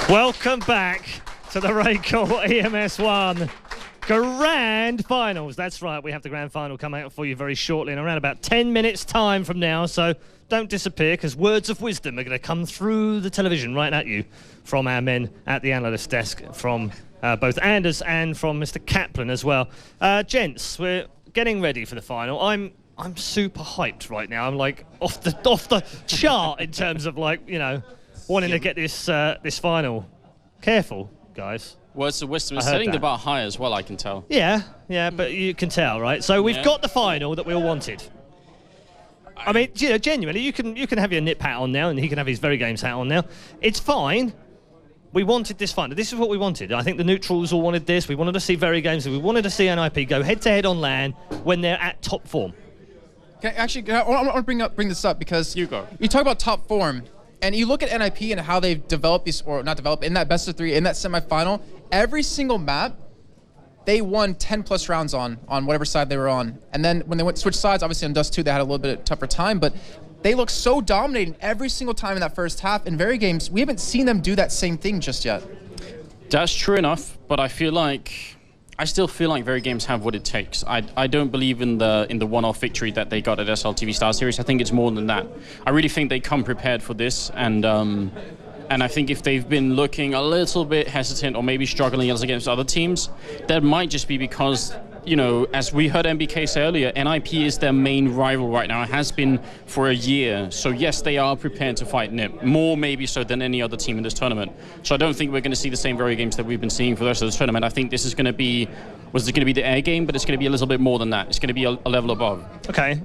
Welcome back to the Raycall EMS 1 Grand Finals. That's right, we have the Grand Final coming out for you very shortly in around about 10 minutes time from now, so don't disappear because words of wisdom are going to come through the television right at you from our men at the analyst desk, from both Anders and from Mr. Kaplan as well. Gents, we're getting ready for the final. I'm super hyped right now. I'm like off the chart in terms of, like, you know, wanting to get this this final. Careful, guys. Words of wisdom is setting the bar high as well, I can tell. Yeah, but you can tell, right? So we've got the final that we all wanted. I mean, you know, genuinely, you can have your nip hat on now, and he can have his Verygames hat on now. It's fine. We wanted this final. This is what we wanted. I think the neutrals all wanted this. We wanted to see Verygames, and we wanted to see NIP go head-to-head on LAN when they're at top form. I want to bring this up because you talk about top form, and you look at NIP and how they've developed these, or not developed, in that best of 3, in that semifinal. Every single map, they won 10+ rounds on whatever side they were on. And then when they switch sides, obviously on Dust 2, they had a little bit tougher time, but they looked so dominating every single time in that first half. In Verygames, we haven't seen them do that same thing just yet. That's true enough, but I still feel like Verygames have what it takes. I don't believe in the one-off victory that they got at SLTV Star Series. I think it's more than that. I really think they come prepared for this, and I think if they've been looking a little bit hesitant or maybe struggling against other teams, that might just be because, you know, as we heard MBK say earlier, NIP is their main rival right now. It has been for a year. So yes, they are prepared to fight NIP, more maybe so than any other team in this tournament. So I don't think we're going to see the same Verygames that we've been seeing for the rest of this tournament. I think this is going to be, was it going to be the air game, but it's going to be a little bit more than that. It's going to be a level above. Okay.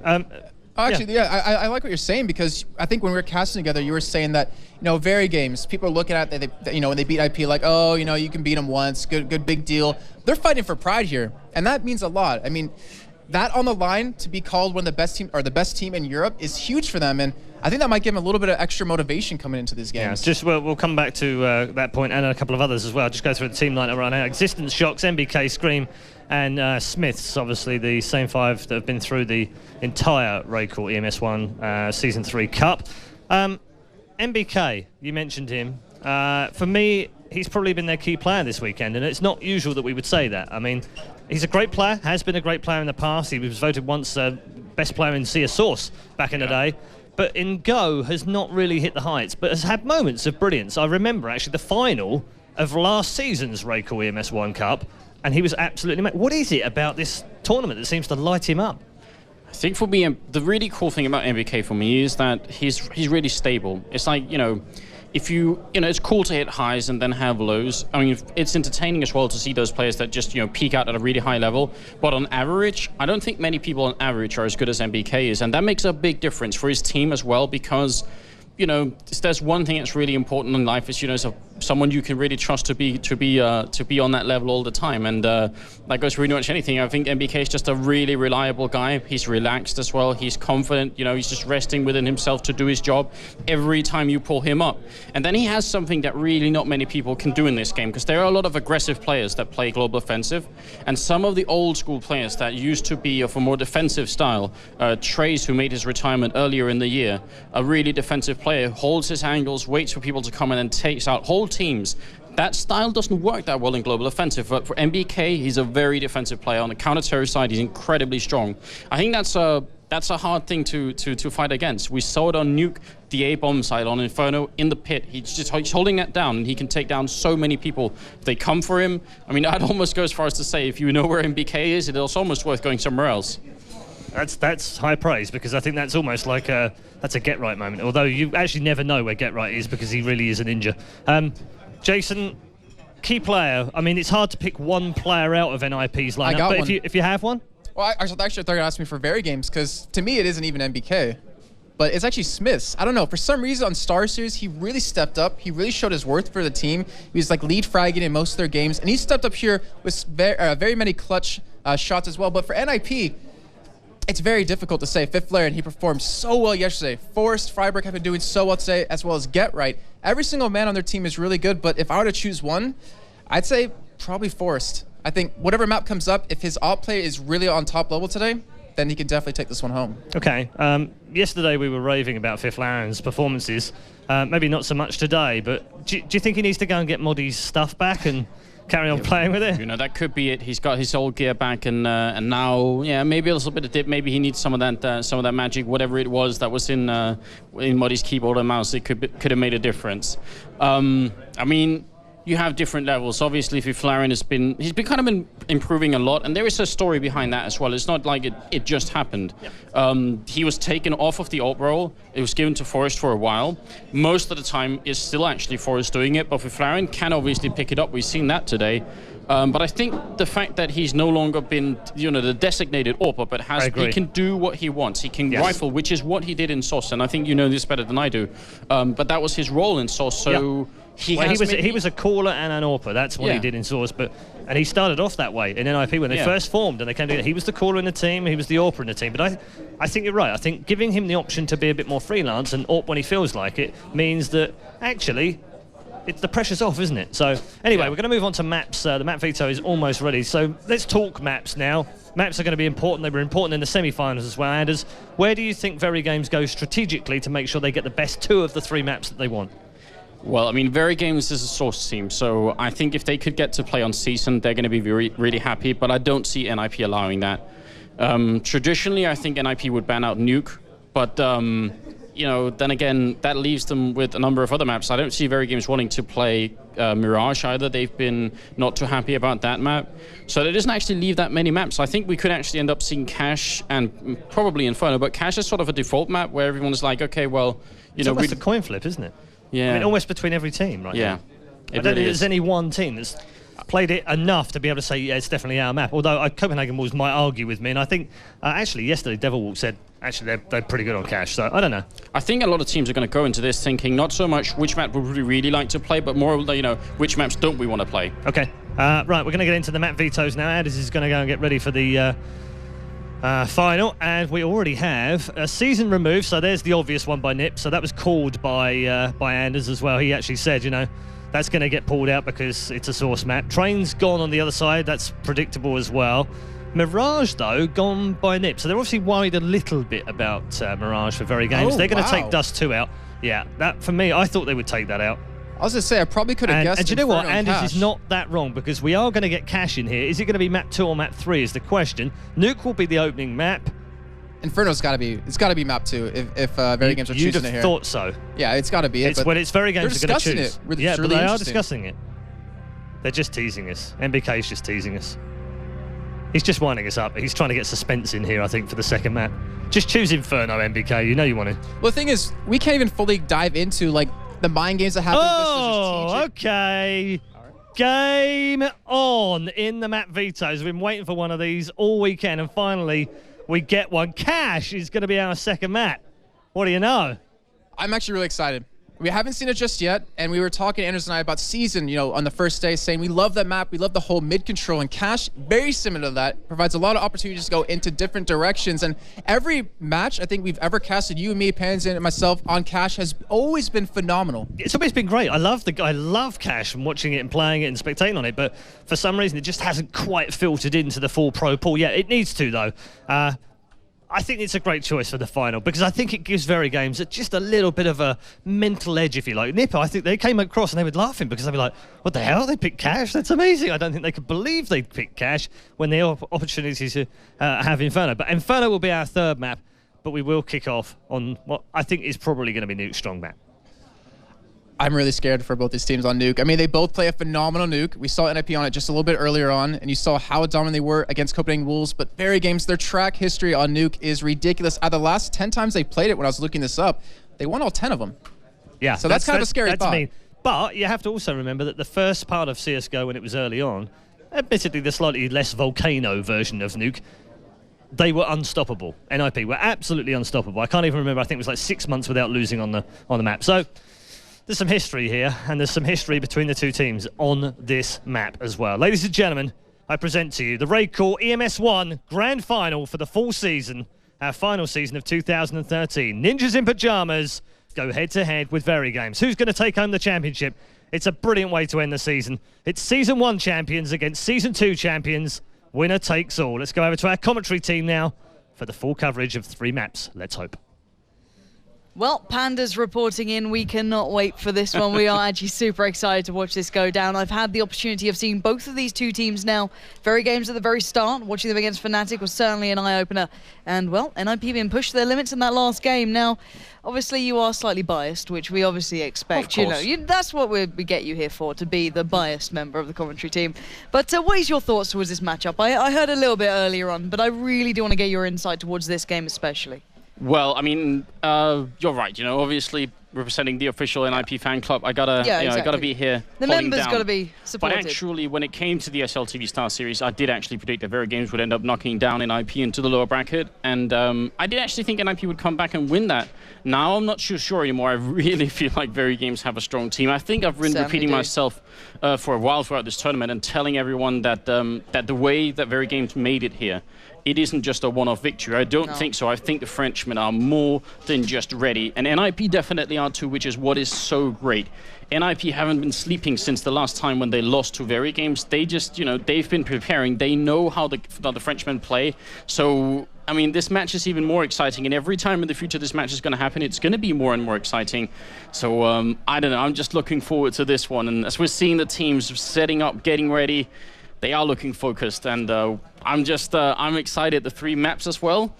Actually, I like what you're saying, because I think when we were casting together, you were saying that, you know, Verygames, people are looking at you know, when they beat IP, like, oh, you know, you can beat them once, good big deal. They're fighting for pride here, and that means a lot. I mean, that on the line to be called one of the best team, or the best team in Europe, is huge for them, and I think that might give them a little bit of extra motivation coming into these games. Yeah, just we'll come back to that point and a couple of others as well. Just go through the team lineup right now. Existence Shocks, MBK, Scream, and Smiths, obviously the same 5 that have been through the entire Raycall EMS1 Season 3 Cup. MBK, you mentioned him. For me, he's probably been their key player this weekend, and it's not usual that we would say that. I mean, he's a great player, has been a great player in the past. He was voted once best player in Sea of Source back in the day. But in Go has not really hit the heights, but has had moments of brilliance. I remember actually the final of last season's Raycall EMS1 Cup, and he was absolutely what is it about this tournament that seems to light him up? I think for me, the really cool thing about MBK for me is that he's really stable. It's like, you know, if you know, it's cool to hit highs and then have lows. I mean, it's entertaining as well to see those players that just, you know, peak out at a really high level. But on average, I don't think many people on average are as good as MBK is. And that makes a big difference for his team as well, because, you know, there's one thing that's really important in life is, you know, someone you can really trust to be on that level all the time, and that goes for pretty much anything. I think MBK is just a really reliable guy. He's relaxed as well. He's confident. You know, he's just resting within himself to do his job every time you pull him up. And then he has something that really not many people can do in this game, because there are a lot of aggressive players that play global offensive, and some of the old school players that used to be of a more defensive style. Trace, who made his retirement earlier in the year, a really defensive player, holds his angles, waits for people to come in and takes out whole teams. That style doesn't work that well in global offensive, but for MBK, he's a very defensive player. On the counter-terror side, he's incredibly strong. I think that's a hard thing to fight against. We saw it on Nuke, the A-bomb side, on Inferno, in the pit. He's holding that down, and he can take down so many people. If they come for him, I mean, I'd almost go as far as to say, if you know where MBK is, it's almost worth going somewhere else. That's high praise, because I think that's almost like that's a get-right moment, although you actually never know where get-right is, because he really is a ninja. Jason, key player. I mean, it's hard to pick one player out of NIP's lineup, but one. If you have one? Well, actually, they're going to ask me for Verygames, because to me it isn't even MBK. But it's actually Smiths. I don't know. For some reason on Star Series, he really stepped up. He really showed his worth for the team. He was like lead fragging in most of their games, and he stepped up here with very many clutch shots as well. But for NIP, it's very difficult to say. 5th player, and he performed so well yesterday. Forrest, Freiburg have been doing so well today, as well as Get Right. Every single man on their team is really good, but if I were to choose one, I'd say probably Forrest. I think whatever map comes up, if his op play is really on top level today, then he can definitely take this one home. Okay. Yesterday we were raving about Fiflaren's performances. Maybe not so much today, but do you think he needs to go and get Moddy's stuff back and carry on playing with it? You know, that could be it. He's got his old gear back, and now, yeah, maybe a little bit of dip. Maybe he needs some of that magic, whatever it was that was in Moddy's keyboard and mouse. It could have made a difference. I mean, you have different levels. Obviously, Fiflaren he's been kind of been improving a lot, and there is a story behind that as well. It's not like it just happened. Yep. He was taken off of the alt role. It was given to Forrest for a while. Most of the time, it's still actually Forrest doing it, but Fiflaren can obviously pick it up. We've seen that today. But I think the fact that he's no longer been, the designated AWPer, but he can do what he wants. He can rifle, which is what he did in SOS, and I think you know this better than I do. But that was his role in SOS, so... Yep. He was a caller and an AWPer. That's what he did in Source, and he started off that way in NIP when they first formed and they came together. He was the caller in the team, he was the AWPer in the team. But I think you're right. I think giving him the option to be a bit more freelance and AWP when he feels like it means that actually the pressure's off, isn't it? So anyway, we're going to move on to maps. The map veto is almost ready. So let's talk maps now. Maps are going to be important. They were important in the semi-finals as well. Anders, where do you think Verygames go strategically to make sure they get the best 2 of the 3 maps that they want? Well, I mean, Verygames is a Source team, so I think if they could get to play on Season, they're going to be really happy, but I don't see NIP allowing that. Traditionally, I think NIP would ban out Nuke, but, then again, that leaves them with a number of other maps. I don't see Verygames wanting to play Mirage either. They've been not too happy about that map. So it doesn't actually leave that many maps. I think we could actually end up seeing Cache and probably Inferno, but Cache is sort of a default map where everyone's like, okay, well, it's almost a coin flip, isn't it? Yeah. I mean, almost between every team, right? Yeah. I don't think there's any one team that's played it enough to be able to say, yeah, it's definitely our map. Although Copenhagen Wolves might argue with me, and I think, actually, yesterday, Devil Walk said, actually, they're pretty good on Cache, so I don't know. I think a lot of teams are going to go into this thinking not so much which map would we really like to play, but more, which maps don't we want to play. Okay. Right, we're going to get into the map vetoes now. Anders is going to go and get ready for the... final, and we already have a Season removed, so there's the obvious one by Nip, so that was called by Anders as well. He actually said, that's going to get pulled out because it's a Source map. Train's gone on the other side, that's predictable as well. Mirage, though, gone by Nip, so they're obviously worried a little bit about Mirage for Verygames. They're going to take Dust 2 out. Yeah, that, for me, I thought they would take that out. I was going to say, I probably could have guessed. And do you know what? Anders is not that wrong, because we are going to get Cache in here. Is it going to be map 2 or map 3 is the question. Nuke will be the opening map. Inferno's got to be. It's got to be map 2 if Verygames are choosing it here. You'd have thought so. Yeah, it's got to be it. When it's Verygames are going to choose. Yeah, but they are discussing it. They're just teasing us. MBK's just teasing us. He's just winding us up. He's trying to get suspense in here, I think, for the second map. Just choose Inferno, MBK. You know you want to. Well, the thing is, we can't even fully dive into, the mind games that happen. Oh, okay. Right. Game on in the map vetoes. We've been waiting for one of these all weekend, and finally we get one. Cache is going to be our second map. What do you know? I'm actually really excited. We haven't seen it just yet, and we were talking, Anders and I, about Season, on the first day, saying we love that map, we love the whole mid-control, and Cache, very similar to that, provides a lot of opportunities to go into different directions, and every match I think we've ever casted, you and me, Panzin, and myself, on Cache has always been phenomenal. It's always been great. I love Cache and watching it and playing it and spectating on it, but for some reason it just hasn't quite filtered into the full pro pool. Yeah, it needs to, though. I think it's a great choice for the final because I think it gives Verygames just a little bit of a mental edge, if you like. Nipper, I think they came across and they were laughing because they'd be like, what the hell? They picked Cache? That's amazing. I don't think they could believe they'd picked Cache when they have opportunities to have Inferno. But Inferno will be our third map, but we will kick off on what I think is probably going to be Nuke's strong map. I'm really scared for both these teams on Nuke. I mean, they both play a phenomenal Nuke. We saw NIP on it just a little bit earlier on, and you saw how dominant they were against Copenhagen Wolves. But Verygames, their track history on Nuke is ridiculous. Out of the last 10 times they played it, when I was looking this up, they won all 10 of them. Yeah. So that's kind of a scary thought. Mean. But you have to also remember that the first part of CSGO, when it was early on, admittedly the slightly less volcano version of Nuke, they were unstoppable. NIP were absolutely unstoppable. I can't even remember. I think it was like 6 months without losing on the map. So there's some history here, and there's some history between the two teams on this map as well. Ladies and gentlemen, I present to you the Raid Call EMS 1 Grand Final for the full season, our final season of 2013. Ninjas in Pyjamas go head-to-head with Verygames. Who's going to take home the championship? It's a brilliant way to end the season. It's Season 1 champions against Season 2 champions. Winner takes all. Let's go over to our commentary team now for the full coverage of 3 maps. Let's hope. Well, Panda's reporting in. We cannot wait for this one. We are actually super excited to watch this go down. I've had the opportunity of seeing both of these two teams now. Verygames at the very start. Watching them against Fnatic was certainly an eye-opener. And, well, NIP being pushed to their limits in that last game. Now, obviously, you are slightly biased, which we obviously expect. Of course. That's what we get you here for, to be the biased member of the commentary team. But what is your thoughts towards this matchup? I heard a little bit earlier on, but I really do want to get your insight towards this game especially. Well, I mean, you're right. Obviously representing the official NIP fan club, I gotta, I gotta be here. The members gotta be supported. But actually, when it came to the SLTV Star Series, I did actually predict that Verygames would end up knocking down NIP into the lower bracket, and I did actually think NIP would come back and win that. Now I'm not sure anymore. I really feel like Verygames have a strong team. I think I've been repeating myself for a while throughout this tournament and telling everyone that that the way that Verygames made it here, it isn't just a one-off victory. I don't think so. I think the Frenchmen are more than just ready. And NIP definitely are too, which is what is so great. NIP haven't been sleeping since the last time when they lost to Verygames. They just, they've been preparing. They know how the Frenchmen play. So, I mean, this match is even more exciting. And every time in the future this match is going to happen, it's going to be more and more exciting. So, I don't know. I'm just looking forward to this one. And as we're seeing the teams setting up, getting ready, they are looking focused, and I'm excited. The 3 maps as well.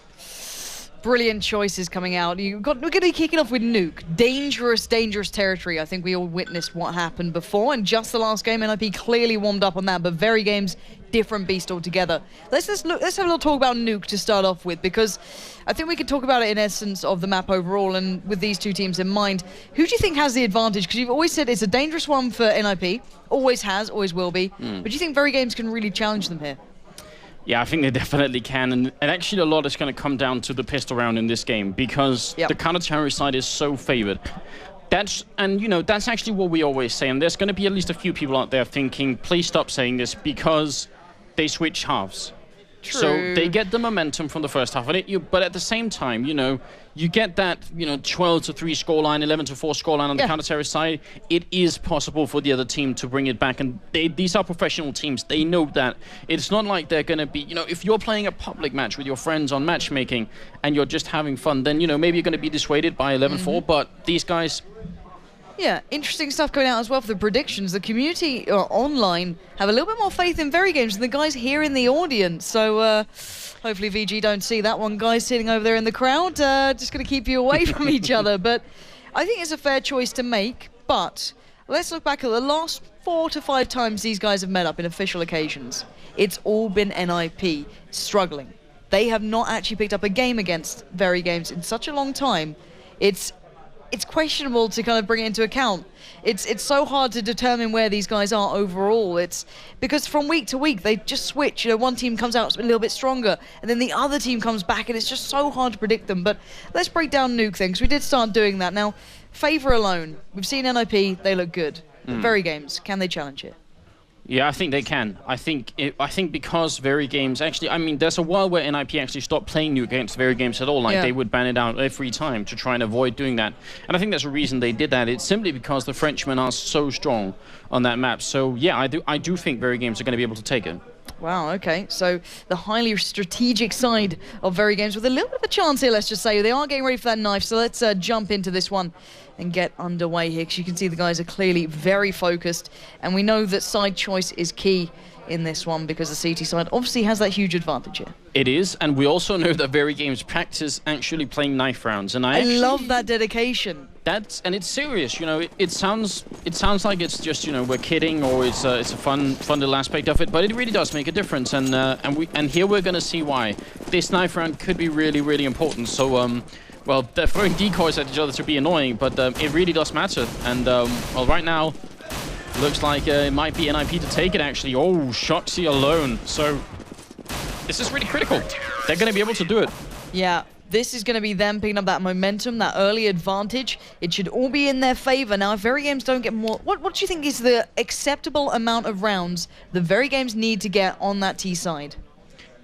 Brilliant choices coming out. We're going to be kicking off with Nuke. Dangerous territory. I think we all witnessed what happened before, and just the last game, NIP clearly warmed up on that, but Verygames, different beast altogether. Let's have a little talk about Nuke to start off with, because I think we could talk about it in essence of the map overall, and with these two teams in mind, who do you think has the advantage? Because you've always said it's a dangerous one for NIP, always has, always will be, but do you think Verygames can really challenge them here? Yeah, I think they definitely can, and actually a lot is going to come down to the pistol round in this game, because the counter-terrorist side is so favored. That's actually what we always say, and there's going to be at least a few people out there thinking, please stop saying this, because they switch halves. True. So they get the momentum from the first half of it, but at the same time, you get that 12-3 scoreline, 11-4 scoreline on the counter-terrorist side. It is possible for the other team to bring it back, and these are professional teams. They know that. It's not like they're going to be, if you're playing a public match with your friends on matchmaking and you're just having fun, then, maybe you're going to be dissuaded by 11-4, but these guys... Yeah, interesting stuff going out as well for the predictions. The community online have a little bit more faith in Verygames than the guys here in the audience. So hopefully VG don't see that one. Guys sitting over there in the crowd, just going to keep you away from each other. But I think it's a fair choice to make. But let's look back at the last 4 to 5 times these guys have met up in official occasions. It's all been NIP struggling. They have not actually picked up a game against Verygames in such a long time. It's questionable to kind of bring it into account. It's so hard to determine where these guys are overall. It's because from week to week they just switch. One team comes out a little bit stronger, and then the other team comes back, and it's just so hard to predict them. But let's break down Nuke things. We did start doing that. Now, Favor alone, we've seen NIP. They look good. Verygames, can they challenge it? Yeah, I think they can. I think because Verygames actually, I mean, there's a while where NIP actually stopped playing Nuke against Verygames at all. Like they would ban it out every time to try and avoid doing that. And I think there's a reason they did that. It's simply because the Frenchmen are so strong on that map. So yeah, I do think Verygames are going to be able to take it. Wow, okay. So the highly strategic side of Verygames with a little bit of a chance here, let's just say. They are getting ready for that knife, so let's jump into this one and get underway here, because you can see the guys are clearly very focused, and we know that side choice is key in this one because the CT side obviously has that huge advantage here. It is, and we also know that Verygames practice actually playing knife rounds, and I love that dedication. And it's serious, it sounds like it's just, we're kidding, or it's a fun little aspect of it, but it really does make a difference, and here we're going to see why this knife round could be really, really important. So well, they're throwing decoys at each other to be annoying, but it really does matter. And well, right now looks like it might be NIP to take it, actually. Oh, Shoxy alone. So this is really critical. They're going to be able to do it. Yeah. This is going to be them picking up that momentum, that early advantage. It should all be in their favor. Now, if Verygames don't get more... What do you think is the acceptable amount of rounds the Verygames need to get on that T side?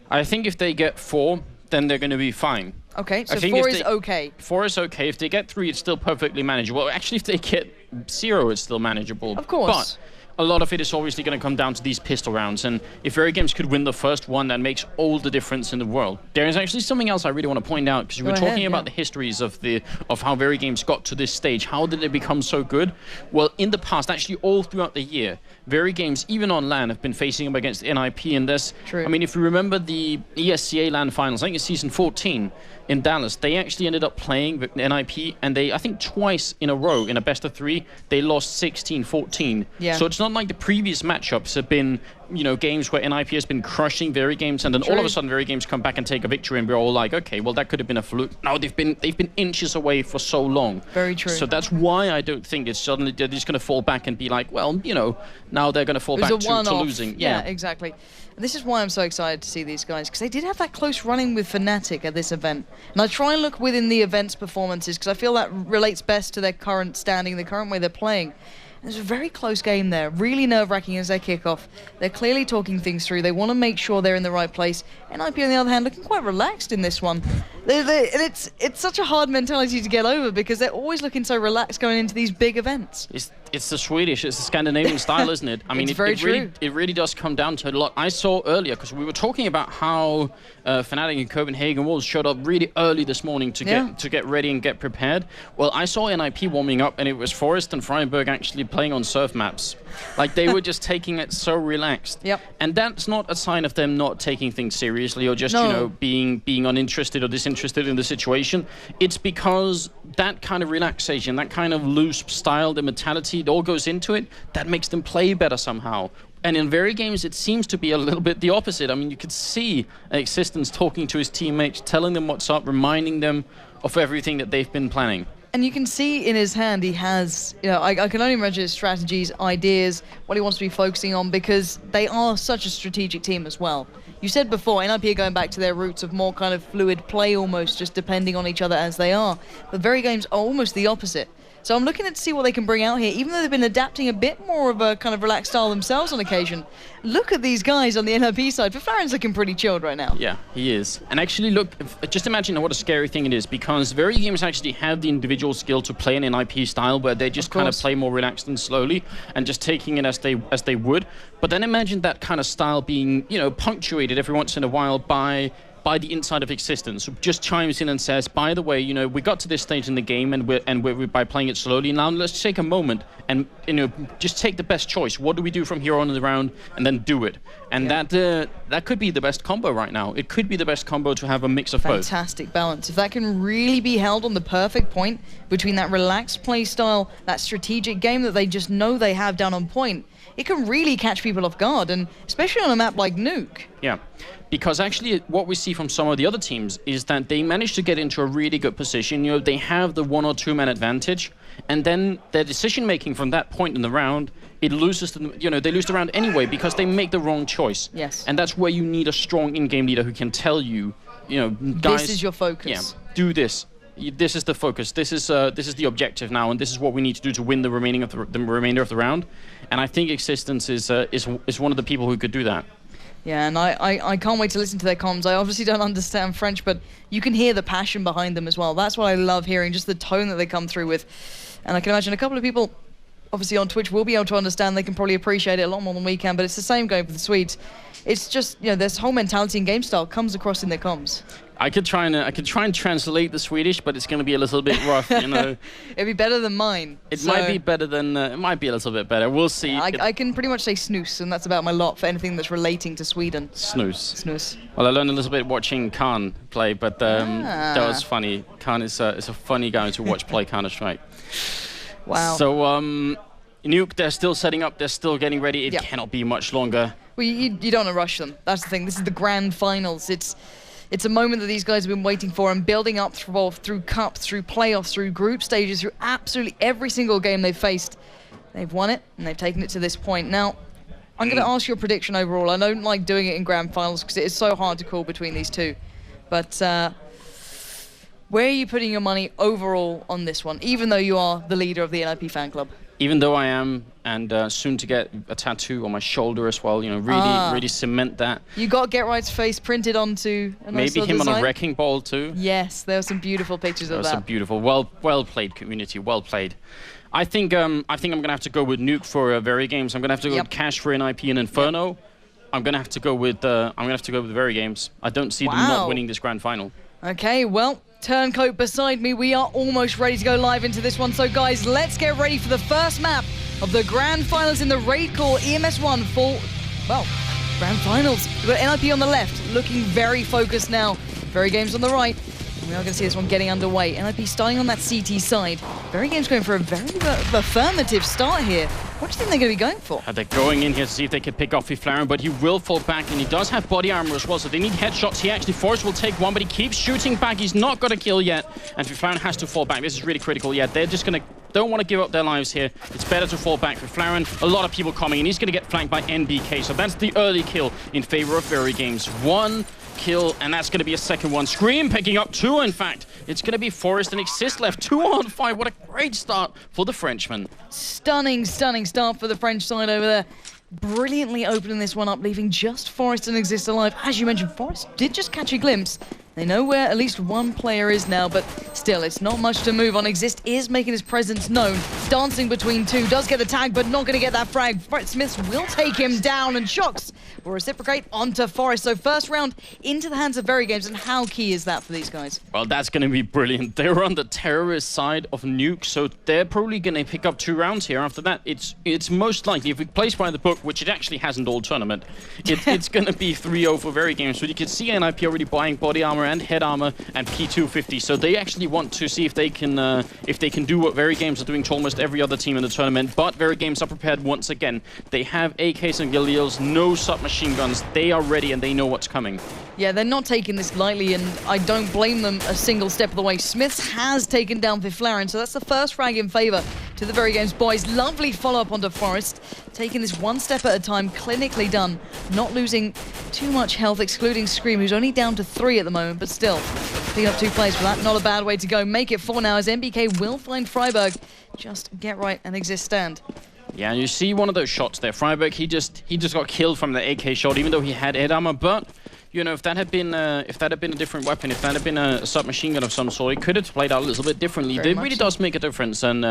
I think if they get 4, then they're going to be fine. Okay, so 4 is okay. 4 is okay. If they get 3, it's still perfectly manageable. Actually, if they get 0, it's still manageable. Of course. a lot of it is obviously going to come down to these pistol rounds. And if Verygames could win the first one, that makes all the difference in the world. There is actually something else I really want to point out, because we were talking about the histories of how Verygames got to this stage. How did they become so good? Well, in the past, actually all throughout the year, Verygames, even on LAN, have been facing up against NIP. And there's, I mean, if you remember the ESCA LAN finals, I think it's season 14 in Dallas, they actually ended up playing with NIP, and they, I think twice in a row, in a best of 3, they lost 16-14. So it's not like the previous matchups have been, you know, games where NIP has been crushing Verygames, and then all of a sudden Verygames come back and take a victory, and we're all like, okay, well, that could have been a fluke. No, they've been inches away for so long. Very true. So that's why I don't think it's suddenly they're just going to fall back and be like, well, you know, now they're going to fall back to losing. Yeah, exactly. This is why I'm so excited to see these guys, because they did have that close running with Fnatic at this event. And I try and look within the event's performances, because I feel that relates best to their current standing, the current way they're playing. And there's a very close game there, really nerve-wracking as they kick off. They're clearly talking things through. They want to make sure they're in the right place. NIP, on the other hand, looking quite relaxed in this one. And it's such a hard mentality to get over, because they're always looking so relaxed going into these big events. It's the Swedish, it's the Scandinavian style, isn't it? I mean, it really does come down to a lot. I saw earlier, because we were talking about how Fnatic and Copenhagen Wolves showed up really early this morning to get ready and get prepared. Well, I saw NIP warming up, and it was Forest and Freiburg actually playing on surf maps. Like, they were just taking it so relaxed. And that's not a sign of them not taking things seriously, or just, you know, being uninterested or disinterested in the situation. It's because that kind of relaxation, that kind of loose style, the mentality, it all goes into it, that makes them play better somehow. And in Verygames, it seems to be a little bit the opposite. I mean, you could see Existence talking to his teammates, telling them what's up, reminding them of everything that they've been planning. And you can see in his hand he has, you know, I can only imagine his strategies, ideas, what he wants to be focusing on, because they are such a strategic team as well. You said before, NIP are going back to their roots of more kind of fluid play, almost just depending on each other as they are. But Verygames are almost the opposite. So I'm looking to see what they can bring out here, even though they've been adapting a bit more of a kind of relaxed style themselves on occasion. Look at these guys on the NIP side. Flaren's looking pretty chilled right now. Yeah, he is. And actually, look, just imagine what a scary thing it is, because Verygames actually have the individual skill to play an NIP style where they just kind of play more relaxed and slowly and just taking it as they would. But then imagine that kind of style being, you know, punctuated every once in a while by the inside of Existence, who just chimes in and says, by the way, you know, we got to this stage in the game, and we're by playing it slowly. Now let's take a moment and, you know, just take the best choice. What do we do from here on in the round, and then do it. And that could be the best combo right now. It could be the best combo to have a mix of both. Fantastic balance. If that can really be held on the perfect point between that relaxed play style, that strategic game that they just know they have down on point, it can really catch people off guard, and especially on a map like Nuke. Yeah, because actually what we see from some of the other teams is that they manage to get into a really good position. You know, they have the 1 or 2 man advantage, and then their decision making from that point in the round, it loses them, you know, they lose the round anyway because they make the wrong choice. Yes. And that's where you need a strong in-game leader who can tell you, you know, guys, this is your focus. Yeah, do this. This is the focus. This is the objective now, and this is what we need to do to win the remainder of the round. And I think Existence is one of the people who could do that. Yeah, and I can't wait to listen to their comms. I obviously don't understand French, but you can hear the passion behind them as well. That's what I love hearing, just the tone that they come through with. And I can imagine a couple of people, obviously on Twitch, will be able to understand. They can probably appreciate it a lot more than we can, but it's the same going for the Swedes. It's just, you know, this whole mentality and game style comes across in their comms. I could try and translate the Swedish, but it's going to be a little bit rough, you know. It'd be better than mine. It might be better than. It might be a little bit better. We'll see. I can pretty much say snus, and that's about my lot for anything that's relating to Sweden. Snus. Snus. Well, I learned a little bit watching Khan play, but that was funny. Khan is a funny guy to watch play Counter-Strike. Wow. So Nuke, they're still setting up. They're still getting ready. It cannot be much longer. Well, you don't want to rush them. That's the thing. This is the grand finals. It's a moment that these guys have been waiting for and building up through cups, through playoffs, through group stages, through absolutely every single game they've faced. They've won it, and they've taken it to this point. Now, I'm going to ask your prediction overall. I don't like doing it in grand finals because it is so hard to call between these two. But where are you putting your money overall on this one, even though you are the leader of the NIP fan club? Even though I am, and soon to get a tattoo on my shoulder as well, you know, really cement that. You got Get Right's face printed onto a nice maybe him design. On a wrecking ball too. Yes, there were some beautiful pictures of that. There were some beautiful, well played community, well played. I think I'm gonna have to go with Nuke for Verygames. I'm gonna have to go with Cash for NIP and Inferno. Yep. I'm gonna have to go with Verygames. I don't see them not winning this grand final. Okay, well, Turncoat beside me. We are almost ready to go live into this one. So guys, let's get ready for the first map of the grand finals in the Raid Core EMS 1 for, well, grand finals. We've got NIP on the left, looking very focused now. Verygames on the right. We are going to see this one getting underway. NIP starting on that CT side. Verygames going for a very affirmative start here. What do you think they're going to be going for? They're going in here to see if they can pick off Fiflaren, but he will fall back, and he does have body armor as well, so they need headshots here. Actually, Forrest will take one, but he keeps shooting back. He's not got a kill yet, and Fiflaren has to fall back. This is really critical. Yeah, they're just going to... don't want to give up their lives here. It's better to fall back. Fiflaren, a lot of people coming, and he's going to get flanked by NBK, so that's the early kill in favor of Verygames. 1 kill, and that's going to be a second one. Scream picking up 2, in fact. It's going to be Forrest and Exist left. 2 on 5. What a great start for the Frenchman. Stunning start for the French side over there. Brilliantly opening this one up, leaving just Forrest and Exist alive. As you mentioned, Forrest did just catch a glimpse. They know where at least one player is now, but still, it's not much to move on. Exist is making his presence known. Dancing between 2, does get the tag, but not going to get that frag. Smiths will take him down, and Shocks will reciprocate onto Forrest. So first round into the hands of Verygames, and how key is that for these guys? Well, that's going to be brilliant. They're on the terrorist side of Nuke, so they're probably going to pick up 2 rounds here. After that, it's most likely, if we place by the book, which it actually hasn't all tournament, it's going to be 3-0 for Verygames. But you can see NIP already buying body armor and head armor and P250, so they actually want to see if they can do what Verygames are doing to almost every other team in the tournament. But Verygames are prepared once again. They have AKs and Galils, no submachine guns. They are ready and they know what's coming. Yeah, they're not taking this lightly, and I don't blame them a single step of the way. Smiths has taken down Fiflaren, so that's the first frag in favor to the Verygames boys. Lovely follow-up onto Forrest, taking this 1 step at a time, clinically done, not losing too much health, excluding Scream, who's only down to 3 at the moment, but still, picking up 2 plays for that. Not a bad way to go. Make it 4 now as NBK will find Freiburg. Just get right and Exist stand. Yeah, you see one of those shots there. Freiburg, he just got killed from the AK shot, even though he had head armor, but... you know, if that had been a different weapon, if that had been a submachine gun of some sort, it could have played out a little bit differently. It really does make a difference, and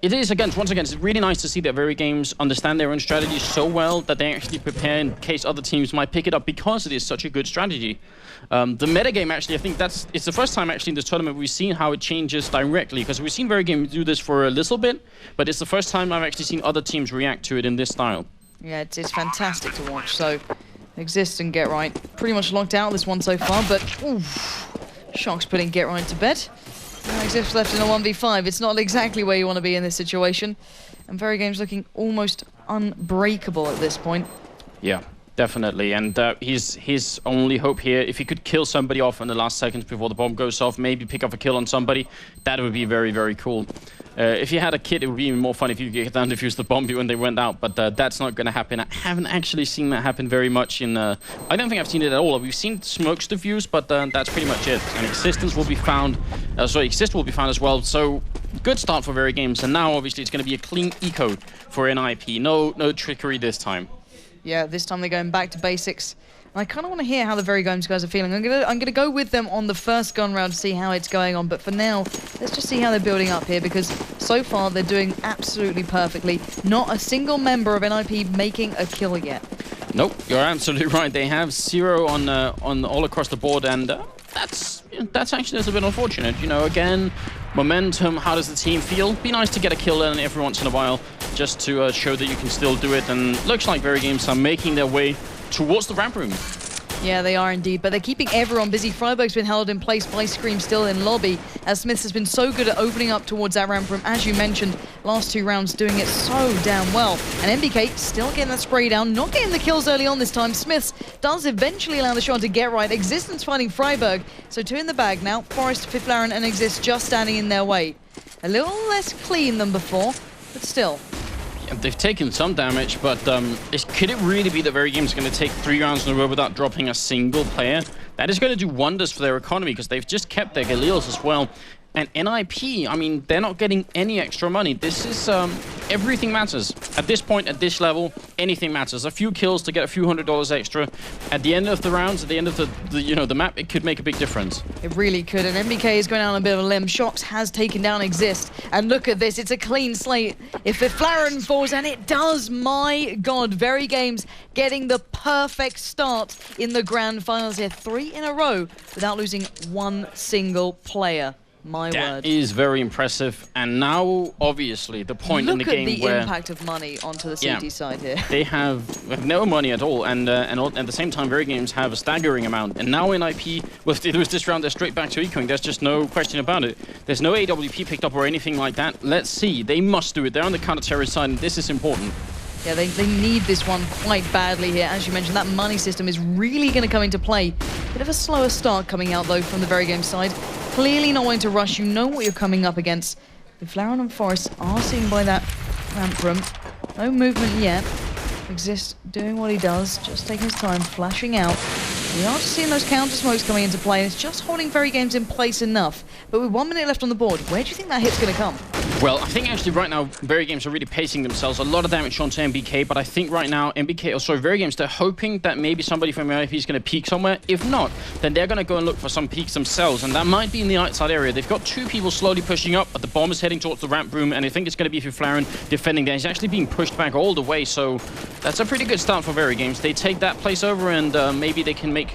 it is, once again, it's really nice to see that Verygames understand their own strategy so well that they actually prepare in case other teams might pick it up, because it is such a good strategy. The metagame, actually, I think it's the first time actually in this tournament we've seen how it changes directly, because we've seen Verygames do this for a little bit, but it's the first time I've actually seen other teams react to it in this style. Yeah, it's fantastic to watch. So Exist and Get Right pretty much locked out this one so far, but oof, Shocks putting Get Right to bed. Now Exist left in a 1v5. It's not exactly where you want to be in this situation, and Verygames looking almost unbreakable at this point. Yeah, definitely, and his only hope here, if he could kill somebody off in the last seconds before the bomb goes off, maybe pick up a kill on somebody, that would be very, very cool. If you had a kit, it would be even more fun if you could get down to defuse the bomb when they went out, but that's not going to happen. I haven't actually seen that happen very much in... I don't think I've seen it at all. We've seen smokes defuse, but that's pretty much it. And Exist will be found as well, so good start for Verygames, and now obviously it's going to be a clean eco for NIP. No trickery this time. Yeah, this time they're going back to basics. I kind of want to hear how the Verygames guys are feeling. I'm gonna go with them on the first gun round to see how it's going on. But for now, let's just see how they're building up here, because so far they're doing absolutely perfectly. Not a single member of NIP making a kill yet. Nope, you're absolutely right. They have 0 on all across the board, and that's actually a little bit unfortunate. You know, again, momentum. How does the team feel? Be nice to get a kill in every once in a while, just to show that you can still do it. And looks like Verygames are making their way towards the ramp room. Yeah, they are indeed, but they're keeping everyone busy. Freiburg's been held in place by Scream still in lobby, as Smiths has been so good at opening up towards that ramp room, as you mentioned, last 2 rounds doing it so damn well. And NBK still getting that spray down, not getting the kills early on this time. Smiths does eventually allow the shot to Get Right. Existence finding Freiburg, so 2 in the bag now. Forrest, Fiflaren and Exist just standing in their way. A little less clean than before, but still. They've taken some damage, but could it really be that Verygames are going to take 3 rounds in a row without dropping a single player? That is going to do wonders for their economy, because they've just kept their Galils as well. And NIP, I mean, they're not getting any extra money. This is, everything matters. At this point, at this level, anything matters. A few kills to get a few $100 extra. At the end of the rounds, at the end of the map, it could make a big difference. It really could, and MBK is going out on a bit of a limb. Shox has taken down Exist, and look at this, it's a clean slate. If Flaren falls, and it does, my God, Verygames getting the perfect start in the grand finals here. 3 in a row without losing one single player. My word. That is very impressive. And now, obviously, the point in the game Look at the where impact of money onto the CT side here. they have no money at all, and at the same time, Verygames have a staggering amount. And now in IP, if they lose this round, they're straight back to ecoing. There's just no question about it. There's no AWP picked up or anything like that. Let's see. They must do it. They're on the counter-terrorist side, and this is important. Yeah, they need this one quite badly here. As you mentioned, that money system is really going to come into play. Bit of a slower start coming out, though, from the Verygames side. Clearly not wanting to rush. You know what you're coming up against. The Flaren and Forest are seen by that ramp room. No movement yet. Exist doing what he does, just taking his time, flashing out. We are just seeing those counter smokes coming into play, and it's just holding Verygames in place enough. But with 1 minute left on the board, where do you think that hit's going to come? Well, I think actually right now, Verygames are really pacing themselves. A lot of damage onto MBK, but I think right now, Verygames, they're hoping that maybe somebody from MIP is going to peek somewhere. If not, then they're going to go and look for some peeks themselves, and that might be in the outside area. They've got 2 people slowly pushing up, but the bomb is heading towards the ramp room, and I think it's going to be Flaren defending there. He's actually being pushed back all the way, so that's a pretty good start for Verygames. They take that place over, and maybe they can make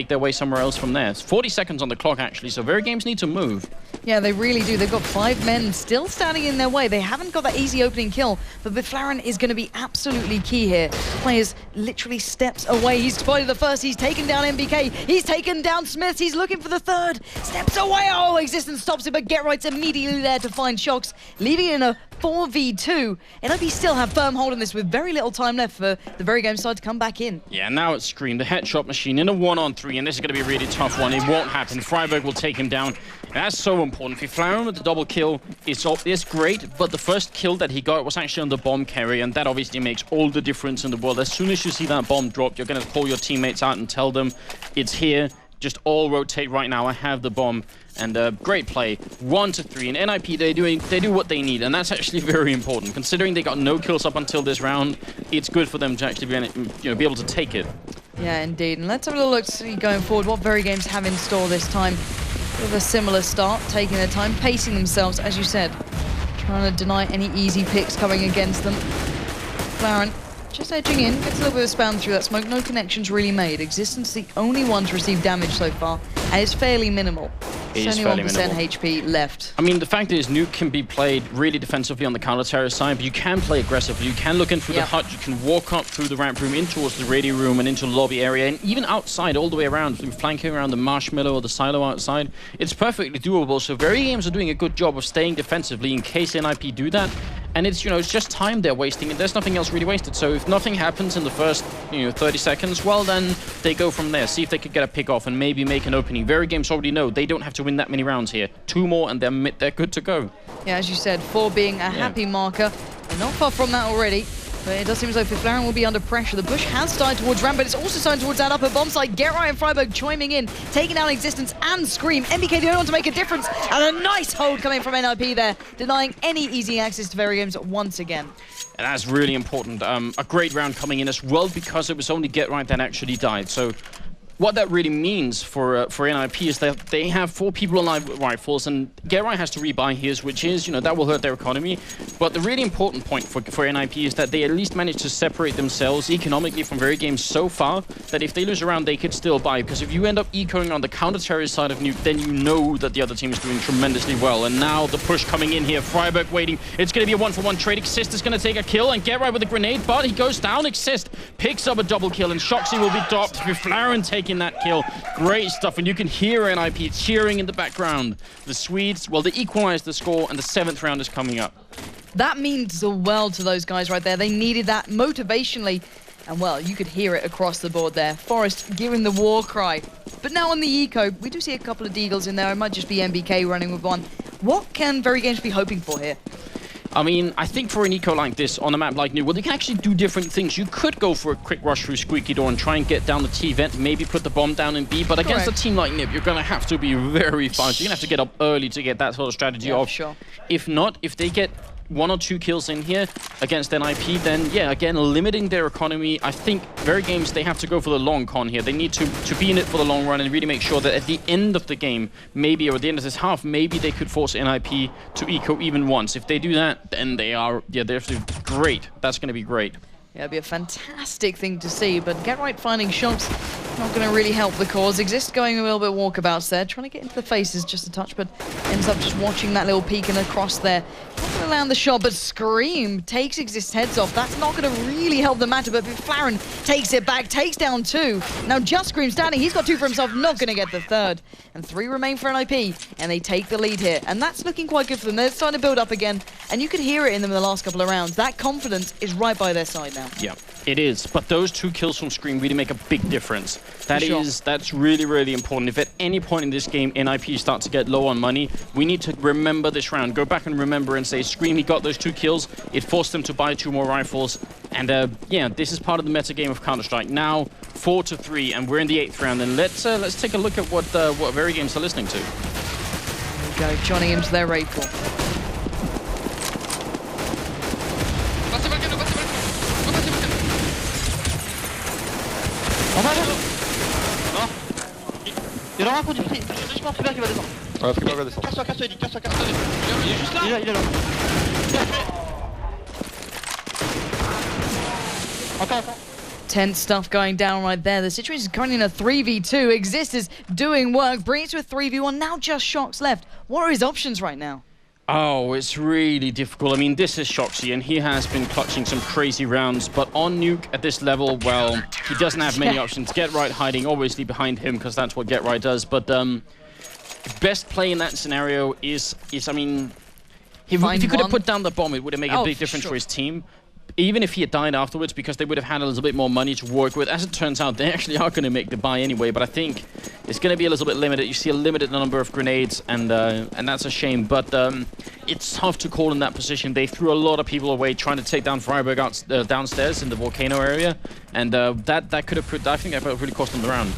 their way somewhere else from there. It's 40 seconds on the clock, actually, so Verygames need to move. Yeah, they really do. They've got 5 men still standing in their way. They haven't got that easy opening kill, but Flaren is going to be absolutely key here. Players literally steps away. He's spotted the first. He's taken down MBK. He's taken down Smith. He's looking for the third. Steps away. Oh, Existence stops it, but Get Right's immediately there to find Shox, leaving it in a 4v2. NIP still have firm hold on this with very little time left for the Verygames side to come back in. Yeah, now it's Scream, the headshot machine in a 1-on-3, and this is going to be a really tough one. It won't happen. Freiburg will take him down. And that's so important. If Flaren with the double kill is great, but the first kill that he got was actually on the bomb carry, and that obviously makes all the difference in the world. As soon as you see that bomb drop, you're going to call your teammates out and tell them it's here. Just all rotate right now. I have the bomb. And great play. 1-3. And NIP, they do what they need, and that's actually very important. Considering they got no kills up until this round, it's good for them to actually be able to take it. Yeah, indeed. And let's have a little look to see going forward what Verygames have in store this time. With a similar start, taking their time, pacing themselves, as you said. Trying to deny any easy picks coming against them. Flaren just edging in, gets a little bit of spam through that smoke. No connections really made. Existence the only one to receive damage so far, and it's fairly minimal. It is fairly 71% minimal. HP left. I mean, the fact is, Nuke can be played really defensively on the counter-terrorist side, but you can play aggressively. You can look in through the hut, you can walk up through the ramp room in towards the radio room and into the lobby area, and even outside all the way around, flanking around the marshmallow or the silo outside. It's perfectly doable, so Verygames are doing a good job of staying defensively in case NIP do that. And it's, it's just time they're wasting, and there's nothing else really wasted. So if nothing happens in the first, 30 seconds, well, then they go from there. See if they could get a pick off and maybe make an opening. Verygames already know they don't have to win that many rounds here. 2 more and they're good to go. Yeah, as you said, 4 being a happy marker. They're not far from that already. But it does seem as though Flaren will be under pressure. The push has started towards ramp, but it's also starting towards that upper bomb site. Get Right and Freiburg chiming in, taking down Existence and Scream. MBK the only one to make a difference, and a nice hold coming from NIP there, denying any easy access to Verygames once again. And that's really important. A great round coming in as well, because it was only Get Right that actually died. So what that really means for NIP is that they have 4 people on live rifles, and Get Right has to rebuy his, which is, that will hurt their economy. But the really important point for NIP is that they at least managed to separate themselves economically from Verygames so far that if they lose a round, they could still buy. Because if you end up ecoing on the counter-terrorist side of Nuke, then you know that the other team is doing tremendously well. And now the push coming in here, Freiburg waiting. It's going to be a 1-for-1 trade. Exist is going to take a kill, and Get Right with a grenade, but he goes down. Exist picks up a double kill, and Shoxy will be dropped with Flaren taking that kill. Great stuff, and you can hear NIP cheering in the background. The Swedes, well, they equalized the score, and the 7th round is coming up. That means the world to those guys right there. They needed that motivationally, and well, you could hear it across the board there. Forest giving the war cry. But now on the eco, we do see a couple of deagles in there. It might just be MBK running with one. What can Verygames be hoping for here? I mean, I think for an eco like this on a map like New World, you can actually do different things. You could go for a quick rush through Squeaky Door and try and get down the T vent, maybe put the bomb down in B, but against a team like Nib, you're going to have to be very fast. You're going to have to get up early to get that sort of strategy off. Sure. If not, if they get 1 or 2 kills in here against NIP, then yeah, again, limiting their economy. I think Verygames, they have to go for the long con here. They need to be in it for the long run and really make sure that at the end of the game, maybe, or at the end of this half, maybe they could force NIP to eco even once. If they do that, then they are, yeah, they're great. That's going to be great. Yeah, it'd be a fantastic thing to see, but Get Right finding shots not going to really help the cause. Exist going a little bit walkabouts there, trying to get into the faces just a touch, but ends up just watching that little peek and across there. Not going to land the shot, but Scream takes Exist's heads off. That's not going to really help the matter, but Flaren takes it back, takes down 2. Now just Scream standing, he's got 2 for himself, not going to get the 3rd. And 3 remain for NIP, and they take the lead here. And that's looking quite good for them. They're starting to build up again, and you could hear it in them in the last couple of rounds. That confidence is right by their side now. Yeah, it is. But those 2 kills from Scream really make a big difference. That's really, really important. If at any point in this game NIP start to get low on money, we need to remember this round. Go back and remember and say, Scream, he got those 2 kills. It forced them to buy 2 more rifles. And yeah, this is part of the meta game of Counter-Strike. Now 4-3, and we're in the 8th round. And let's take a look at what Verygames are listening to. There we go, joining into their raid call. Il y en aura un produit, justement Freeberg qui va descendre. Ouais, Freeberg va descendre. Casse-toi, Eddy, casse-toi. Il est juste là. Il est là. Encore. Tense stuff going down right there. The situation is currently in a 3v2. Exist is doing work, brings it to a 3v1. Now just Shox left. What are his options right now? Oh, it's really difficult. I mean, this is Shoxy, and he has been clutching some crazy rounds. But on Nuke at this level, well, he doesn't have many options. Get Right hiding obviously behind him, because that's what Get Right does. But best play in that scenario is I mean, if he could have put down the bomb, it would have made a big difference for his team. Even if he had died afterwards, because they would have had a little bit more money to work with. As it turns out, they actually are going to make the buy anyway, but I think it's going to be a little bit limited. You see a limited number of grenades, and that's a shame. But it's tough to call in that position. They threw a lot of people away trying to take down Freiburg downstairs in the volcano area, and that could have put, I think that really cost them the round.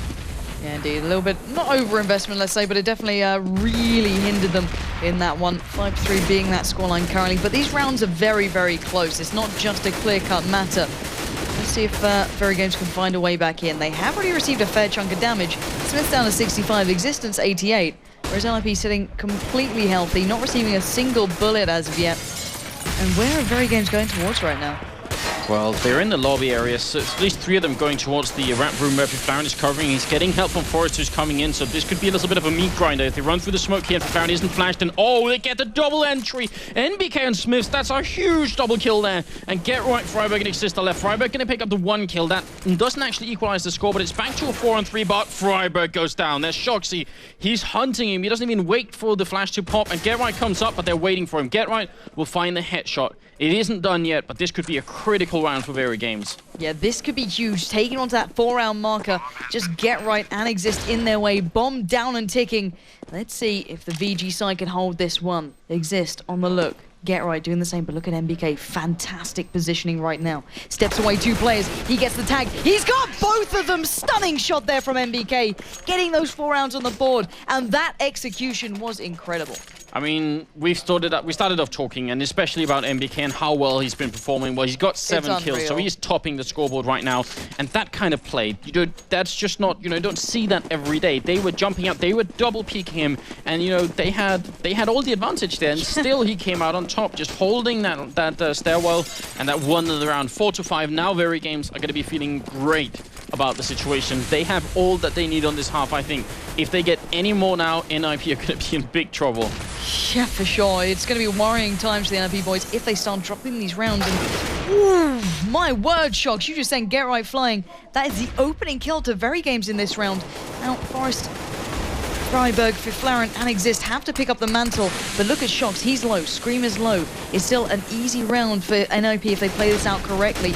Yeah, indeed. A little bit, not over-investment, let's say, but it definitely really hindered them in that one. 5-3 being that scoreline currently. But these rounds are very, very close. It's not just a clear-cut matter. Let's see if Verygames can find a way back in. They have already received a fair chunk of damage. Smith's down to 65, Existence 88. Whereas NIP sitting completely healthy, not receiving a single bullet as of yet. And where are Verygames going towards right now? Well, they're in the lobby area, so at least 3 of them going towards the ramp room where Flaren is covering. He's getting help from Forrest, who's coming in, so this could be a little bit of a meat grinder. If they run through the smoke here and Flaren isn't flashed, and oh, they get the double entry! NBK and Smiths, that's a huge double kill there. And Get Right, Freiburg and Exist are left. Freiburg going to pick up the 1 kill. That doesn't actually equalize the score, but it's back to a 4-on-3, but Freiburg goes down. There's Shoxy. He's hunting him. He doesn't even wait for the flash to pop, and Get Right comes up, but they're waiting for him. Get Right will find the headshot. It isn't done yet, but this could be a critical round for Verygames. Yeah, this could be huge. Taking onto that 4-round marker. Just Get Right and Exist in their way. Bomb down and ticking. Let's see if the VG side can hold this one. Exist on the look. Get Right doing the same, but look at NBK. Fantastic positioning right now. Steps away 2 players. He gets the tag. He's got both of them. Stunning shot there from NBK. Getting those 4 rounds on the board. And that execution was incredible. I mean, we started off talking, and especially about NBK and how well he's been performing. Well, he's got 7 kills, so he's topping the scoreboard right now. And that kind of play, that's just not, you don't see that every day. They were jumping up, they were double peeking him, and they had all the advantage there, and still he came out on top, just holding that stairwell, and that won the round 4-5. Now Verygames are going to be feeling great about the situation. They have all that they need on this half, I think. If they get any more now, NIP are going to be in big trouble. Yeah, for sure. It's going to be worrying times for the NIP boys if they start dropping these rounds. And ooh, my word, Shox, you just sent Get Right flying. That is the opening kill to Verygames in this round. Now, Forrest, Freiburg, Flaren and Exist have to pick up the mantle. But look at Shox, he's low, Scream is low. It's still an easy round for NIP if they play this out correctly,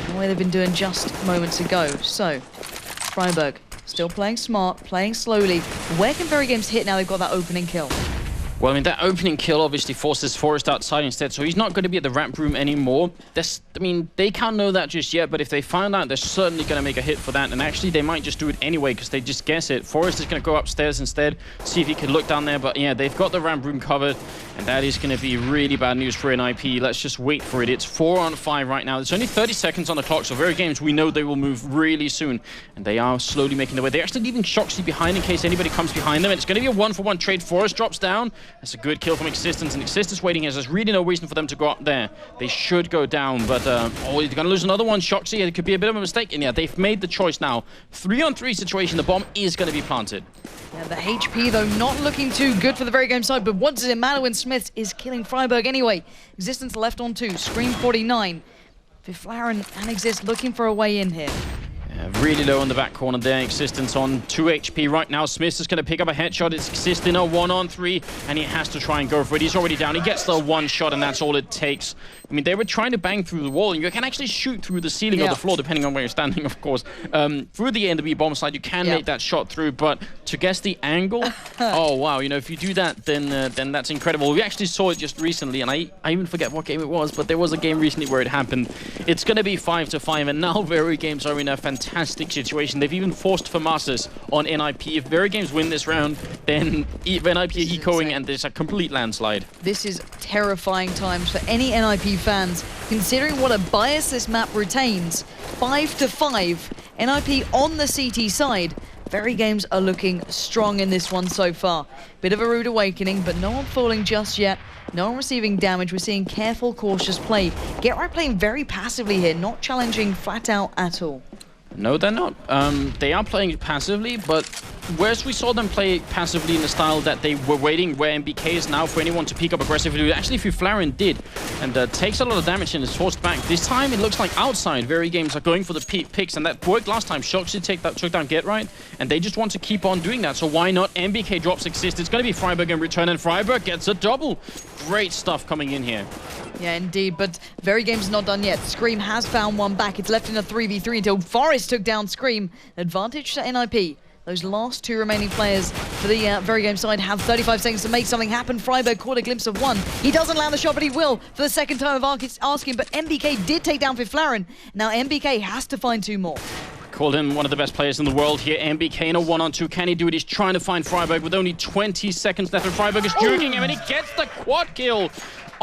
the way they've been doing just moments ago. So, Freiburg, still playing smart, playing slowly. Where can Verygames hit now they've got that opening kill? Well, I mean, that opening kill obviously forces Forrest outside instead, so he's not going to be at the ramp room anymore. I mean, they can't know that just yet, but if they find out, they're certainly going to make a hit for that. And actually, they might just do it anyway because they just guess it. Forrest is going to go upstairs instead, see if he can look down there. But yeah, they've got the ramp room covered, and that is going to be really bad news for NIP. Let's just wait for it. It's 4 on 5 right now. There's only 30 seconds on the clock, so Verygames, we know they will move really soon. And they are slowly making their way. They're actually leaving Shoxy behind in case anybody comes behind them. And it's going to be a 1-for-1 trade. Forrest drops down. That's a good kill from Existence, and Existence waiting as there's really no reason for them to go up there. They should go down, but oh, they're going to lose another one. Shoxy, it could be a bit of a mistake. And yeah, they've made the choice now. 3-on-3 situation. The bomb is going to be planted. Yeah, the HP, though, not looking too good for the Verygames side, but what does it matter when Smith is killing Freiburg anyway? Existence left on 2, Scream 49. Viflaren and Exist looking for a way in here. Really low on the back corner there. Existence on 2 HP right now. Smith is going to pick up a headshot. It's Exist in a 1-on-3, and he has to try and go for it. He's already down. He gets the one shot, and that's all it takes. I mean, they were trying to bang through the wall, and you can actually shoot through the ceiling or the floor, depending on where you're standing, of course. Through the NW bomb slide, you can make that shot through, but to guess the angle, oh, wow. You know, if you do that, then that's incredible. We actually saw it just recently, and I even forget what game it was, but there was a game recently where it happened. It's going to be 5-5, and now Verygames are in a fantastic situation. They've even forced Pyjamas on NIP. If Verygames win this round, then NIP are ecoing, and there's a complete landslide. This is terrifying times for any NIP fans, considering what a bias this map retains. 5-5, NIP on the CT side. Verygames are looking strong in this one so far. Bit of a rude awakening, but no one falling just yet. No one receiving damage. We're seeing careful, cautious play. Get Right playing very passively here, not challenging flat out at all. No, they're not. They are playing passively, but whereas we saw them play passively in the style that they were waiting, where MBK is now for anyone to peek up aggressively, actually Viflaren did, and takes a lot of damage and is forced back. This time it looks like outside Verygames are going for the picks, and that worked last time. Shoxy took down Get Right, and they just want to keep on doing that, so why not? MBK drops Exist. It's going to be Freiburg in return, and Freiburg gets a double. Great stuff coming in here. Yeah, indeed, but Verygames not done yet. Scream has found one back. It's left in a 3v3 until Forrest took down Scream. Advantage to NIP. Those last 2 remaining players for the Verygames side have 35 seconds to make something happen. Freiburg caught a glimpse of one. He doesn't land the shot, but he will for the second time of asking. But MBK did take down Viflaren. Now MBK has to find 2 more. Called him one of the best players in the world here. MBK in a 1-on-2. Can he do it? He's trying to find Freiburg with only 20 seconds left. And Freiburg is juking him, and he gets the quad kill.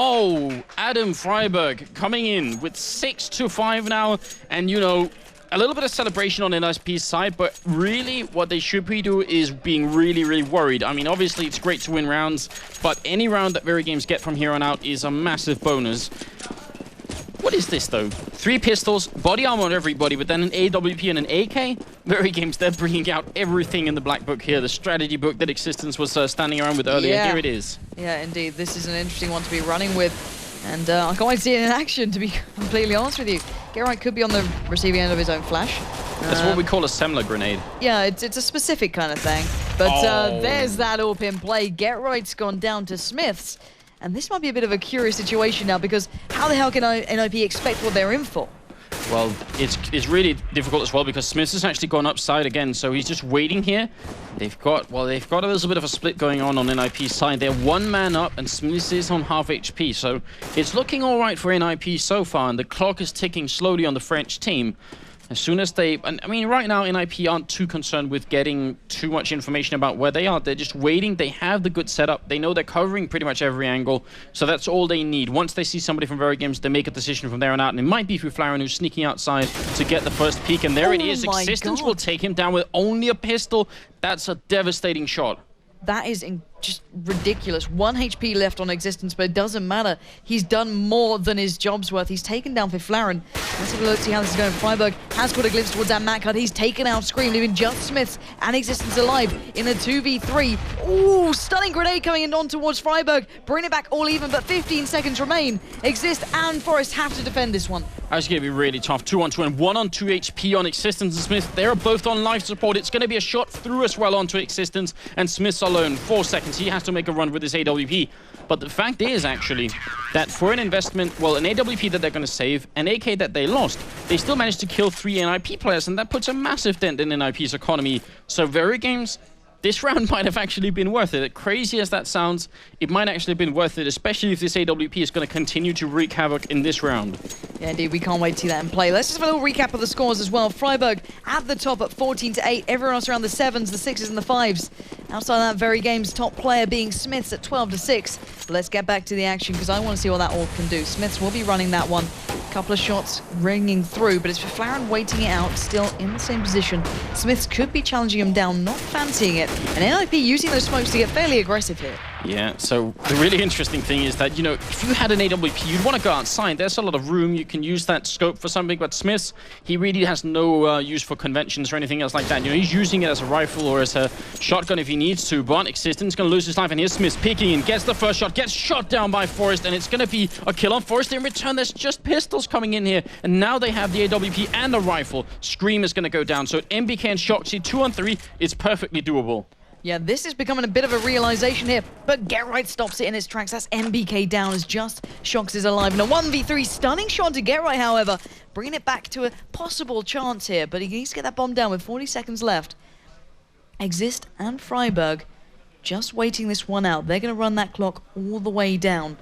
Oh, Adam Freiburg coming in with 6-5 now. And, you know, a little bit of celebration on NIP's side, but really what they should be doing is being really, really worried. I mean, obviously it's great to win rounds, but any round that Verygames get from here on out is a massive bonus. What is this, though? 3 pistols, body armor on everybody, but then an AWP and an AK? Verygames, they're bringing out everything in the black book here, the strategy book that Existence was standing around with earlier. Yeah. Here it is. Yeah, indeed. This is an interesting one to be running with. And I can't wait to see it in action, to be completely honest with you. Get Right could be on the receiving end of his own flash. That's what we call a Semler grenade. Yeah, it's a specific kind of thing. But there's that AWP in play. Get Right's gone down to Smith's. And this might be a bit of a curious situation now, because how the hell can NIP expect what they're in for? Well, it's really difficult as well, because Smith has actually gone upside again, so he's just waiting here. They've got a little bit of a split going on NIP's side. They're 1 man up, and Smith is on half HP, so it's looking all right for NIP so far, and the clock is ticking slowly on the French team. As soon as they... I mean, right now, NIP aren't too concerned with getting too much information about where they are. They're just waiting. They have the good setup. They know they're covering pretty much every angle, so that's all they need. Once they see somebody from Verygames, they make a decision from there on out, and it might be Viflaren who's sneaking outside to get the first peek, and there it is. Existence will take him down with only a pistol. That's a devastating shot. That is just ridiculous. 1 HP left on Existence, but it doesn't matter. He's done more than his job's worth. He's taken down Viflaren. Let's have a look, see how this is going. Freiburg has caught a glimpse towards that mat card. He's taken out Scream, leaving just Smiths and Existence alive in a 2v3. Ooh, stunning grenade coming in on towards Freiburg. Bring it back all even, but 15 seconds remain. Exist and Forrest have to defend this one. That's going to be really tough. 2-on-2 and 1-on-2 HP on Existence and Smith. They're both on life support. It's going to be a shot through as well onto Existence, and Smith's alone. 4 seconds. He has to make a run with his AWP. But the fact is, actually, that for an investment, well, an AWP that they're going to save, an AK that they lost, they still managed to kill 3 NIP players, and that puts a massive dent in NIP's economy. So Verygames, this round might have actually been worth it. Crazy as that sounds, it might actually have been worth it, especially if this AWP is going to continue to wreak havoc in this round. Yeah, indeed, we can't wait to see that in play. Let's just have a little recap of the scores as well. Freiburg at the top at 14-8. Everyone else around the 7s, the 6s, and the 5s. Outside that, Verygames' top player being Smiths at 12-6. But let's get back to the action because I want to see what that all can do. Smiths will be running that one. Couple of shots ringing through, but it's Fiflaren waiting it out, still in the same position. Smiths could be challenging him down, not fancying it. And NIP using those smokes to get fairly aggressive here. Yeah, so the really interesting thing is that, you know, if you had an AWP, you'd want to go outside. There's a lot of room. You can use that scope for something, but Smiths, he really has no use for conventions or anything else like that. You know, he's using it as a rifle or as a shotgun if he needs to, but Existence going to lose his life, and here's Smiths peeking in, gets the first shot, gets shot down by Forrest, and it's going to be a kill on Forrest. In return, there's just pistols coming in here, and now they have the AWP and a rifle. Scream is going to go down, so MBK and Shoxy 2-on-3, it's perfectly doable. Yeah, this is becoming a bit of a realization here, but Get Right stops it in its tracks. That's MBK down as just Shox is alive. And a 1v3 stunning shot to Get Right, however, bringing it back to a possible chance here, but he needs to get that bomb down with 40 seconds left. Exist and Freiburg just waiting this one out. They're going to run that clock all the way down.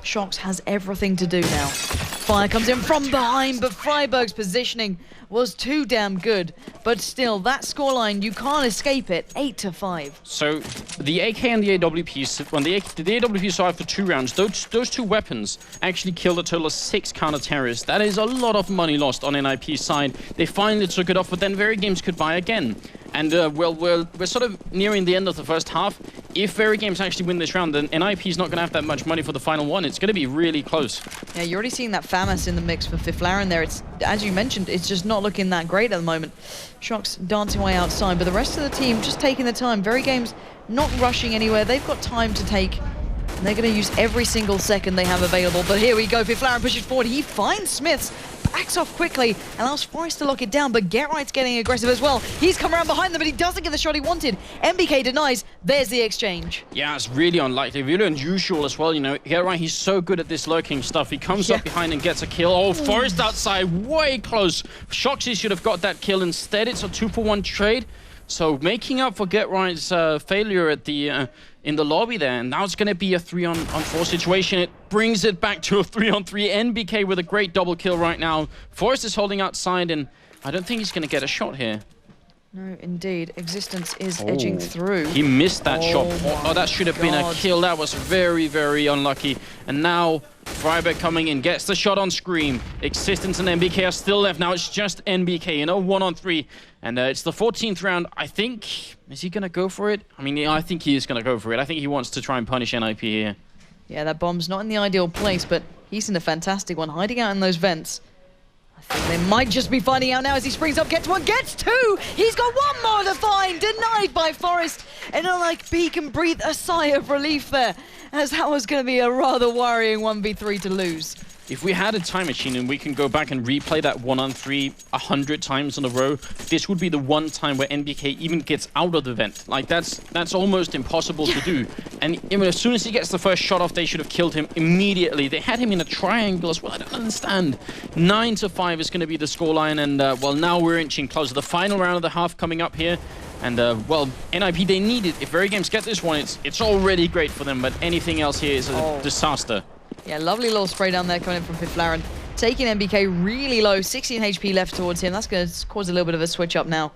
Shox has everything to do now. Fire comes in from behind, but Freiburg's positioning was too damn good. But still, that scoreline, you can't escape it. 8-5. So the AK and the AWP, when the AWP survived for 2 rounds, those 2 weapons actually killed a total of 6 counter-terrorists. That is a lot of money lost on NIP's side. They finally took it off, but then Verygames could buy again. And well, we're sort of nearing the end of the first half. If Verygames actually win this round, then NIP is not going to have that much money for the final one. It's going to be really close. Yeah, you're already seeing that FAMAS in the mix for Fiflaren there. It's, as you mentioned, it's just not looking that great at the moment. Shox dancing away outside, but the rest of the team just taking the time. Verygames not rushing anywhere. They've got time to take, and they're going to use every single second they have available. But here we go. Fiflaren pushes forward. He finds Smiths, backs off quickly, allows Forrest to lock it down, but Get Right's getting aggressive as well. He's come around behind them, but he doesn't get the shot he wanted. MBK denies. There's the exchange. Yeah, it's really unlikely, really unusual as well, you know. Get Right, he's so good at this lurking stuff. He comes up behind and gets a kill. Oh, Forrest outside, way close. Shoxy should have got that kill. Instead, it's a 2-for-1 trade. So making up for Get Right's failure at the in the lobby there, and now it's going to be a 3-on-4 situation. It brings it back to a 3-on-3. NBK with a great double kill right now. Forrest is holding outside, and I don't think he's going to get a shot here. No, indeed. Existence is edging through. He missed that shot. Oh, that should have been a kill. That was very, very unlucky. And now Freiburg coming in, gets the shot on Scream. Existence and MBK are still left. Now it's just NBK in a 1-on-3. And it's the 14th round. I think, is he going to go for it? I mean, I think he is going to go for it. I think he wants to try and punish NIP here. Yeah, that bomb's not in the ideal place, but he's in a fantastic one, hiding out in those vents. I think they might just be finding out now as he springs up, gets one, gets 2! He's got 1 more to find, denied by Forrest. And NIP can breathe a sigh of relief there, as that was going to be a rather worrying 1v3 to lose. If we had a time machine and we can go back and replay that 1-on-3 100 times in a row, this would be the one time where NBK even gets out of the vent. Like, that's almost impossible to do. And as soon as he gets the first shot off, they should have killed him immediately. They had him in a triangle as well. I don't understand. 9-5 is going to be the scoreline, and well, now we're inching closer. The final round of the half coming up here. And, well, NIP, they need it. If Verygames get this one, it's already great for them, but anything else here is a disaster. Yeah, lovely little spray down there coming in from Fiflaren. Taking MBK really low, 16 HP left towards him. That's going to cause a little bit of a switch up now.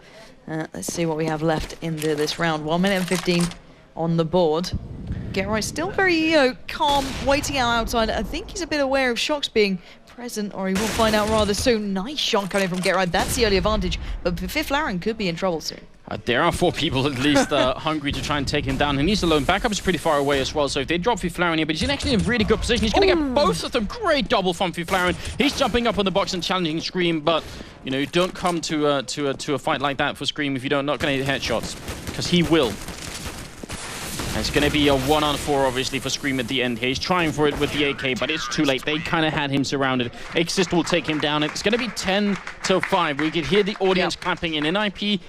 Let's see what we have left into this round. 1 minute and 15 on the board. Get Right, still very calm, waiting out outside. I think he's a bit aware of Shox being present, or he will find out rather soon. Nice shot coming from Get Right. That's the early advantage, but Fiflaren could be in trouble soon. There are 4 people at least hungry to try and take him down, and he's alone. Backup is pretty far away as well, so if they drop Fiflaren here, but he's actually in a really good position. He's going to get both of them. Great double from Fiflaren. He's jumping up on the box and challenging Scream, but you know, you don't come to a fight like that for Scream if you're not going to hit headshots, because he will. And it's going to be a 1-on-4, obviously, for Scream at the end here. He's trying for it with the AK, but it's too late. They kind of had him surrounded. Exist will take him down. It's going to be 10-5. We could hear the audience clapping in. NIP,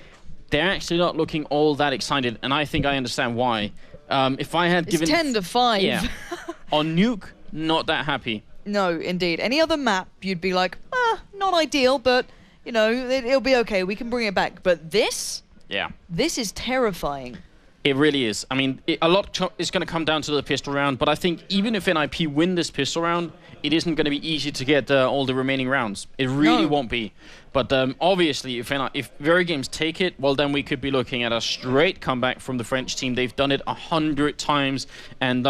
they're actually not looking all that excited, and I think I understand why. If I had given... It's 10-5. Yeah. On Nuke, not that happy. No, indeed. Any other map, you'd be like, not ideal, but, you know, it'll be okay. We can bring it back. But this... Yeah. This is terrifying. It really is. I mean, a lot is going to come down to the pistol round, but I think even if NIP win this pistol round, it isn't going to be easy to get all the remaining rounds. It really won't be. But obviously, if Verygames take it, well, then we could be looking at a straight comeback from the French team. They've done it 100 times. And,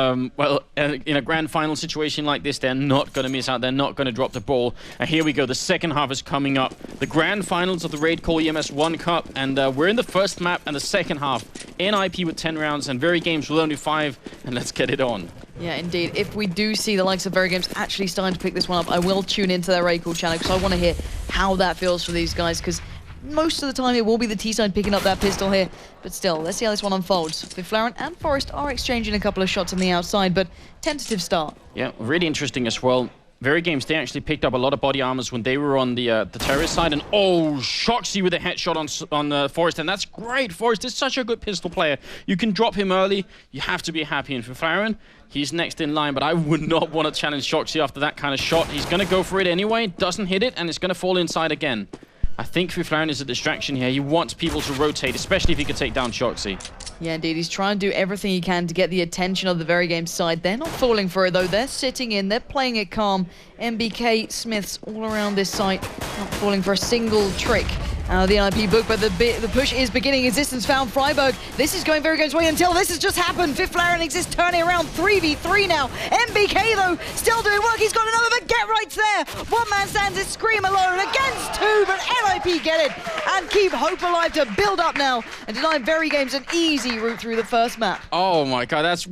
in a grand final situation like this, they're not going to miss out. They're not going to drop the ball. And here we go. The second half is coming up. The grand finals of the Raid Call EMS 1 Cup. And we're in the first map and the second half. NIP with 10 rounds and Verygames with only 5. And let's get it on. Yeah, indeed. If we do see the likes of Verygames actually starting to pick this one up, I will tune into their Raid Call channel because I want to hear how that feels for these guys, because most of the time it will be the T-side picking up that pistol here. But still, let's see how this one unfolds. Viflaren and Forest are exchanging a couple of shots on the outside, but tentative start. Yeah, really interesting as well. Verygames, they actually picked up a lot of body armors when they were on the terrorist side, and Shoxy with a headshot on Forest, and that's great. Forest is such a good pistol player. You can drop him early, you have to be happy. And for Farron, he's next in line, but I would not want to challenge Shoxy after that kind of shot. He's going to go for it anyway, doesn't hit it, and it's going to fall inside again. I think Viflaren is a distraction here. He wants people to rotate, especially if he could take down Shoxy. Yeah, indeed. He's trying to do everything he can to get the attention of the Verygames side. They're not falling for it, though. They're sitting in. They're playing it calm. MBK, Smiths all around this site, not falling for a single trick out of the NIP book, but the push is beginning. Existence found Freiburg. This is going Verygames' way until this has just happened. Viflaren Exist turning around 3v3 now. MBK, though, still doing work. He's got another, but get right there. One man stands his Scream alone against 2, but NIP get it and keep hope alive to build up now and deny Verygames an easy route through the first map. Oh my god, that's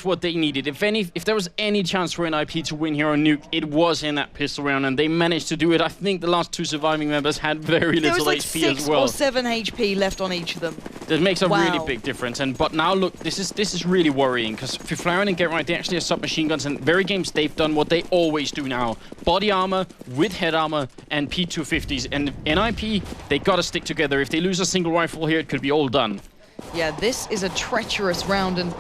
what they needed. If there was any chance for NIP to win here on Nuke, it was in that pistol round, and they managed to do it. I think the last 2 surviving members had very little like HP 6 as well. or 7 HP left on each of them. That makes a really big difference. But now look, this is really worrying, because Viflaren and Get Right, they actually have submachine guns, and Verygames, they've done what they always do now: body armor with head armor and P250s. And NIP, they gotta stick together. If they lose a single rifle here, it could be all done. Yeah, this is a treacherous round, and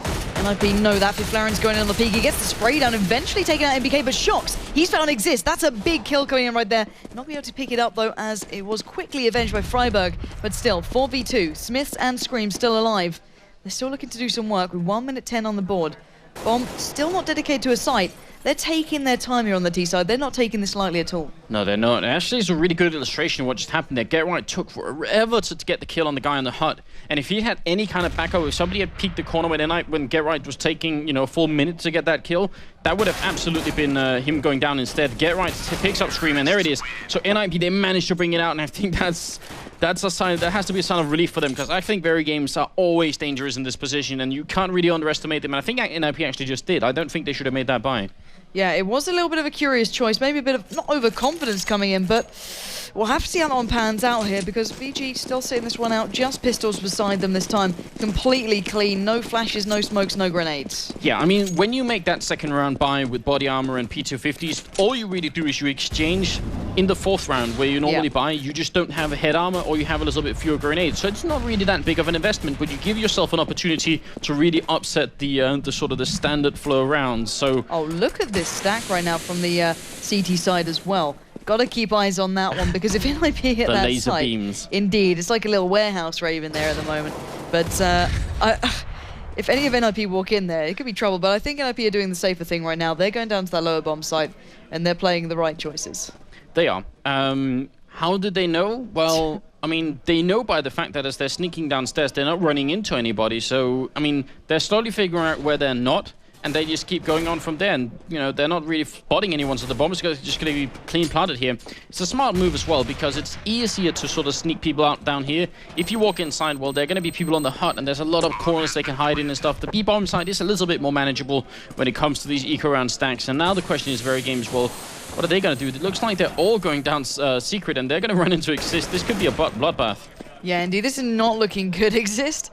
NIP know that. Viflaren's going in on the peak. He gets the spray down, eventually taking out MBK, but Shox, he's found Exist. That's a big kill coming in right there. Not be able to pick it up, though, as it was quickly avenged by Freiburg. But still, 4v2. Smiths and Scream still alive. They're still looking to do some work with 1 minute 10 on the board. Bomb still not dedicated to a site. They're taking their time here on the T side. They're not taking this lightly at all. No, they're not. Actually, it's a really good illustration of what just happened there. Get Right took forever to get the kill on the guy on the hut. And if he had any kind of backup, if somebody had peeked the corner when Get Right was taking, a full minute to get that kill, that would have absolutely been him going down instead. Get Right picks up Scream, and there it is. So NIP, they managed to bring it out, and I think that's a sign. That has to be a sign of relief for them, because I think Verygames are always dangerous in this position, and you can't really underestimate them. And I think NIP actually just did. I don't think they should have made that buy. Yeah, it was a little bit of a curious choice. Maybe a bit of, not overconfidence coming in, but we'll have to see how that one pans out here, because VG still sitting this one out. Just pistols beside them this time. Completely clean. No flashes, no smokes, no grenades. Yeah, I mean, when you make that second round buy with body armor and P250s, all you really do is you exchange in the 4th round where you normally buy. You just don't have a head armor, or you have a little bit fewer grenades. So it's not really that big of an investment, but you give yourself an opportunity to really upset the sort of the standard flow rounds. So oh, look at this stack right now from the CT side as well. Got to keep eyes on that one, because if NIP hit the that laser site, beams. Indeed, it's like a little warehouse raven there at the moment. But if any of NIP walk in there, it could be trouble. But I think NIP are doing the safer thing right now. They're going down to that lower bomb site, and they're playing the right choices. They are. How did they know? Well, I mean, they know by the fact that as they're sneaking downstairs, they're not running into anybody. So, I mean, they're slowly figuring out where they're not, and they just keep going on from there. And, they're not really spotting anyone, so the bomb is just going to be clean planted here. It's a smart move as well, because it's easier to sort of sneak people out down here. If you walk inside, well, there are going to be people on the hut, and there's a lot of corners they can hide in and stuff. The B-bomb side is a little bit more manageable when it comes to these eco-round stacks. And now the question is, Verygames, well, what are they going to do? It looks like they're all going down secret, and they're going to run into Exist. This could be a bloodbath. Yeah, indeed. This is not looking good. Exist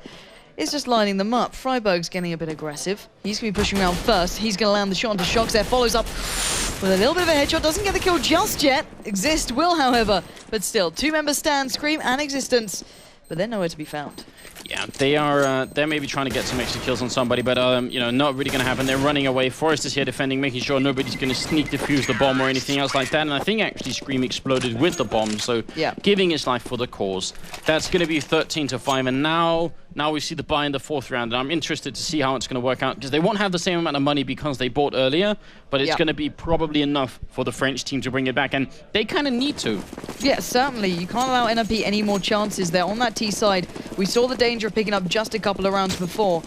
is just lining them up. Freiburg's getting a bit aggressive. He's going to be pushing around first. He's going to land the shot onto Shox there. Follows up with a little bit of a headshot. Doesn't get the kill just yet. Exist will, however. But still, 2 members stand, Scream and Existence. But they're nowhere to be found. Yeah, Yeah, they're maybe trying to get some extra kills on somebody, but you know, not really going to happen. They're running away. Forrest is here defending, making sure nobody's going to sneak defuse the bomb or anything else like that. And I think actually Scream exploded with the bomb, so giving his life for the cause. That's going to be 13-5, and now we see the buy in the 4th round, and I'm interested to see how it's going to work out, because they won't have the same amount of money because they bought earlier, but it's going to be probably enough for the French team to bring it back, and they kind of need to. Yeah, certainly. You can't allow NIP any more chances there. On that T side, we saw the danger of picking up just a couple of rounds before.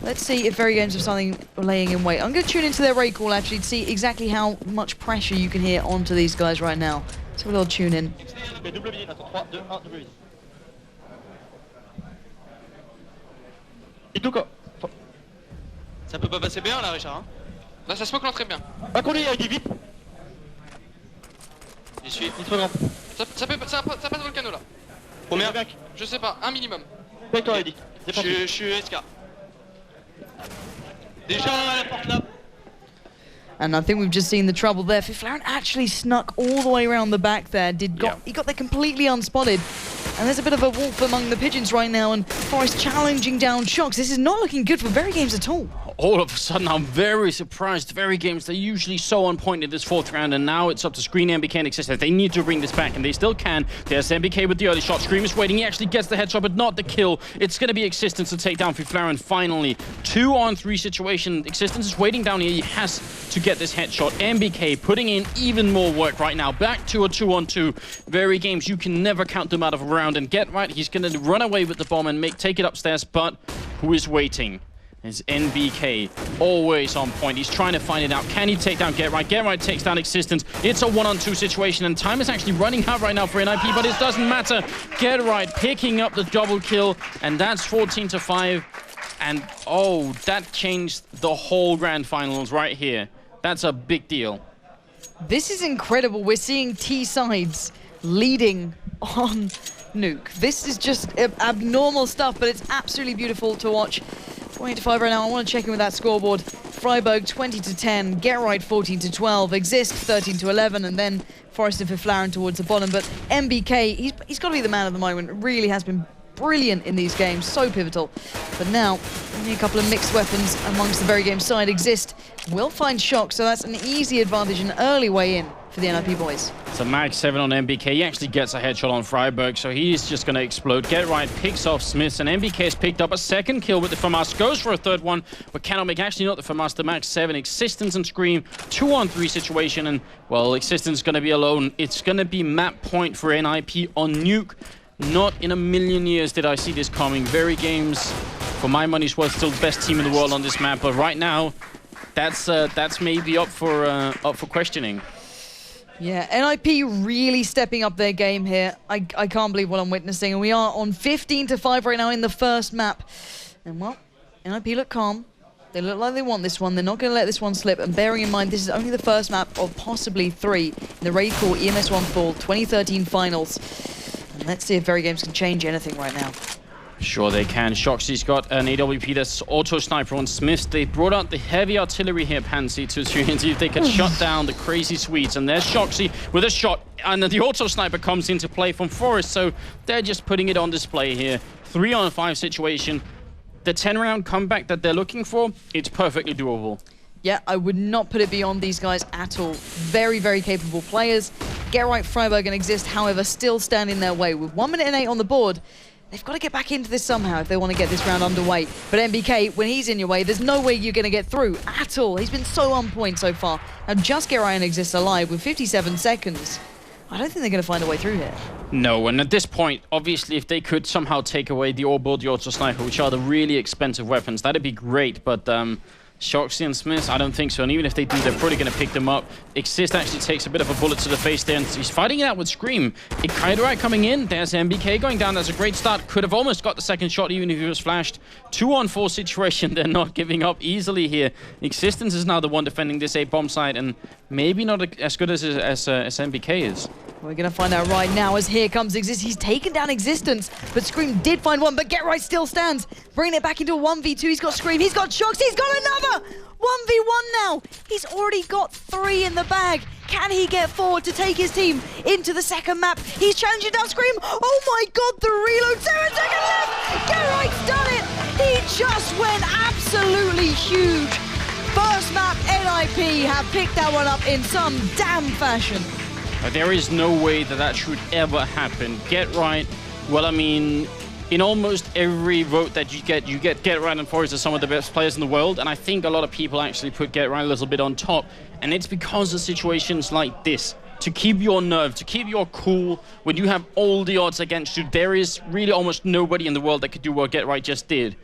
Let's see if Verygames have something laying in wait. I'm going to tune into their raid call, actually, to see exactly how much pressure you can hear onto these guys right now. Let's have a little tune in. Ça peut pas passer bien là, Richard. Hein. Là, ça smoke très bien. Pas qu'on est, il est vite. J'y suis. Il est trop grand. Ça passe volcano là. Combien? Je sais pas, un minimum. Avec toi, Eddy. Je suis SK. Déjà à la porte là. And I think we've just seen the trouble there. Fiflaren actually snuck all the way around the back there. He got there completely unspotted. And there's a bit of a wolf among the pigeons right now, and Forrest challenging down Shocks. This is not looking good for Verygames at all. All of a sudden, I'm very surprised. Verygames, they're usually so on point in this 4th round, and now it's up to Screen, MBK, and Existence. They need to bring this back, and they still can. There's MBK with the early shot. Scream is waiting. He actually gets the headshot, but not the kill. It's going to be Existence to take down Fiflaren finally. 2-on-3 situation. Existence is waiting down here. He has to get this headshot. MBK putting in even more work right now. Back to a 2-on-2. Verygames, you can never count them out of a round, and get right. He's going to run away with the bomb and take it upstairs, but who is waiting? Is NBK, always on point. He's trying to find it out. Can he take down Get Right? Get Right takes down Existence. It's a 1-on-2 situation, and time is actually running out right now for NIP, but it doesn't matter. Get Right picking up the double kill, and that's 14-5. And oh, that changed the whole grand finals right here. That's a big deal. This is incredible. We're seeing T-sides leading on Nuke. This is just abnormal stuff, but it's absolutely beautiful to watch. 20-5 right now. I want to check in with that scoreboard. Freiburg 20-10, Get Right 14-12, Exist 13-11, and then Forrest and Fiflaren towards the bottom. But MBK, he's got to be the man of the moment. Really has been brilliant in these games, so pivotal. But now, only a couple of mixed weapons amongst the Verygames side. Exist will find Shock, so that's an easy advantage, an early way in for the NIP boys. So Mag 7 on MBK, he actually gets a headshot on Freiburg, so he's just going to explode. Get Right picks off Smiths, and MBK has picked up a 2nd kill with the FAMAS, goes for a 3rd one, but cannot make, actually not the FAMAS, the Mag 7, Existence and Scream, 2-on-3 situation, and well, Existence is going to be alone. It's going to be map point for NIP on Nuke. Not in a million years did I see this coming. Verygames, for my money's worth, still the best team in the world on this map, but right now, that's maybe up for questioning. Yeah, NIP really stepping up their game here. I can't believe what I'm witnessing. And we are on 15-5 right now in the first map. And well, NIP look calm. They look like they want this one. They're not going to let this one slip. And bearing in mind, this is only the first map of possibly 3 in the raid call EMS 1 Fall 2013 finals. And let's see if Verygames can change anything right now. Sure they can. Shoxy's got an AWP that's auto-sniper on Smiths. They brought out the heavy artillery here, Pansy, to see if they could shut down the crazy Swedes. And there's Shoxy with a shot, and the auto-sniper comes into play from Forrest, so they're just putting it on display here. 3-on-5 situation. The 10-round comeback that they're looking for, it's perfectly doable. Yeah, I would not put it beyond these guys at all. Very, very capable players. Get Right, Freiburg, and Exist, however, still stand in their way. With 1 minute and 8 on the board, they've got to get back into this somehow if they want to get this round underway. But MBK, when he's in your way, there's no way you're going to get through at all. He's been so on point so far. Now just Get Right and Exist alive with 57 seconds. I don't think they're going to find a way through here. No, and at this point, obviously, if they could somehow take away the Orb, the Auto Sniper, which are the really expensive weapons, that'd be great, but Shoxy and Smiths, I don't think so. And even if they do, they're probably going to pick them up. Exist actually takes a bit of a bullet to the face there, and he's fighting it out with Scream. Ikaidorai coming in. There's MBK going down. That's a great start. Could have almost got the 2nd shot, even if he was flashed. 2-on-4 situation. They're not giving up easily here. Existence is now the one defending this A-bomb side, and maybe not as good as MBK is. We're going to find out right now as here comes Exist. He's taken down Existence, but Scream did find one, but Get Right still stands. Bringing it back into a 1v2. He's got Scream, he's got Shocks, he's got another! 1v1 now. He's already got 3 in the bag. Can he get forward to take his team into the 2nd map? He's challenging down Scream. Oh my god, the reload. 7 seconds left. Get Right's done huge. First map, NIP have picked that one up in some damn fashion. There is no way that that should ever happen. Get Right, well, I mean, in almost every vote that you get Get Right and Forrest as some of the best players in the world, and I think a lot of people actually put Get Right a little bit on top, and it's because of situations like this. To keep your nerve, to keep your cool, when you have all the odds against you, there is really almost nobody in the world that could do what Get Right just did.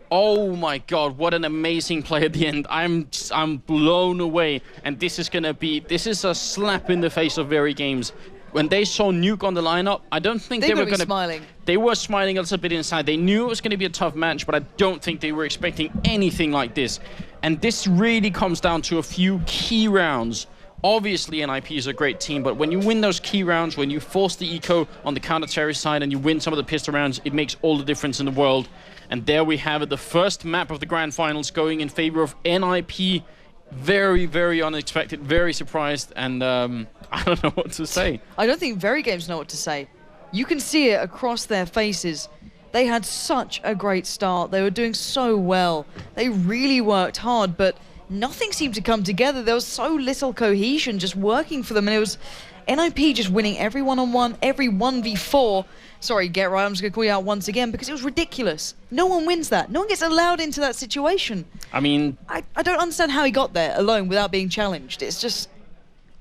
Oh my God, what an amazing play at the end. I'm blown away, and this is a slap in the face of Verygames. When they saw Nuke on the lineup, I don't think they were going to... smiling. They were smiling a little bit inside. They knew it was going to be a tough match, but I don't think they were expecting anything like this. And this really comes down to a few key rounds. Obviously, NIP is a great team, but when you win those key rounds, when you force the eco on the counter-terrorist side and you win some of the pistol rounds, it makes all the difference in the world. And there we have it, the first map of the Grand Finals going in favor of NIP. Very, very unexpected, very surprised, and I don't know what to say. I don't think Verygames know what to say. You can see it across their faces. They had such a great start. They were doing so well. They really worked hard, but nothing seemed to come together. There was so little cohesion just working for them, and it was NIP just winning every one-on-one, every 1v4. Sorry, Get Right, I'm just going to call you out once again because it was ridiculous. No one wins that. No one gets allowed into that situation. I mean... I don't understand how he got there alone without being challenged. It's just...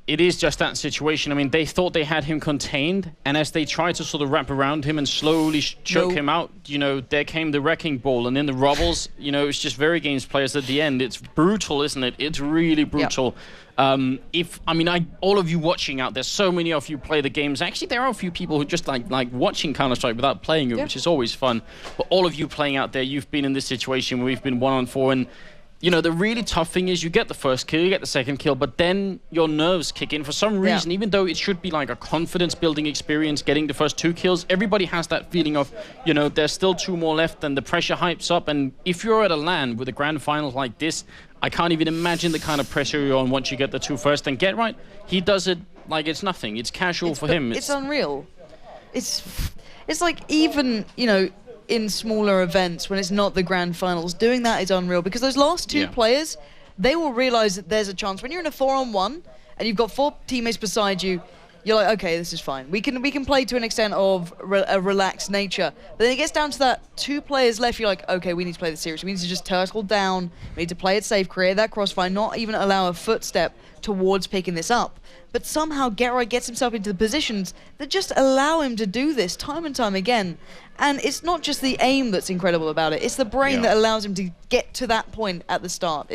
It is just that situation. I mean, they thought they had him contained, and as they tried to sort of wrap around him and slowly choke him out, you know, there came the wrecking ball, and in the rubbles, you know, it's just Verygames players at the end. It's brutal, isn't it? It's really brutal. Yep. All of you watching out, there's so many of you play the games. Actually, there are a few people who just like watching Counter-Strike without playing it, which is always fun. But all of you playing out there, you've been in this situation where we've been 1-on-4, and you know, the really tough thing is you get the first kill, you get the second kill, but then your nerves kick in for some reason. Even though it should be like a confidence-building experience, getting the first 2 kills, everybody has that feeling of, you know, there's still 2 more left, and the pressure hypes up. And if you're at a LAN with a grand final like this, I can't even imagine the kind of pressure you're on once you get the 2 first. And Get Right, he does it like it's nothing. It's casual for him. It's unreal. It's like even, you know, in smaller events when it's not the grand finals, doing that is unreal, because those last 2 players, they will realize that there's a chance. When you're in a 4-on-1 and you've got 4 teammates beside you, you're like, okay, this is fine. We can play to an extent of a relaxed nature. But then it gets down to that 2 players left. You're like, okay, we need to play this serious. We need to just turtle down. We need to play it safe, create that crossfire, not even allow a footstep towards picking this up. But somehow Get Right gets himself into the positions that just allow him to do this time and time again. And it's not just the aim that's incredible about it. It's the brain that allows him to get to that point at the start.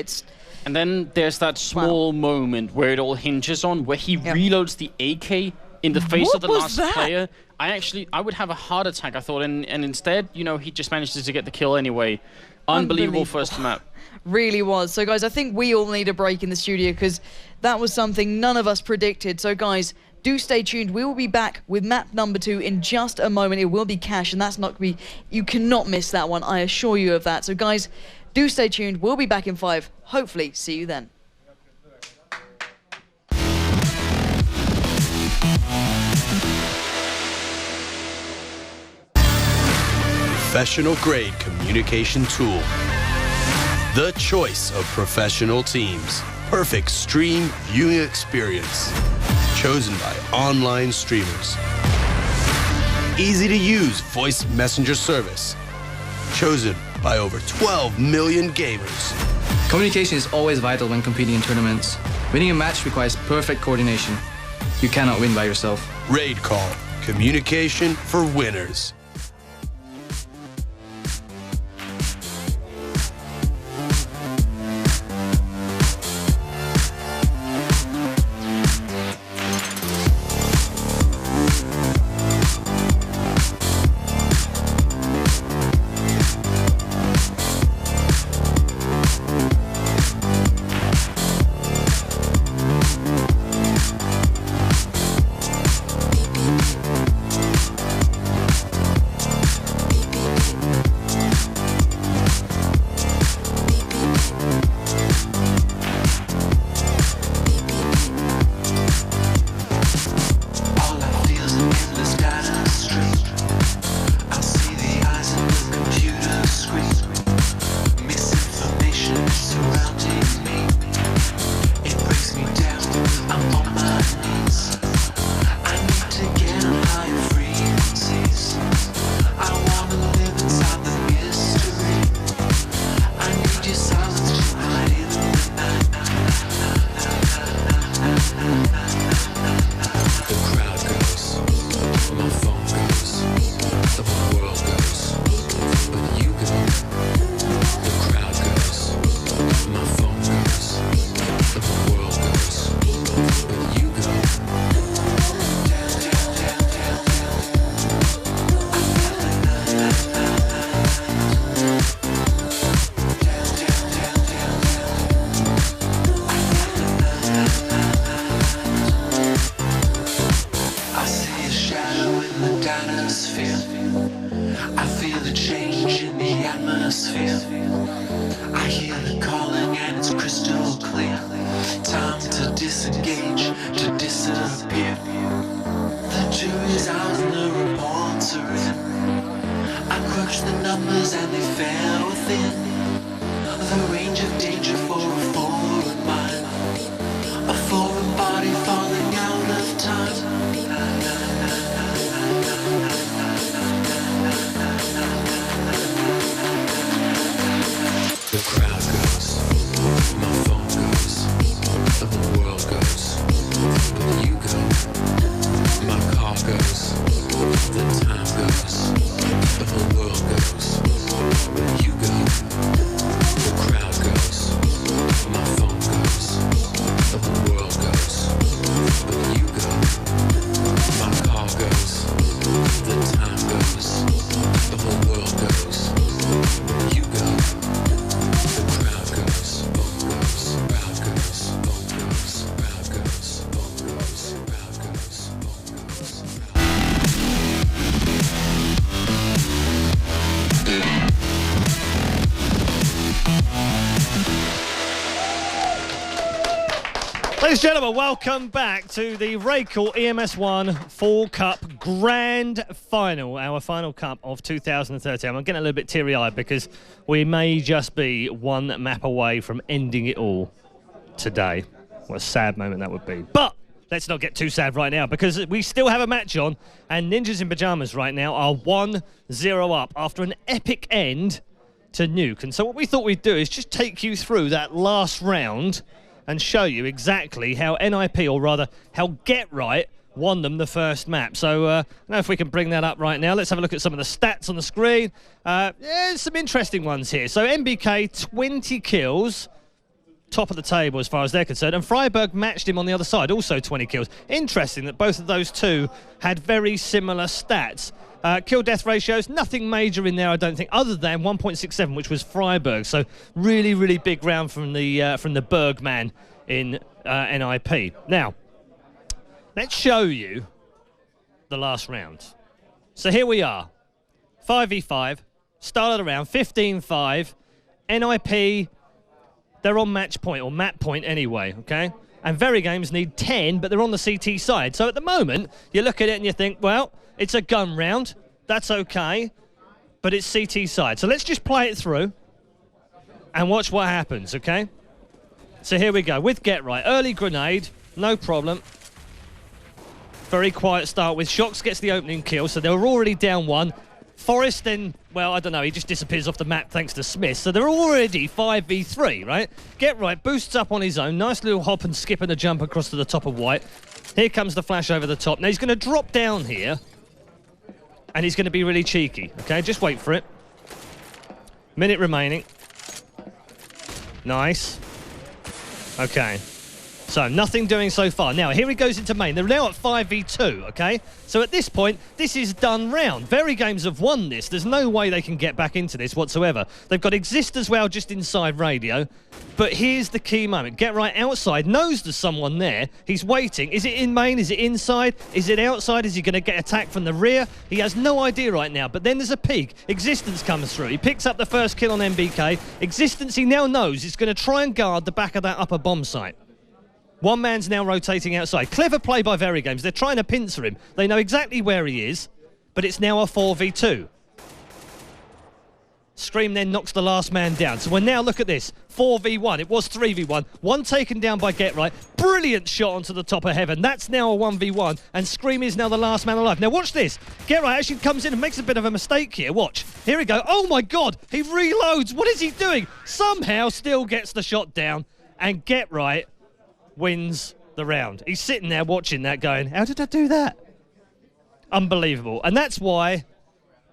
And then there's that small moment where it all hinges on, where he reloads the AK in the face of the last player. I would have a heart attack, I thought, and instead, you know, he just manages to get the kill anyway. Unbelievable first map. Really was. So, guys, I think we all need a break in the studio because that was something none of us predicted. So, guys, do stay tuned. We will be back with map number 2 in just a moment. It will be cash, and that's not going to be... You cannot miss that one. I assure you of that. So, guys, do stay tuned. We'll be back in 5. Hopefully, see you then. Professional-grade communication tool. The choice of professional teams. Perfect stream viewing experience. Chosen by online streamers. Easy to use voice messenger service. Chosen by over 12 million gamers. Communication is always vital when competing in tournaments. Winning a match requires perfect coordination. You cannot win by yourself. Raid Call. Communication for winners. atmosphere. I hear the calling and it's crystal clear. Time to disengage, to disappear. The jury's out and the reports are in. I crunch the numbers and they fell within the range of danger for a foreign mind, a foreign body falling out of time. The crowd goes, my phone goes, the whole world goes, but you go. My car goes, the time goes, the whole world goes, but you go. The crowd goes, my phone goes, the whole world goes, but you go. My car goes, the time goes, the whole world goes, but you go. The crowd goes, phone goes, crowd goes, phone goes, crowd goes, phone goes, crowd goes, phone goes. Ladies and gentlemen, welcome back to the Raycall EMS1 Fall Cup Grand Final, our final cup of 2013. I'm getting a little bit teary-eyed because we may just be one map away from ending it all today. What a sad moment that would be. But let's not get too sad right now because we still have a match on, and Ninjas in Pyjamas right now are 1-0 up after an epic end to Nuke. And so what we thought we'd do is just take you through that last round and show you exactly how NIP, or rather how Get Right, won them the first map. So I don't know if we can bring that up right now. Let's have a look at some of the stats on the screen. Yeah, some interesting ones here. So MBK, 20 kills, top of the table as far as they're concerned, and Freiburg matched him on the other side, also 20 kills. Interesting that both of those two had very similar stats. Kill-death ratios, nothing major in there, I don't think, other than 1.67, which was Freiburg. So really, really big round from the Bergman in NIP. Now, let's show you the last round. So here we are, 5v5, started around 15-5. NIP, they're on match point, or map point anyway, okay? And Verygames need 10, but they're on the CT side. So at the moment, you look at it and you think, well, it's a gun round. That's okay. But it's CT side. So let's just play it through and watch what happens, okay? So here we go. With Get Right. Early grenade. No problem. Very quiet start with Shocks gets the opening kill. So they were already down one. Forrest then, well, I don't know, he just disappears off the map thanks to Smith. So they're already 5v3, right? Get Right boosts up on his own. Nice little hop and skip and a jump across to the top of White. Here comes the flash over the top. Now he's going to drop down here. And he's going to be really cheeky, okay? Just wait for it. Minute remaining. Nice. Okay. So, nothing doing so far. Now, here he goes into main. They're now at 5v2, okay? So, at this point, this is done round. Verygames have won this. There's no way they can get back into this whatsoever. They've got Exist as well just inside radio. But here's the key moment. Get Right outside, knows there's someone there. He's waiting. Is it in main? Is it inside? Is it outside? Is he going to get attacked from the rear? He has no idea right now. But then there's a peek. Existence comes through. He picks up the first kill on MBK. Existence, he now knows, is going to try and guard the back of that upper bomb site. One man's now rotating outside. Clever play by Verygames. They're trying to pincer him. They know exactly where he is, but it's now a 4v2. Scream then knocks the last man down. So we're now, look at this, 4v1. It was 3v1. One taken down by Get Right. Brilliant shot onto the top of heaven. That's now a 1v1, and Scream is now the last man alive. Now watch this. Get Right actually comes in and makes a bit of a mistake here. Watch. Here we go. Oh my God. He reloads. What is he doing? Somehow still gets the shot down, and Get Right wins the round. He's sitting there watching that going, how did I do that? Unbelievable. And that's why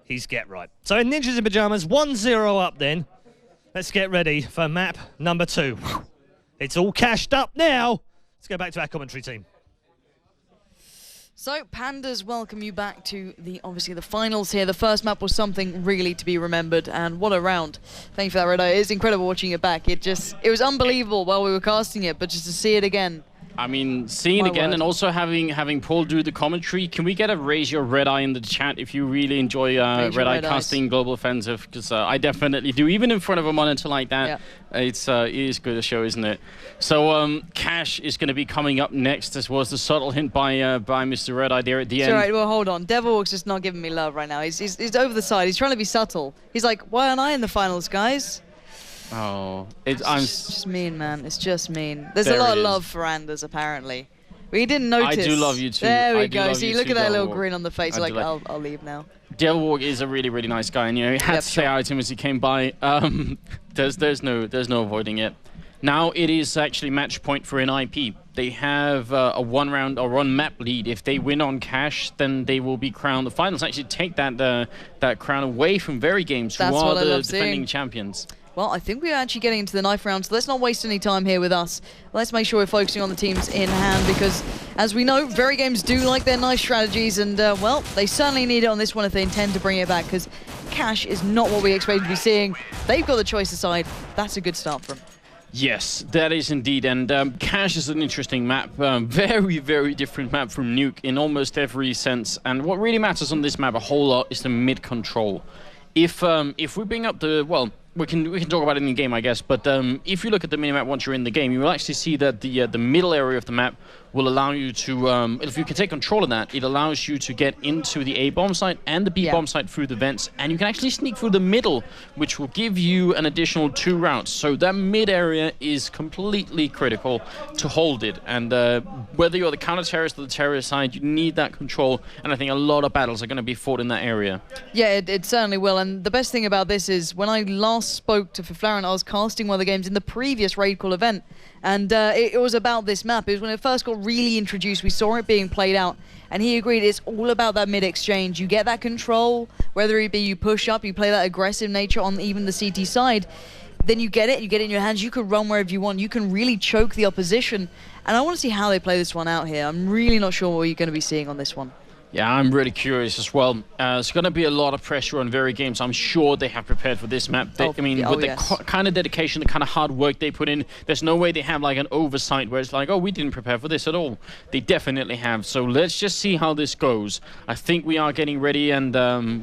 he's Get Right. So in Ninjas in Pyjamas, 1-0 up then. Let's get ready for map number 2. It's all cashed up now. Let's go back to our commentary team. So, Pandas, welcome you back to obviously the finals here. The first map was something really to be remembered, and what a round. Thank you for that, Redo. It's incredible watching it back. It was unbelievable while we were casting it, but just to see it again, I mean, seeing it again and also having Paul do the commentary, can we get a raise your red eye in the chat if you really enjoy red eye casting Global Offensive? Because I definitely do, even in front of a monitor like that. Yeah. It is good to show, isn't it? So Cash is going to be coming up next, as was the subtle hint by Mr. Red Eye there at the end. All right, well, hold on. Devilwalk's just not giving me love right now. He's over the side. He's trying to be subtle. He's like, why aren't I in the finals, guys? Oh, it's just mean, man. It's just mean. There's a lot of love for Anders, apparently. We didn't notice. I do love you too. There we go. See, look at that little grin on the face. Like, I'll leave now. Devilwalk is a really, really nice guy, and you know, he had to say hi to him as he came by. There's no avoiding it. Now it is actually match point for NIP. They have a one map lead. If they win on Cash, then they will be crowned the finals. Actually, take that crown away from Verygames, who are the defending champions. Well, I think we're actually getting into the knife round, so let's not waste any time here with us. Let's make sure we're focusing on the teams in hand, because, as we know, Verygames do like their knife strategies, and, well, they certainly need it on this one if they intend to bring it back, because Cash is not what we expected to be seeing. They've got the choice aside. That's a good start for them. Yes, that is indeed, and Cash is an interesting map, very, very different map from Nuke in almost every sense, and what really matters on this map a whole lot is the mid control. If we bring up the, well, we can talk about it in the game, I guess, but if you look at the minimap once you're in the game, you will actually see that the middle area of the map will allow you to, if you can take control of that, it allows you to get into the A bomb site and the B bomb site through the vents, and you can actually sneak through the middle, which will give you an additional 2 rounds. So that mid area is completely critical to hold it, and whether you're the counter-terrorist or the terrorist side, you need that control, and I think a lot of battles are going to be fought in that area. Yeah, it certainly will, and the best thing about this is when I last spoke to Flaren, I was casting one of the games in the previous Raid Call event, and it was about this map. It was when it first got really introduced, we saw it being played out, and he agreed it's all about that mid-exchange. You get that control, whether it be you push up, you play that aggressive nature on even the CT side, then you get it in your hands, you can run wherever you want, you can really choke the opposition, and I want to see how they play this one out here. I'm really not sure what you're going to be seeing on this one. Yeah, I'm really curious as well. There's going to be a lot of pressure on Verygames. I'm sure they have prepared for this map. I mean, with the kind of dedication, the kind of hard work they put in, there's no way they have like an oversight where it's like, oh, we didn't prepare for this at all. They definitely have. So let's just see how this goes. I think we are getting ready, and,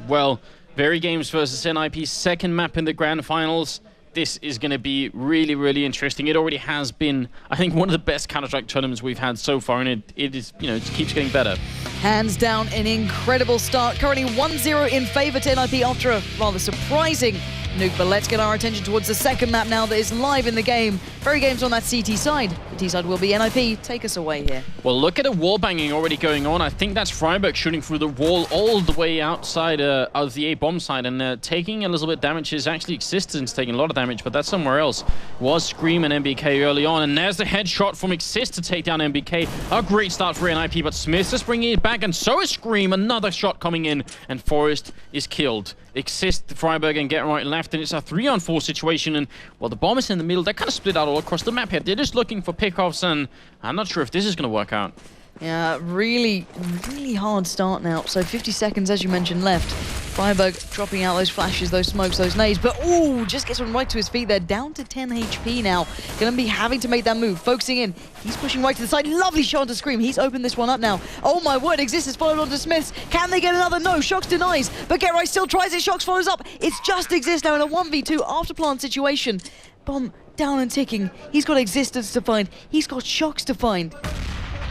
well, Verygames versus NIP's second map in the grand finals. This is going to be really, really interesting. It already has been, I think, one of the best Counter-Strike tournaments we've had so far, and it is, you know, it keeps getting better. Hands down, an incredible start. Currently 1-0 in favor to NIP after a rather surprising nuke, but let's get our attention towards the second map now that is live in the game. Verygames on that CT side. The T side will be NIP. Take us away here. Well, look at the wall banging already going on. I think that's Freiburg shooting through the wall all the way outside of the A bomb side, and taking a little bit of damage. Is actually Existence taking a lot of damage, but that's somewhere else. Was Scream and MBK early on, and there's the headshot from Exist to take down MBK. A great start for NIP, but Smith is bringing it back, and so is Scream. Another shot coming in, and Forrest is killed. Exist, Freiburg, and Get Right left, and it's a 3-on-4 situation, and, well, the bomb is in the middle. They're kind of split out all across the map here. They're just looking for pickoffs, and I'm not sure if this is going to work out. Yeah, really, really hard start now. So 50 seconds, as you mentioned, left. Freiburg dropping out those flashes, those smokes, those nades, but ooh, just gets one right to his feet. They're down to 10 HP now. Gonna be having to make that move, focusing in. He's pushing right to the side. Lovely shot to Scream. He's opened this one up now. Oh my word, Exist is followed on to Smiths. Can they get another? No, Shox denies, but Get Right still tries it. Shox follows up. It's just Exist now in a 1v2 after plant situation. Bomb down and ticking. He's got Existence to find. He's got Shox to find.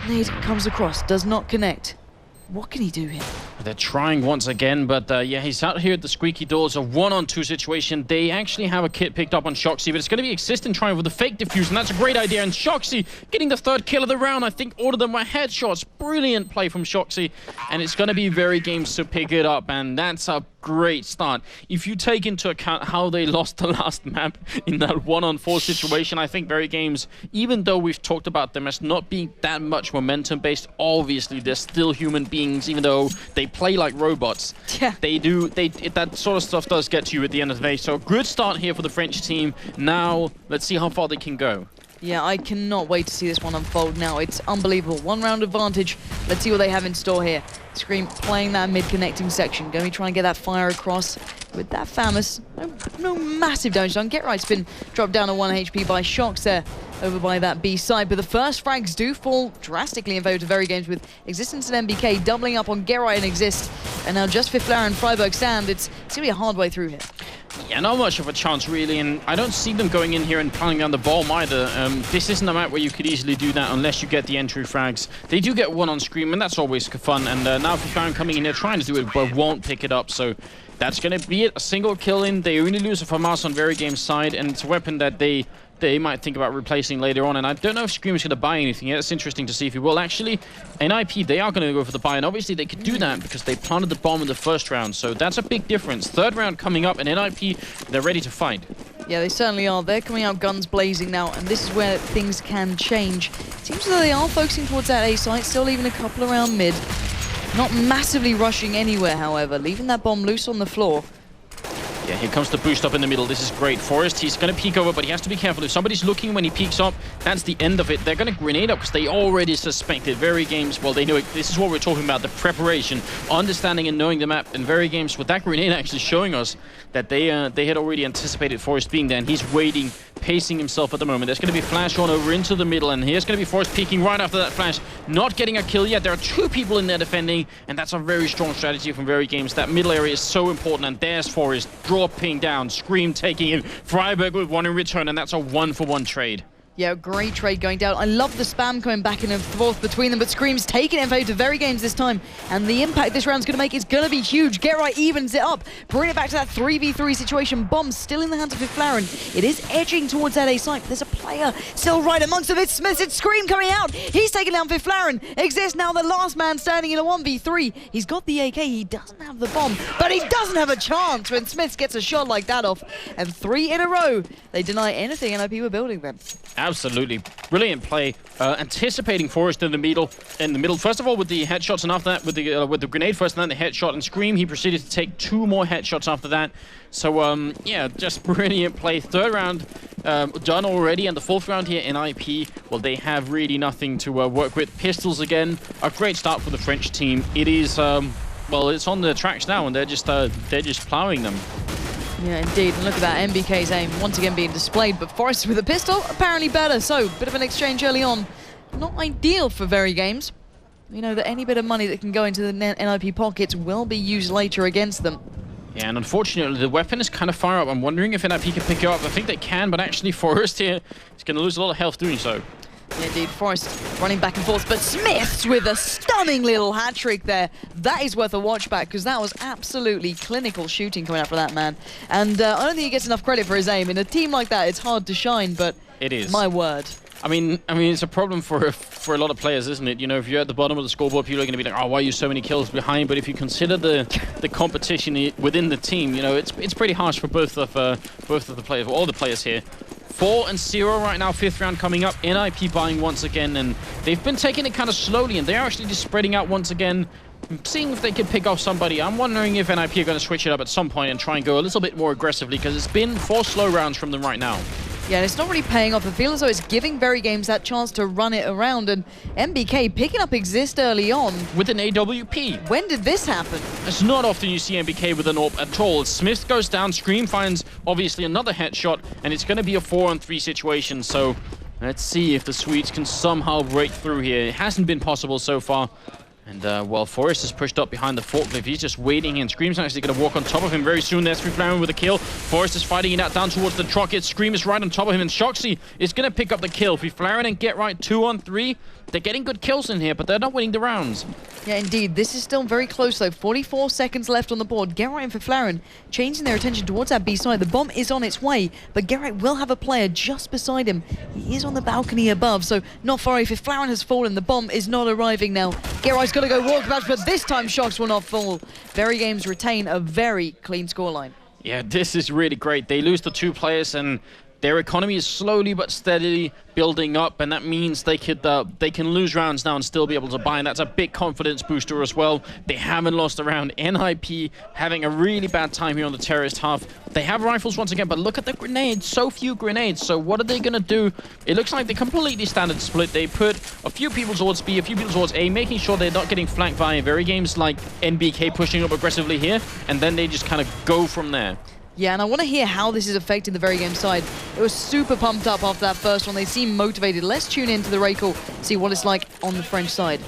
Nade comes across, does not connect. What can he do here? They're trying once again, but yeah, he's out here at the squeaky doors. A 1-on-2 situation. They actually have a kit picked up on Shoxy, but it's going to be Existent trying with the fake diffuse, and that's a great idea. And Shoxy getting the third kill of the round. I think all of them were headshots. Brilliant play from Shoxy, and it's going to be Verygames to pick it up, and that's a great start. If you take into account how they lost the last map in that 1-on-4 situation, I think Verygames, even though we've talked about them as not being that much momentum-based, obviously they're still human beings, even though they play like robots. Yeah. That sort of stuff does get to you at the end of the day. So good start here for the French team. Now, let's see how far they can go. Yeah, I cannot wait to see this one unfold now. It's unbelievable. 1 round advantage. Let's see what they have in store here. Scream playing that mid-connecting section. Going to be trying to get that fire across with that Famous. no massive damage done. Get Right's been dropped down to 1 HP by Shocks there over by that B side, but the first frags do fall drastically in favor to Verygames, with Existence and MBK doubling up on Get Right and Exist, and now just Fiflar and Freiburg Sand. It's going to be a hard way through here. Yeah, not much of a chance really, and I don't see them going in here and planning down the bomb either. This isn't a map where you could easily do that unless you get the entry frags. They do get one on Scream, and that's always fun, and now Fiflar coming in here trying to do it, but won't pick it up, so that's going to be it. A single kill in. They only lose a FAMAS on Verygames' side, and it's a weapon that they might think about replacing later on, and I don't know if Scream is going to buy anything yet. It's interesting to see if he will. Actually, NIP, they are going to go for the buy, and obviously they could do that because they planted the bomb in the first round, so that's a big difference. Third round coming up, and NIP, they're ready to fight. Yeah, they certainly are. They're coming out guns blazing now, and this is where things can change. Seems as though they are focusing towards that A site, still leaving a couple around mid. Not massively rushing anywhere, however, leaving that bomb loose on the floor. Yeah, here comes the boost up in the middle. This is great. Forrest, he's going to peek over, but he has to be careful. If somebody's looking when he peeks up, that's the end of it. They're going to grenade up because they already suspected. Verygames, well, they know it. This is what we're talking about, the preparation, understanding and knowing the map. And Verygames, with that grenade actually showing us that they had already anticipated Forrest being there, and he's waiting, pacing himself at the moment. There's going to be a flash on over into the middle, and here's going to be Forrest peeking right after that flash. Not getting a kill yet. There are 2 people in there defending, and that's a very strong strategy from Verygames. That middle area is so important, and there's Forrest dropping down, Scream taking in, Freiburg with 1 in return, and that's a 1-for-1 trade. Yeah, great trade going down. I love the spam coming back and forth between them, but Scream's taking it in favor to Verygames this time, and the impact this round's going to make is going to be huge. Get Right evens it up, bring it back to that 3v3 situation. Bomb still in the hands of Fiflaren. It is edging towards that A site, but there's a player still right amongst them. It's Smith, it's Scream coming out. He's taking down Fiflaren. Exists now the last man standing in a 1v3. He's got the AK, he doesn't have the bomb, but he doesn't have a chance when Smith gets a shot like that off. And 3 in a row, they deny anything NIP were building then. Absolutely. Brilliant play. Anticipating Forrest in the middle. First of all, with the headshots, and after that, with the grenade first, and then the headshot and Scream. He proceeded to take 2 more headshots after that. So, yeah, just brilliant play. Third round done already, and the 4th round here in IP, well, they have really nothing to work with. Pistols again, a great start for the French team. It is, well, it's on the tracks now, and they're just plowing them. Yeah, indeed. And look at that, MBK's aim once again being displayed, but Forrest with a pistol, apparently better. So, bit of an exchange early on. Not ideal for Verygames. We know that any bit of money that can go into the NIP pockets will be used later against them. Yeah, and unfortunately, the weapon is kind of far up. I'm wondering if NIP can pick it up. I think they can, but actually Forrest here is going to lose a lot of health doing so. Yeah, indeed, Forrest running back and forth, but Smiths with a stunning little hat trick there. That is worth a watch back, because that was absolutely clinical shooting coming out from that man. And I don't think he gets enough credit for his aim. In a team like that, it's hard to shine, but it is. My word. I mean, it's a problem for a lot of players, isn't it? You know, if you're at the bottom of the scoreboard, people are going to be like, oh, why are you so many kills behind? But if you consider the competition within the team, you know, it's pretty harsh for both of the players, all the players here. 4-0 right now, 5th round coming up. NIP buying once again, and they've been taking it kind of slowly, and they're actually just spreading out once again, seeing if they can pick off somebody. I'm wondering if NIP are going to switch it up at some point and try and go a little bit more aggressively, because it's been 4 slow rounds from them right now. Yeah, and it's not really paying off. It feels as though it's giving Verygames that chance to run it around, and MBK picking up Exist early on. With an AWP. When did this happen? It's not often you see MBK with an AWP at all. Smith goes down, Scream finds obviously another headshot, and it's going to be a 4-on-3 situation, so let's see if the Swedes can somehow break through here. It hasn't been possible so far. And, well, Forrest is pushed up behind the forklift. He's just waiting, and Scream's actually going to walk on top of him very soon. There's Fiflaren with a kill. Forrest is fighting it out down towards the truck. Scream is right on top of him, and Shoxy is going to pick up the kill. Fiflaren and Get Right 2-on-3. They're getting good kills in here, but they're not winning the rounds. Yeah, indeed. This is still very close, though. 44 seconds left on the board. Get Right and Fiflaren changing their attention towards that B side. The bomb is on its way, but Get Right will have a player just beside him. He is on the balcony above, so not far away. Fiflaren has fallen. The bomb is not arriving now. Get Right's got to go walkabout, but this time Shocks will not fall. Verygames retain a very clean scoreline. Yeah, this is really great. They lose the 2 players, and their economy is slowly but steadily building up, and that means they can lose rounds now and still be able to buy, and that's a big confidence booster as well. They haven't lost a round. NIP having a really bad time here on the terrorist half. They have rifles once again, but look at the grenades. So few grenades. So what are they going to do? It looks like they completely standard split. They put a few people towards B, a few people towards A, making sure they're not getting flanked by Verygames like NBK pushing up aggressively here, and then they just kind of go from there. Yeah, and I want to hear how this is affecting the Verygames side. It was super pumped up after that first one. They seem motivated. Let's tune into the Raycall, see what it's like on the French side.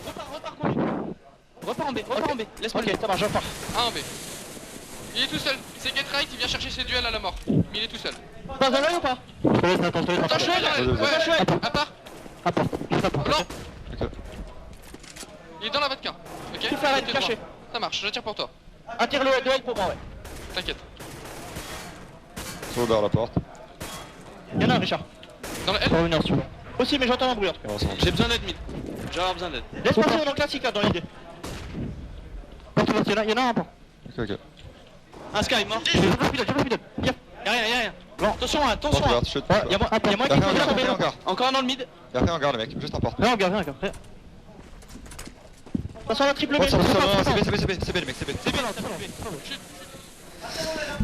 Repars en B, repars en B. Laisse-moi le ça marche, je repars. Un en B. Il est tout seul. C'est Get Right, il vient chercher ses duels à la mort. Mais il est tout seul. Pas dans l'œil ou pas? Attends, chouette, ouais, à part. Blanc. Il est dans la vodka. Ok. Tu fais arrêter, caché. Ça marche, je tire pour toi. Attire le duel pour moi, ouais. T'inquiète. Sur vers la porte. Il y en a un, Richard. Dans la L. Pour revenir sur. Aussi, mais j'entends un bruit. J'ai besoin d'aide mid. J'ai avoir besoin d'aide. Laisse passer dans le classique dans l'idée. Il y en a un pas. Ok. Un Sky mort. J'ai pas pilote. Y'a rien. Bon, Attention, Porte ouverte, chute. Y'a moi qui Y'a rien en encore un dans le mid. Y'a rien en garde, les mecs, juste en porte. Rien, regarde. Ça sent la triple B. C'est B, les mecs, c'est B.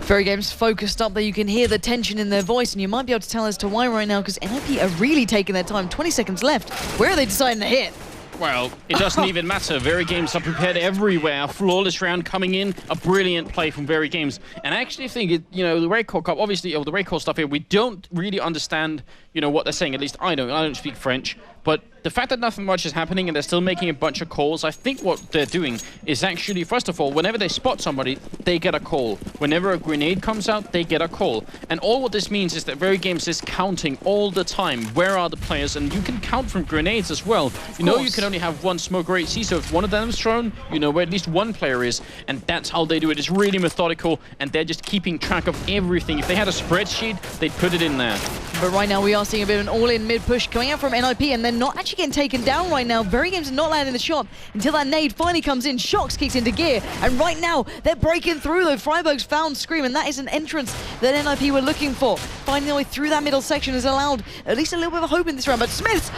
Verygames focused up there. You can hear the tension in their voice, and you might be able to tell as to why right now, because NIP are really taking their time. 20 seconds left. Where are they deciding to hit? Well, it doesn't even matter. Verygames are prepared everywhere. Flawless round coming in. A brilliant play from Verygames. And I actually think, the Raycall Cup, obviously, the Raycall stuff here, we don't really understand, what they're saying. At least I don't. I don't speak French. But the fact that nothing much is happening and they're still making a bunch of calls, I think what they're doing is actually, first of all, whenever they spot somebody, they get a call. Whenever a grenade comes out, they get a call. And all what this means is that Verygames is counting all the time. Where are the players? And you can count from grenades as well. You know you can only have one smoker AC, so if one of them is thrown, you know where at least one player is. And that's how they do it. It's really methodical, and they're just keeping track of everything. If they had a spreadsheet, they'd put it in there. But right now we are seeing a bit of an all-in mid-push coming out from NIP, and they're not actually getting taken down right now. Verygames are not landing the shot until that nade finally comes in. Shox kicks into gear, and right now they're breaking through, though. Freiburg's found Scream, and that is an entrance that NIP were looking for. Finding their way through that middle section has allowed at least a little bit of hope in this round, but Smiths,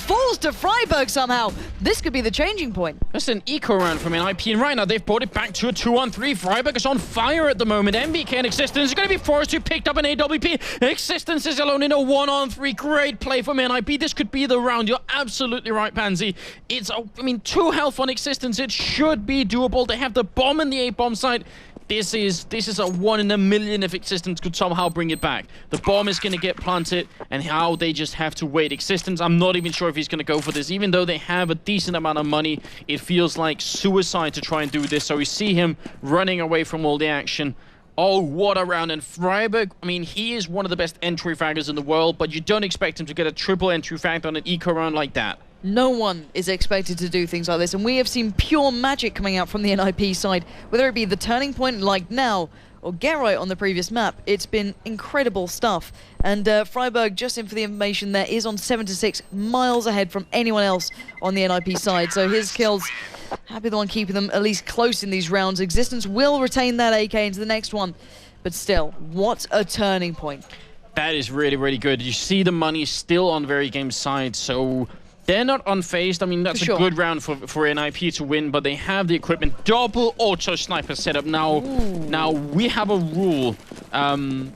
falls to Freiburg somehow. This could be the changing point. That's an eco round from NIP, and right now they've brought it back to a 2-on-3. Freiburg is on fire at the moment. MBK and Existence is going to be forced to pick up an AWP. Existence is alone in a 1-on-3. Great play from NIP. This could be the round. You're absolutely right, Pansy. It's, 2 health on Existence. It should be doable. They have the bomb and the A-bomb side. This is a 1 in a million if Existence could somehow bring it back. The bomb is going to get planted, and how they just have to wait. Existence, I'm not even sure if he's going to go for this. Even though they have a decent amount of money, it feels like suicide to try and do this. So we see him running away from all the action. Oh, what a round. And Freiburg, he is one of the best entry fraggers in the world, but you don't expect him to get a triple entry frag on an eco round like that. No one is expected to do things like this, and we have seen pure magic coming out from the NIP side, whether it be the turning point like now or Get Right on the previous map. It's been incredible stuff. And Freiburg, just in for the information, there is on 7-6, miles ahead from anyone else on the NIP side. So his kills, happy the one keeping them at least close in these rounds. Existence will retain that AK into the next one, but still, what a turning point. That is really, really good. You see the money still on Verygames' side, so they're not unfazed. That's a good round for NIP to win, but they have the equipment. Double auto sniper setup now. Ooh. Now we have a rule. I'm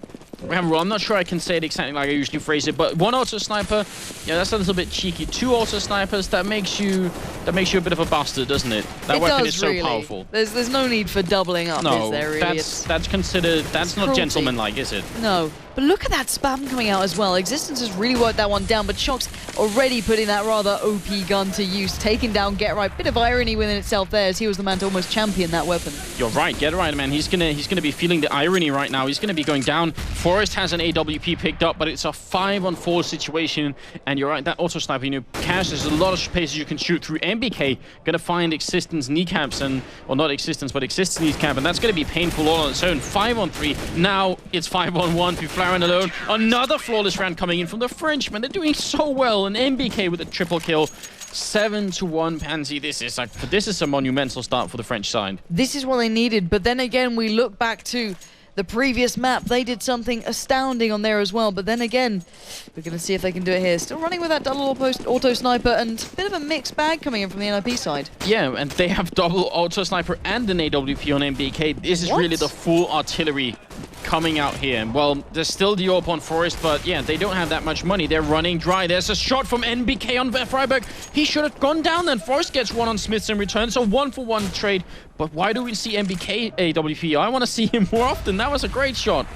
not sure I can say it exactly like I usually phrase it, but 1 auto sniper, yeah, that's a little bit cheeky. 2 auto snipers, that makes you a bit of a bastard, doesn't it? That weapon is so powerful. There's no need for doubling up, is there? Really? That's not gentlemanlike, is it? No. But look at that spam coming out as well. Existence has really worked that one down, but Shox already putting that rather OP gun to use, taking down Get Right. Bit of irony within itself there, as he was the man to almost champion that weapon. You're right, Get Right, man. He's gonna be feeling the irony right now. He's gonna be going down. Forrest has an AWP picked up, but it's a 5-on-4 situation. And you're right, that auto sniper, Cash, there's a lot of places you can shoot through. MBK gonna find Existence kneecaps, not Existence, but Existence kneecap, and that's gonna be painful all on its own. 5-on-3. Now it's 5-on-1. Flaren alone. Another flawless round coming in from the Frenchman. They're doing so well. And MBK with a triple kill. 7-1, Pansy. This is a monumental start for the French side. This is what they needed, but then again, we look back to the previous map. They did something astounding on there as well, but then again, we're going to see if they can do it here. Still running with that double auto sniper, and a bit of a mixed bag coming in from the NIP side. Yeah, and they have double auto sniper and an AWP on MBK. This is really the full artillery coming out here. And, well, there's still the AWP on Forest, but yeah, they don't have that much money. They're running dry. There's a shot from NBK on Freiburg. He should have gone down then. Forest gets one on Smiths in return. It's a 1-for-1 trade. But why do we see NBK AWP? I want to see him more often. That was a great shot.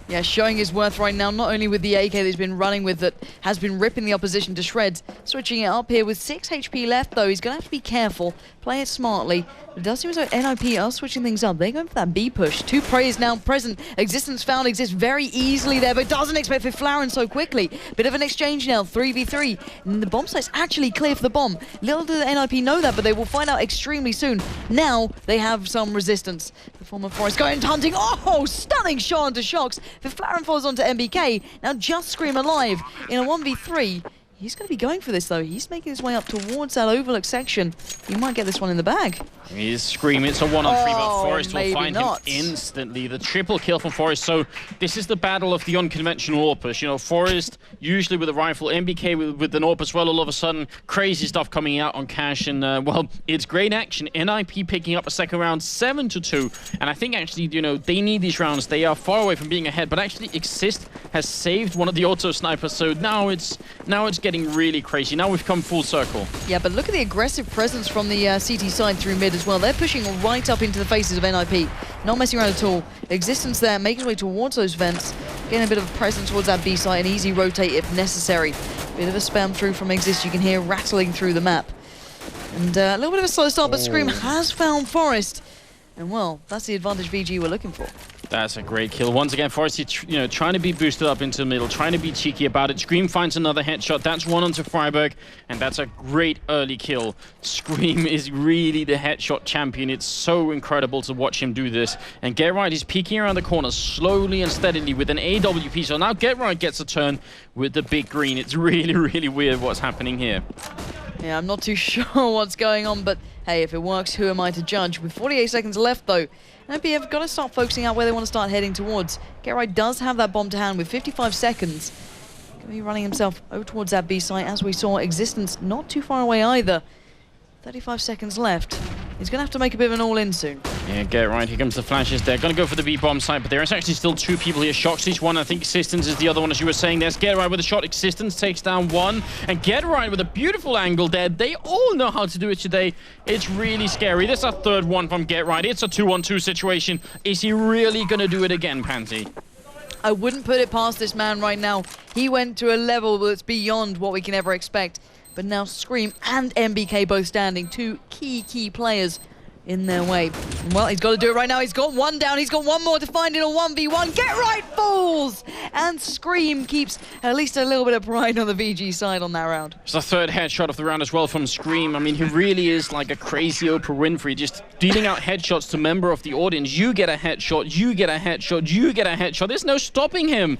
Yeah, showing his worth right now, not only with the AK that he's been running with that has been ripping the opposition to shreds, switching it up here with 6 HP left though. He's going to have to be careful, play it smartly. It does seem as though NIP are switching things up. They're going for that B push. 2 preyers now present. Existence found exists very easily there, but doesn't expect Flaren so quickly. Bit of an exchange now, 3v3. And the bomb site's actually clear for the bomb. Little did the NIP know that, but they will find out extremely soon. Now they have some resistance. The former Forest going hunting. Oh, stunning shot onto Shox. Flaren falls onto MBK. Now just Scream alive in a 1v3. He's going to be going for this, though. He's making his way up towards that overlook section. He might get this one in the bag. He's screaming. It's a 1-on-3, but Forest will find not. him instantly. The triple kill from Forest. So this is the battle of the unconventional AWPers. You know, Forest usually with a rifle, MBK with an AWP as well. All of a sudden, crazy stuff coming out on Cash. And, well, it's great action. NIP picking up a second round, 7-2. And I think, actually, you know, they need these rounds. They are far away from being ahead. But actually, Exist has saved one of the auto snipers. So now it's getting really crazy. Now we've come full circle. Yeah, but look at the aggressive presence from the CT side through mid as well. They're pushing right up into the faces of NIP. Not messing around at all. Existence there, making his way towards those vents. Getting a bit of a presence towards that B site. An easy rotate if necessary. Bit of a spam through from Exist. You can hear rattling through the map. And a little bit of a slow start, but Scream has found Forest. And well, that's the advantage VG were looking for. That's a great kill. Once again, Forest, you know, trying to be boosted up into the middle, trying to be cheeky about it. Scream finds another headshot. That's one onto Freiburg, and that's a great early kill. Scream is really the headshot champion. It's so incredible to watch him do this. And Get Right is peeking around the corner slowly and steadily with an AWP. So now Get Right gets a turn with the big green. It's really, really weird what's happening here. Yeah, I'm not too sure what's going on, but hey, if it works, who am I to judge? With 48 seconds left, though, NIP have got to start focusing out where they want to start heading towards. Get Right does have that bomb to hand with 55 seconds. Going to be running himself over towards that B site, as we saw. Existence not too far away either. 35 seconds left. He's going to have to make a bit of an all-in soon. Yeah, Get Right. Here comes the flashes. They're going to go for the B-bomb site, but there is actually still 2 people here. Shox each one. I think Existence is the other one, as you were saying. There's Get Right with a shot. Existence takes down one. And Get Right with a beautiful angle there. They all know how to do it today. It's really scary. This is a third one from Get Right. It's a 2-on-2 situation. Is he really going to do it again, Pansy? I wouldn't put it past this man right now. He went to a level that's beyond what we can ever expect. But now Scream and MBK both standing. 2 key players in their way. Well, he's got to do it right now. He's got one down. He's got one more to find in a 1v1. Get Right falls! And Scream keeps at least a little bit of pride on the VG side on that round. It's the third headshot of the round as well from Scream. I mean, he really is like a crazy Oprah Winfrey, just dealing out headshots to member of the audience. You get a headshot, you get a headshot, you get a headshot. There's no stopping him.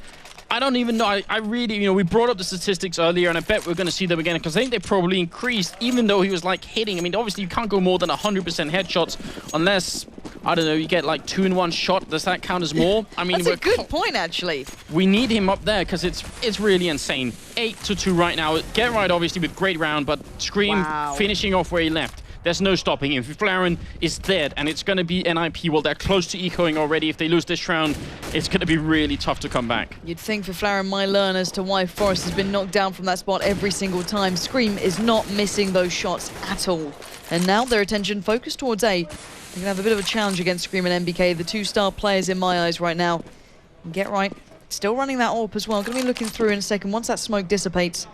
I don't even know. I really, you know, we brought up the statistics earlier, and I bet we're going to see them again, because I think they probably increased, even though he was, like, hitting. I mean, obviously, you can't go more than 100% headshots unless, I don't know, you get, like, 2 in 1 shot. Does that count as more? I mean, that's a good point, actually. We need him up there, because it's really insane. 8-2 right now. Get Right, obviously, with great round, but Scream finishing off where he left. There's no stopping him. If Flaren is dead, and it's going to be NIP, well, they're close to ecoing already. If they lose this round, it's going to be really tough to come back. You'd think for Flaren might learn as to why Forest has been knocked down from that spot every single time. Scream is not missing those shots at all. And now their attention focused towards A. They're going to have a bit of a challenge against Scream and MBK, the 2-star players in my eyes right now. And Get Right, still running that AWP as well. Going to be looking through in a second once that smoke dissipates.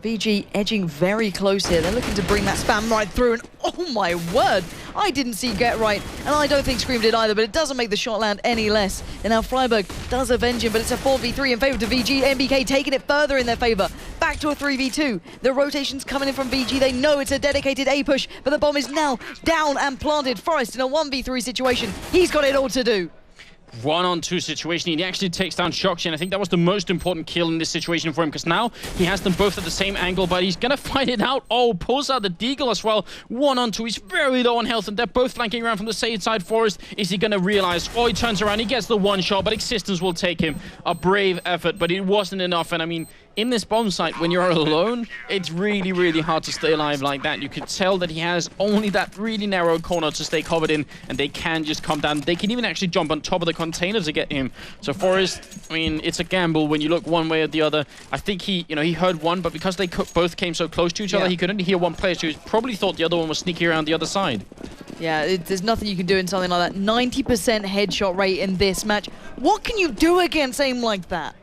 VG edging very close here. They're looking to bring that spam right through, and oh my word, I didn't see Get Right, and I don't think Scream did either, but it doesn't make the shot land any less. And now Freiburg does avenge him, but it's a 4v3 in favor to VG. MBK taking it further in their favor. Back to a 3v2. The rotation's coming in from VG. They know it's a dedicated A push, but the bomb is now down and planted. Forest in a 1v3 situation. He's got it all to do. 1-on-2 situation. He actually takes down Shox, and I think that was the most important kill in this situation for him, because now he has them both at the same angle, but he's gonna fight it out. Oh, pulls out the deagle as well. 1-on-2. He's very low on health, and they're both flanking around from the same side. Forest, is he gonna realize? Oh, he turns around, he gets the one shot, but Existence will take him. A brave effort, but it wasn't enough, and I mean, in this bomb site, when you're alone, it's really, really hard to stay alive like that. You could tell that he has only that really narrow corner to stay covered in, and they can just come down. They can even actually jump on top of the container to get him. So Forrest, I mean, it's a gamble when you look one way or the other. I think he heard one, but because they both came so close to each other, he could only hear one player, so he probably thought the other one was sneaking around the other side. Yeah, there's nothing you can do in something like that. 90% headshot rate in this match. What can you do against aim like that?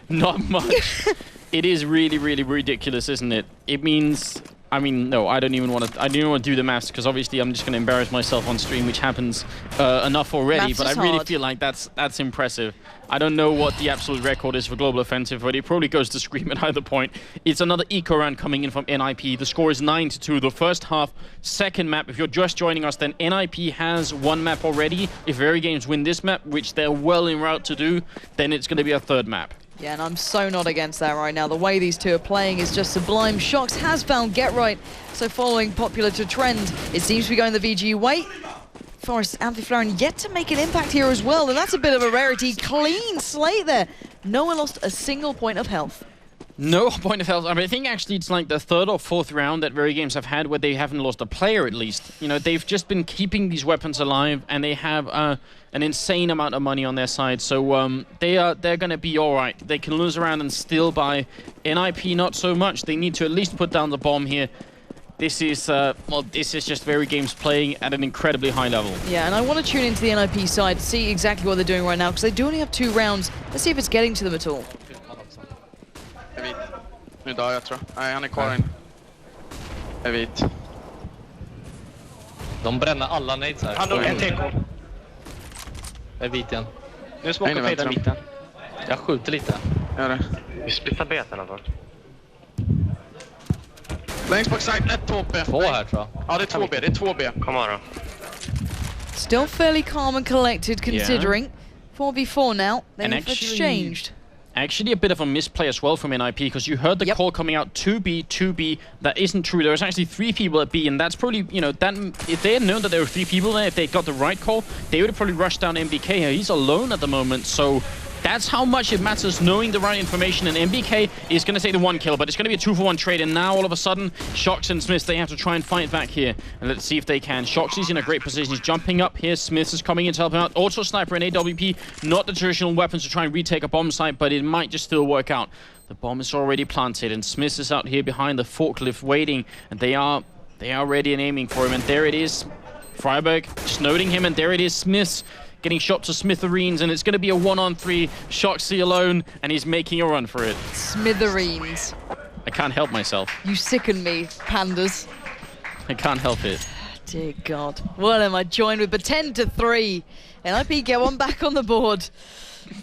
Not much. It is really, really ridiculous, isn't it? It means... I mean, no, I don't even want to do the maths, because obviously I'm just going to embarrass myself on stream, which happens enough already. Maths but I really feel like that's impressive. I don't know what the absolute record is for Global Offensive, but it probably goes to Scream at either point. It's another eco round coming in from NIP. The score is 9-2. The first half, second map. If you're just joining us, then NIP has one map already. If Verygames win this map, which they're well en route to do, then it's going to be a third map. Yeah, and I'm so not against that right now. The way these two are playing is just sublime. Shox has found Get Right, so following popular to trend, it seems to be going the VG way. Forrest Amphiphleron yet to make an impact here as well, and that's a bit of a rarity. Clean slate there. No one lost a single point of health. No point of health. I mean, I think actually it's like the third or fourth round that Verygames have had where they haven't lost a player at least. You know, they've just been keeping these weapons alive, and they have an insane amount of money on their side. So they're going to be all right. They can lose around and still buy. NIP not so much. They need to at least put down the bomb here. This is just Verygames playing at an incredibly high level. Yeah, and I want to tune into the NIP side to see exactly what they're doing right now, because they do only have 2 rounds. Let's see if it's getting to them at all. Jag är vit. Nu dör jag tror jag. Nej, han är kvar in. Jag är vit. De bränner alla nades här. Han dog en TK. Jag är vit igen. Nu smakar fejda mitten. Jag skjuter lite. Gör det. Vi splittar B i alla fall. Längst bak side, 1 HP. 2 här tror jag. Ja, det är 2B. Det är 2B. Kom här då. Still fairly calm and collected considering. 4v4 now. They've exchanged. Actually a bit of a misplay as well from NIP, because you heard the call coming out 2B. That isn't true. There was actually 3 people at B, and that's probably, you know, that if they had known that there were 3 people there, if they got the right call, they would have probably rushed down MBK here. He's alone at the moment, so that's how much it matters knowing the right information, and MBK is going to take the 1 kill, but it's going to be a 2-for-1 trade, and now all of a sudden, Shox and Smith, they have to try and fight back here, and let's see if they can. Shox is in a great position. He's jumping up here. Smith is coming in to help him out. Auto Sniper and AWP, not the traditional weapons to try and retake a bomb site, but it might just still work out. The bomb is already planted, and Smith is out here behind the forklift waiting, and they are ready and aiming for him, and there it is. Freiberg just noting him, and there it is. Smith's getting shot to smithereens, and it's going to be a 1-on-3. Shoxy alone, and he's making a run for it. Smithereens. I can't help myself. You sicken me, pandas. I can't help it. Dear God. What am I joined with? But 10-3. NIP get one back on the board.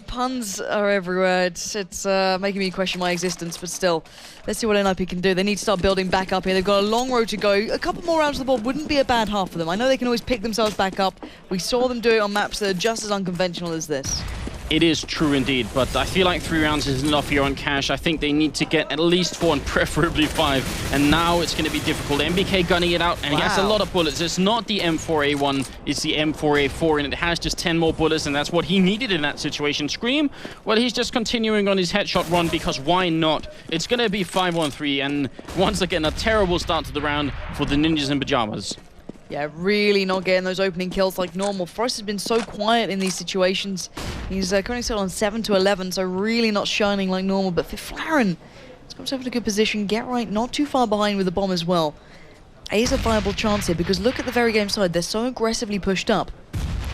Puns are everywhere. It's making me question my existence, but still. Let's see what NIP can do. They need to start building back up here. They've got a long road to go. A couple more rounds of the board wouldn't be a bad half for them. I know they can always pick themselves back up. We saw them do it on maps that are just as unconventional as this. It is true indeed, but I feel like 3 rounds is enough here on Cash. I think they need to get at least 4 and preferably 5, and now it's going to be difficult. MBK gunning it out, and he has a lot of bullets. It's not the M4A1, it's the M4A4, and it has just 10 more bullets, and that's what he needed in that situation. Scream, well, he's just continuing on his headshot run, because why not? It's going to be 5-1-3, and once again, a terrible start to the round for the Ninjas in Pyjamas. Yeah, really not getting those opening kills like normal. Forrest has been so quiet in these situations. He's currently still on 7-11, so really not shining like normal. But Flaren has got himself in a good position. Get Right, not too far behind with the bomb as well. A is a viable chance here, because look at the Verygames side. They're so aggressively pushed up.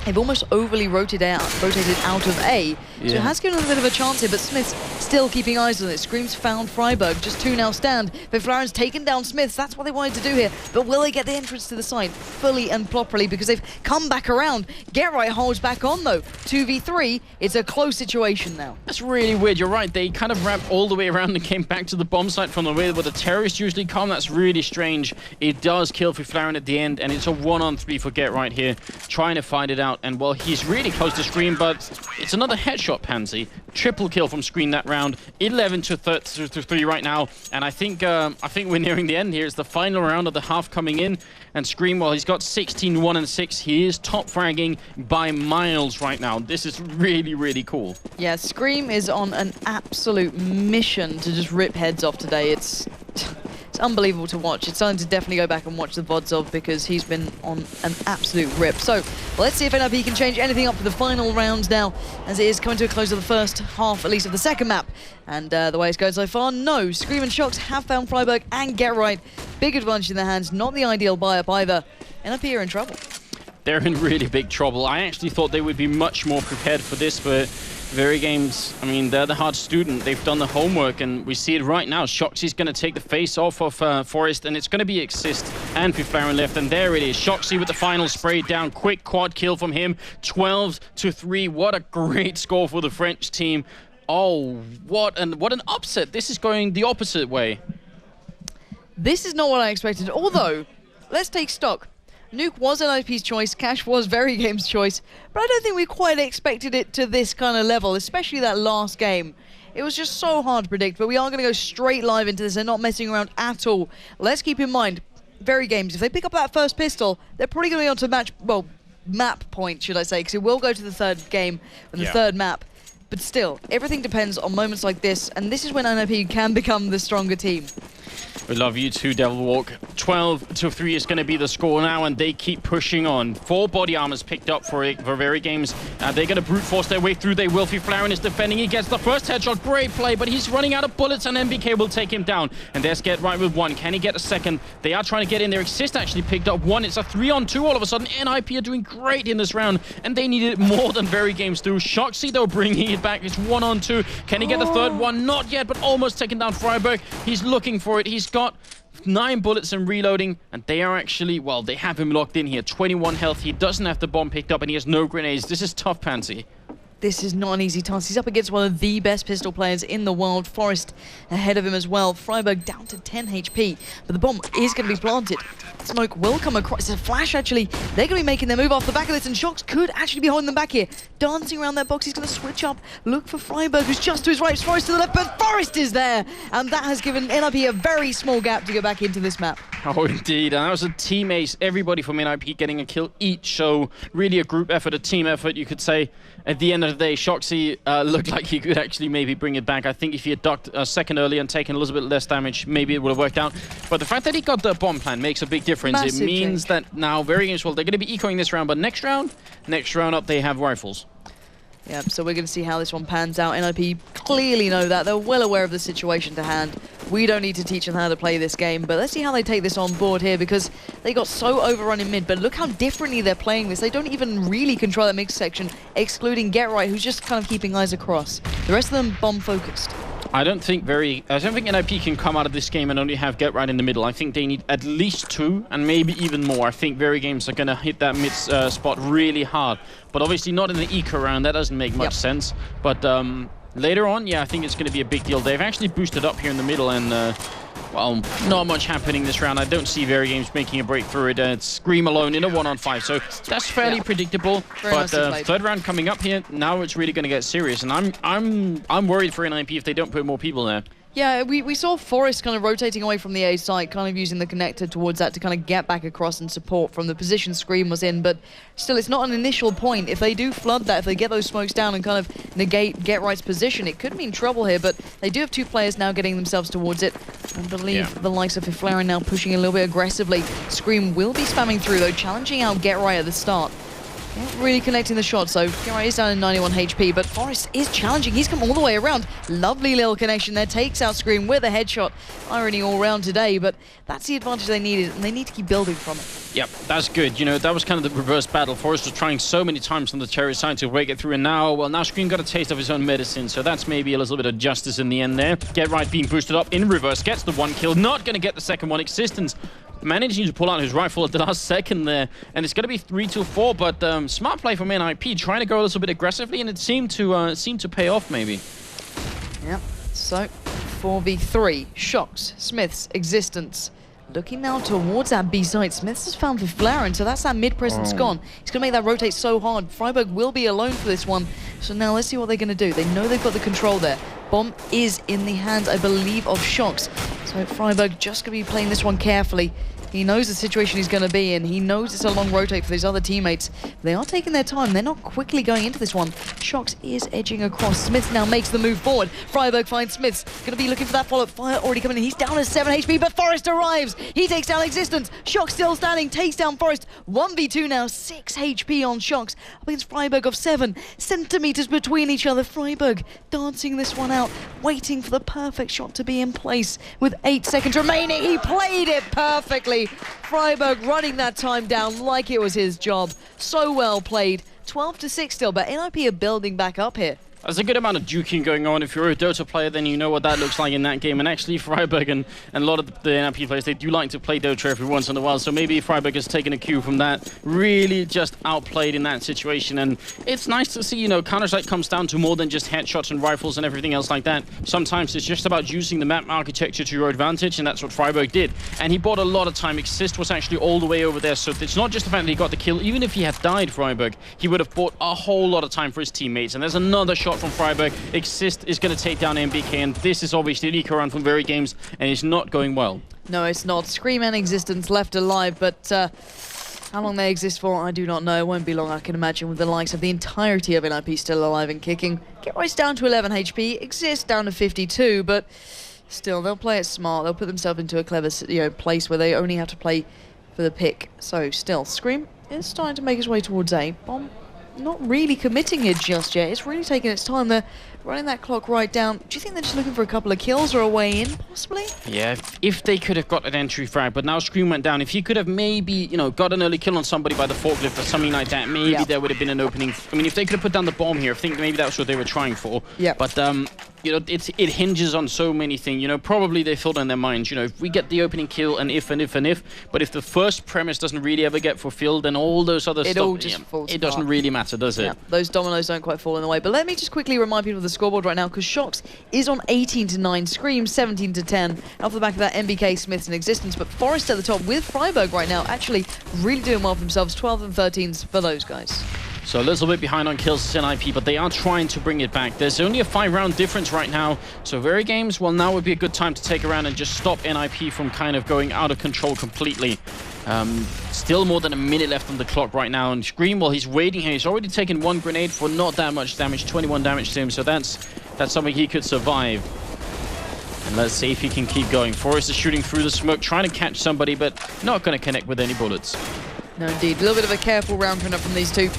They've almost overly rotated out of A, so it has given them a bit of a chance here, but Smith's still keeping eyes on it. Scream's found Freiberg, just 2 now stand. Flaren taken down Smiths, that's what they wanted to do here, but will they get the entrance to the site fully and properly, because they've come back around. Get Right holds back on though. 2v3, it's a close situation now. That's really weird, you're right, they kind of wrapped all the way around and came back to the bomb site from the way where the terrorists usually come. That's really strange. It does kill Flaren at the end, and it's a 1-on-3 for Get Right here, trying to fight it out. out, and well, he's really close to Scream, but it's another headshot, Pansy. Triple kill from Scream that round. 11 to 3 right now, and I think we're nearing the end here. It's the final round of the half coming in, and Scream, well, he's got 16, 1 and 6. He is top fragging by miles right now. This is really, really cool. Yeah, Scream is on an absolute mission to just rip heads off today. It's unbelievable to watch. It's something to definitely go back and watch the VODs of, because he's been on an absolute rip. So let's see if NIP can change anything up for the final rounds now, as it is coming to a close of the first half, at least of the second map. And the way it's going so far, no. Scream and Shox have found Freiburg and Get Right. Big advantage in their hands, not the ideal buy-up either. NIP are in trouble. They're in really big trouble. I actually thought they would be much more prepared for this, but Verygames, I mean, they're the hard student. They've done the homework, and we see it right now. Shoxy's going to take the face off of Forest, and it's going to be Exist and Fiflaren left, and there it is. Shoxy with the final spray down. Quick quad kill from him. 12 to 3. What a great score for the French team. Oh, what an upset. This is going the opposite way. This is not what I expected, although, let's take stock. Nuke was NIP's choice, Cash was Verygames' choice, but I don't think we quite expected it to this kind of level, especially that last game. It was just so hard to predict, but we are going to go straight live into this and not messing around at all. Let's keep in mind, Verygames, if they pick up that first pistol, they're probably going to be on to map point, should I say, because it will go to the third game and the third map. But still, everything depends on moments like this, and this is when NIP can become the stronger team. We love you too, Devil Walk. 12 to 3 is going to be the score now, and they keep pushing on. 4 body armors picked up for Verygames. They're going to brute force their way through. They will. Fiflaren is defending. He gets the first headshot. Great play, but he's running out of bullets, and MBK will take him down. And there's Get Right with 1. Can he get a second? They are trying to get in there. Exist actually picked up 1. It's a 3-on-2 all of a sudden. NIP are doing great in this round, and they needed it more than Verygames do. Shoxy, though, bringing it back. It's 1-on-2. Can he get the third one? Not yet, but almost taking down Freiburg. He's looking for it. He's got 9 bullets and reloading, and they are actually, well, they have him locked in here. 21 health. He doesn't have the bomb picked up, and he has no grenades. This is tough, Pansy. This is not an easy task. He's up against one of the best pistol players in the world. Forest ahead of him as well. Freiburg down to 10 HP, but the bomb is going to be planted. Smoke will come across. It's a flash, actually. They're going to be making their move off the back of this, and Shox could actually be holding them back here. Dancing around that box, he's going to switch up. Look for Freiburg, who's just to his right. Forest to the left, but Forest is there, and that has given NIP a very small gap to go back into this map. Oh, indeed. And that was a team ace. Everybody from NIP getting a kill each. So really a group effort, a team effort, you could say. At the end of the day, Shoxy looked like he could actually maybe bring it back. I think if he had ducked a second earlier and taken a little bit less damage, maybe it would have worked out. But the fact that he got the bomb plan makes a big difference. Massive it means that now Verygames, well, they're going to be ecoing this round, but next round up, they have rifles. Yeah, so we're going to see how this one pans out. NIP clearly know that. They're well aware of the situation to hand. We don't need to teach them how to play this game, but let's see how they take this on board here, because they got so overrun in mid, but look how differently they're playing this. They don't even really control that mix section, excluding Get Right, who's just kind of keeping eyes across. The rest of them bomb-focused. I don't think NIP can come out of this game and only have Get Right in the middle. I think they need at least 2 and maybe even more. I think Verygames are going to hit that mid spot really hard. But obviously not in the eco round. That doesn't make much sense. But later on, yeah, I think it's going to be a big deal. They've actually boosted up here in the middle, and well, not much happening this round. I don't see Verygames making a break through it. It's Scream alone in a 1-on-5, so that's fairly predictable. But third round coming up here, now it's really going to get serious, and I'm worried for NIP if they don't put more people there. Yeah, we saw Forest kind of rotating away from the A site, kind of using the connector towards that to kind of get back across and support from the position Scream was in, but still, it's not an initial point. If they do flood that, if they get those smokes down and kind of negate Get Right's position, it could mean trouble here, but they do have 2 players now getting themselves towards it. I believe the likes of Fiflaren now pushing a little bit aggressively. Scream will be spamming through, though, challenging out Get Right at the start. Not really connecting the shot, so Get Right is down in 91 HP, but Forest is challenging. He's come all the way around. Lovely little connection there. Takes out Scream with a headshot. Irony all round today, but that's the advantage they needed, and they need to keep building from it. Yep, that's good. You know, that was kind of the reverse battle. Forest was trying so many times on the Cherry side to break it through, and now Scream got a taste of his own medicine, so that's maybe a little bit of justice in the end there. Get Right being boosted up in reverse, gets the 1 kill, not going to get the second one. Existence managing to pull out his rifle at the last second there, and it's going to be 3-4, but smart play from NIP, trying to go a little bit aggressively, and it seemed to pay off maybe. Yep, so 4v3, Shox, Smiths, Existence, Looking now towards that B side. Smiths has found Flaren, so that's that mid presence gone. He's going to make that rotate so hard. Freiburg will be alone for this one. So now let's see what they're going to do. They know they've got the control there. Bomb is in the hands, I believe, of Shox. So Freiburg just going to be playing this one carefully. He knows the situation he's going to be in. He knows it's a long rotate for his other teammates. They are taking their time. They're not quickly going into this one. Shox is edging across. Smith now makes the move forward. Freiburg finds Smiths. Going to be looking for that follow-up fire already coming in. He's down to 7 HP, but Forrest arrives. He takes down Existence. Shox still standing, takes down Forrest. 1v2 now, 6 HP on Shox up against Freiburg of 7 centimeters between each other. Freiburg dancing this one out, waiting for the perfect shot to be in place with 8 seconds remaining. He played it perfectly. Freiburg running that time down like it was his job. So well played. 12-6 still, but NIP are building back up here. There's a good amount of juking going on. If you're a Dota player, then you know what that looks like in that game. And actually, Freiburg and a lot of the NIP players, they do like to play Dota every once in a while. So maybe Freiburg has taken a cue from that. Really just outplayed in that situation. And it's nice to see, you know, Counter-Strike comes down to more than just headshots and rifles and everything else like that. Sometimes it's just about using the map architecture to your advantage, and that's what Freiburg did. And he bought a lot of time. Exist was actually all the way over there. So it's not just the fact that he got the kill. Even if he had died, Freiburg, he would have bought a whole lot of time for his teammates. And there's another shot from Freiburg. Exist is going to take down MBK, and this is obviously an eco run from Verygames, and it's not going well. No, it's not. Scream and Existence left alive, but how long they exist for, I do not know. It won't be long, I can imagine, with the likes of the entirety of NIP still alive and kicking. Get Royce down to 11 HP, Exist down to 52, but still, they'll play it smart. They'll put themselves into a clever, place where they only have to play for the pick. So, still, Scream is starting to make its way towards A. Bomb not really committing here just yet. It's really taking its time. They're running that clock right down. Do you think they're just looking for a couple of kills or a way in, possibly? Yeah, if they could have got an entry frag, but now Scream went down. If he could have maybe, got an early kill on somebody by the forklift or something like that, maybe there would have been an opening. I mean, if they could have put down the bomb here, I think maybe that's what they were trying for. Yeah. But, it hinges on so many things. Probably they thought in their minds, if we get the opening kill and if, but if the first premise doesn't really ever get fulfilled, then all those other stuff, all just falls it doesn't really matter, does it? Yeah, those dominoes don't quite fall in the way. But let me just quickly remind people of the scoreboard right now, because Shox is on 18-9, Scream 17-10. Off the back of that, MBK, Smiths in Existence, but Forrest at the top with Freiburg right now, actually really doing well for themselves. 12 and 13s for those guys. So a little bit behind on kills as NIP, but they are trying to bring it back. There's only a 5-round difference right now. So Verygames, well, now would be a good time to take around and just stop NIP from kind of going out of control completely. Still more than a minute left on the clock right now. And Scream, well, he's waiting here. He's already taken 1 grenade for not that much damage, 21 damage to him. So that's something he could survive. And let's see if he can keep going. Forrest is shooting through the smoke, trying to catch somebody, but not going to connect with any bullets. No, indeed. A little bit of a careful round coming up from these two.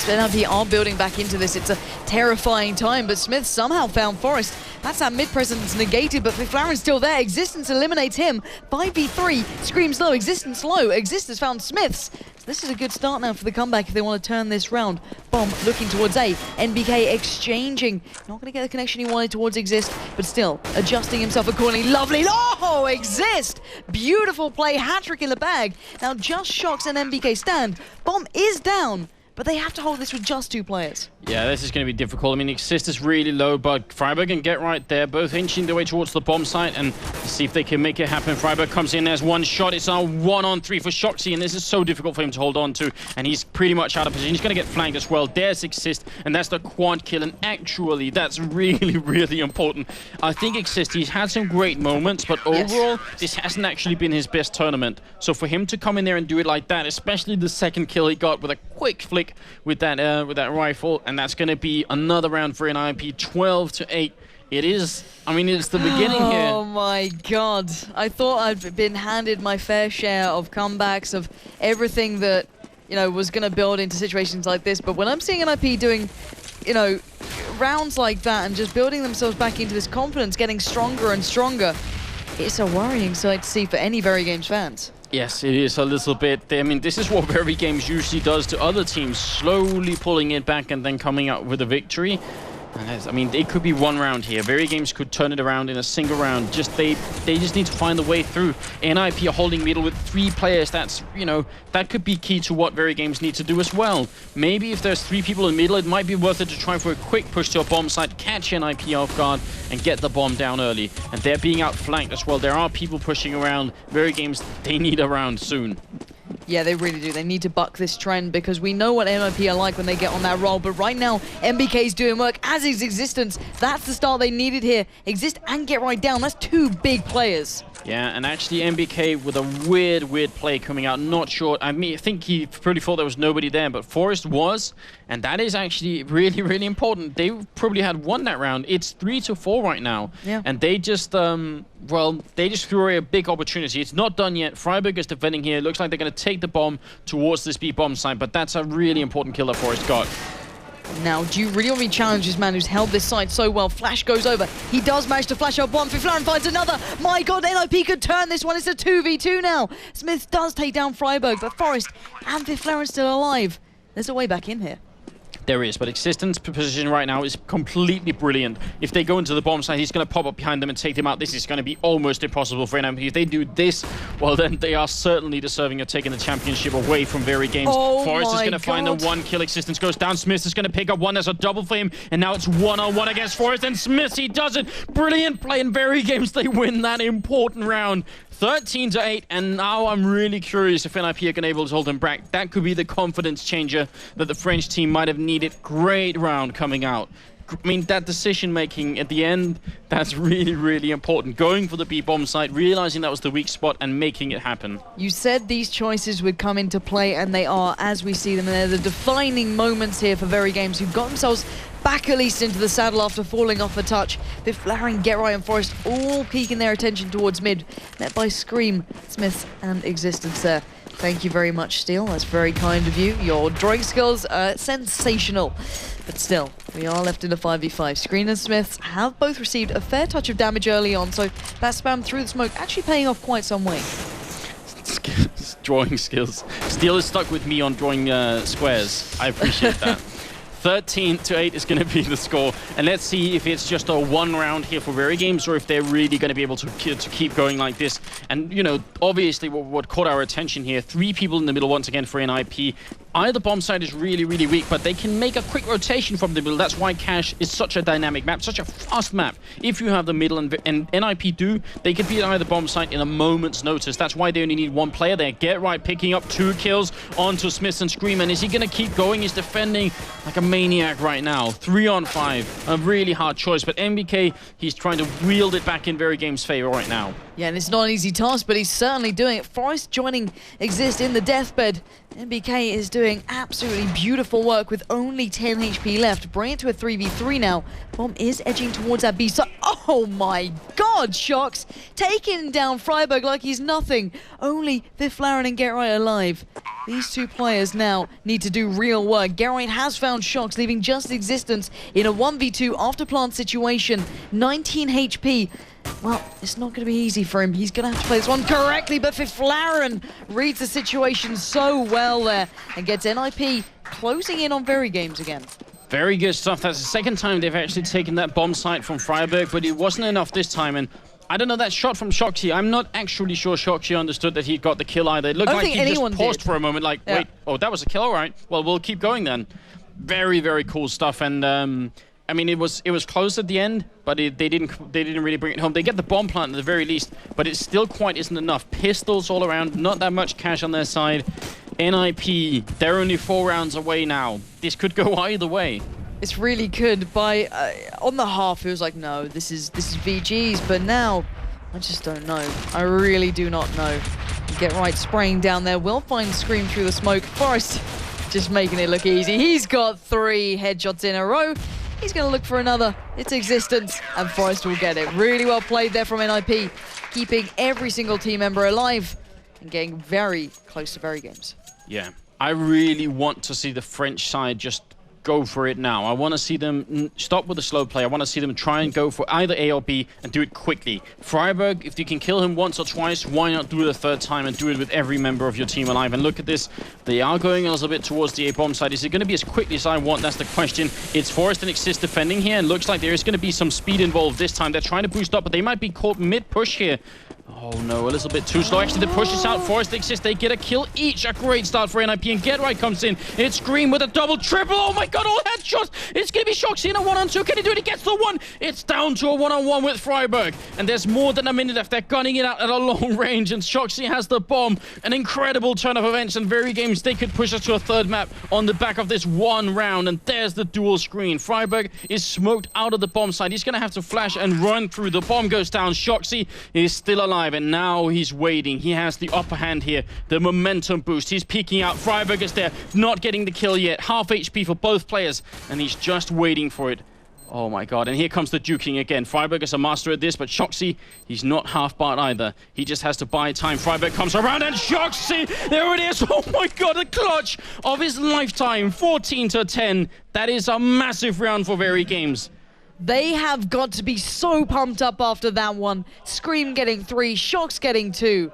NIP are building back into this. It's a terrifying time, but Smith somehow found Forrest. That's that mid-presence negated, but Flaren's still there. Existence eliminates him. 5v3. Screams low. Existence low. Existence found Smiths. So this is a good start now for the comeback if they want to turn this round. Bomb looking towards A. NBK exchanging. Not going to get the connection he wanted towards Exist, but still adjusting himself accordingly. Lovely. Oh, Exist. Beautiful play. Hat-trick in the bag. Now just Shox and NBK stand. Bomb is down. But they have to hold this with just 2 players. Yeah, this is going to be difficult. I mean, Exist is really low, but Freiburg can get right there. Both inching their way towards the bomb site and see if they can make it happen. Freiburg comes in, there's 1 shot. It's now 1-on-3 for Shoxy, and this is so difficult for him to hold on to. And he's pretty much out of position. He's going to get flanked as well. There's Exist, and that's the quad kill. And actually, that's really, really important. I think Exist, he's had some great moments, but overall, this hasn't actually been his best tournament. So for him to come in there and do it like that, especially the second kill he got with a quick flick with that rifle, and that's going to be another round for NIP. 12-8. It is, I mean, it's the beginning here. Oh my god. I thought I'd been handed my fair share of comebacks, of everything that, was going to build into situations like this. But when I'm seeing NIP doing, rounds like that and just building themselves back into this confidence, getting stronger and stronger, it's a worrying sight to see for any Verygames fans. Yes, it is a little bit. I mean, this is what Verygames usually does to other teams, slowly pulling it back and then coming out with a victory. I mean, it could be one round here. Verygames could turn it around in a single round. They just need to find a way through. NIP are holding middle with 3 players. That's, you know, that could be key to what Verygames need to do as well. Maybe if there's 3 people in the middle, it might be worth it to try for a quick push to a bomb site, catch NIP off guard, and get the bomb down early. And they're being outflanked as well. There are people pushing around. Verygames, they need a round soon. Yeah, they really do. They need to buck this trend because we know what MIP are like when they get on that roll. But right now, MBK is doing work, as is Existence. That's the start they needed here. Exist and Get Right Down. That's 2 big players. Yeah, and actually MBK with a weird play coming out. Not sure. I mean, I think he probably thought there was nobody there, but Forrest was. And that is actually really important. They probably had won that round. It's 3-4 right now. Yeah. And they just, well, they just threw away a big opportunity. It's not done yet. Freiburg is defending here. Looks like they're going to take the bomb towards this B bomb site, but that's a really important kill that Forrest got. Now, do you really want to challenge this man who's held this side so well? Flash goes over. He does manage to flash out one. Fiflaren finds another. My God, NIP could turn this one. It's a 2v2 now. Smith does take down Freiburg, but Forrest and Fiflaren still alive. There's a way back in here. There is, but Existence position right now is completely brilliant. If they go into the bomb site, he's going to pop up behind them and take them out. This is going to be almost impossible for NIP. If they do this, well, then they are certainly deserving of taking the championship away from Verygames. Oh, Forrest is going to find the God. 1 kill. Existence goes down. Smith is going to pick up one as a double for him, and now it's 1-on-1 against Forrest, and Smith, he does it. Brilliant play in Verygames. They win that important round. 13-8, and now I'm really curious if NIP are going to be able to hold them back. That could be the confidence changer that the French team might have needed. Great round coming out. I mean, that decision-making at the end, that's really important. Going for the B-bomb site, realizing that was the weak spot, and making it happen. You said these choices would come into play, and they are, as we see them. They're the defining moments here for Verygames, who got themselves back at least into the saddle after falling off a touch. Fiflaren, Get Right, and Forrest all peaking their attention towards mid, met by Scream, Smith, and Existence there. Thank you very much, Steel. That's very kind of you. Your drawing skills are sensational. But still, we are left in a 5v5. Screen and Smiths have both received a fair touch of damage early on, so that spam through the smoke actually paying off quite some way. Drawing skills. Steel is stuck with me on drawing squares. I appreciate that. 13-8 is going to be the score, and let's see if it's just a 1 round here for Verygames or if they're really going to be able to keep going like this. And, you know, obviously what caught our attention here, 3 people in the middle once again for NIP. Either bomb site is really weak, but they can make a quick rotation from the middle. That's why Cache is such a dynamic map, such a fast map. If you have the middle and NIP do, they can be at either bomb site in a moment's notice. That's why they only need 1 player there. Get Right picking up 2 kills onto Smith and Scream, and is he going to keep going? He's defending like a maniac right now. 3-on-5, a really hard choice, but MBK, he's trying to wield it back in Verygames' favor right now. Yeah, and it's not an easy task, but he's certainly doing it. Forrest joining Exist in the deathbed. MBK is doing absolutely beautiful work with only 10 HP left. Bring it to a 3v3 now. Bomb is edging towards that B side. Oh my God, Shocks! Taking down Freiburg like he's nothing. Only Fiflaren and Get Right alive. These 2 players now need to do real work. Get Right has found Shocks, leaving just Existence in a 1v2 after plant situation. 19 HP. Well, it's not going to be easy for him. He's going to have to play this one correctly, but Fiflaren reads the situation so well there and gets NIP closing in on Verygames again. Very good stuff. That's the second time they've actually taken that bomb site from Freiburg, but it wasn't enough this time. And I don't know, that shot from Shoxy, I'm not actually sure Shoxy understood that he got the kill either. It looked like he just paused for a moment, like, wait, oh, that was a kill, all right. Well, we'll keep going then. Very cool stuff. And I mean, it was close at the end, but they didn't really bring it home. They get the bomb plant at the very least, but it still quite isn't enough. Pistols all around, not that much cash on their side. NIP, they're only 4 rounds away now. This could go either way. It's really good. By on the half, it was like, no, this is VG's, but now I just don't know. I really do not know. Get Right spraying down there. Will find Scream through the smoke. Forrest just making it look easy. He's got 3 headshots in a row. He's going to look for another. It's Existence, and Forrest will get it. Really well played there from NIP, keeping every single team member alive and getting very close to Verygames. Yeah, I really want to see the French side just go for it now. I want to see them stop with the slow play. I want to see them try and go for either A or B and do it quickly. Freiburg, if you can kill him once or twice, why not do it a third time and do it with every member of your team alive? And look at this. They are going a little bit towards the A bomb side. Is it going to be as quickly as I want? That's the question. It's Forest and Exist defending here, and looks like there is going to be some speed involved this time. They're trying to boost up, but they might be caught mid-push here. Oh no, a little bit too slow. Actually, the push is out. Forest Exist, they get a kill each. A great start for NIP, and Get Right comes in. It's Scream with a double triple. Oh my god, all headshots. It's going to be Shoxy in a 1-on-2. Can he do it? He gets the one. It's down to a 1-on-1 with Freiburg. And there's more than a minute left. They're gunning it out at a long range, and Shoxy has the bomb. An incredible turn of events, and Verygames, they could push us to a third map on the back of this one round. And there's the dual screen. Freiburg is smoked out of the bomb side. He's going to have to flash and run through. The bomb goes down. Shoxy is still alive, and now he's waiting. He has the upper hand here. The momentum boost. He's peeking out. Freiburg is there, not getting the kill yet. Half HP for both players, and he's just waiting for it. Oh my god, and here comes the juking again. Freiburg is a master at this, but Shoxy, he's not half-barred either. He just has to buy time. Freiburg comes around, and Shoxy, there it is. Oh my god, the clutch of his lifetime. 14-10. That is a massive round for Verygames. They have got to be so pumped up after that one. Scream getting 3, Shocks getting 2.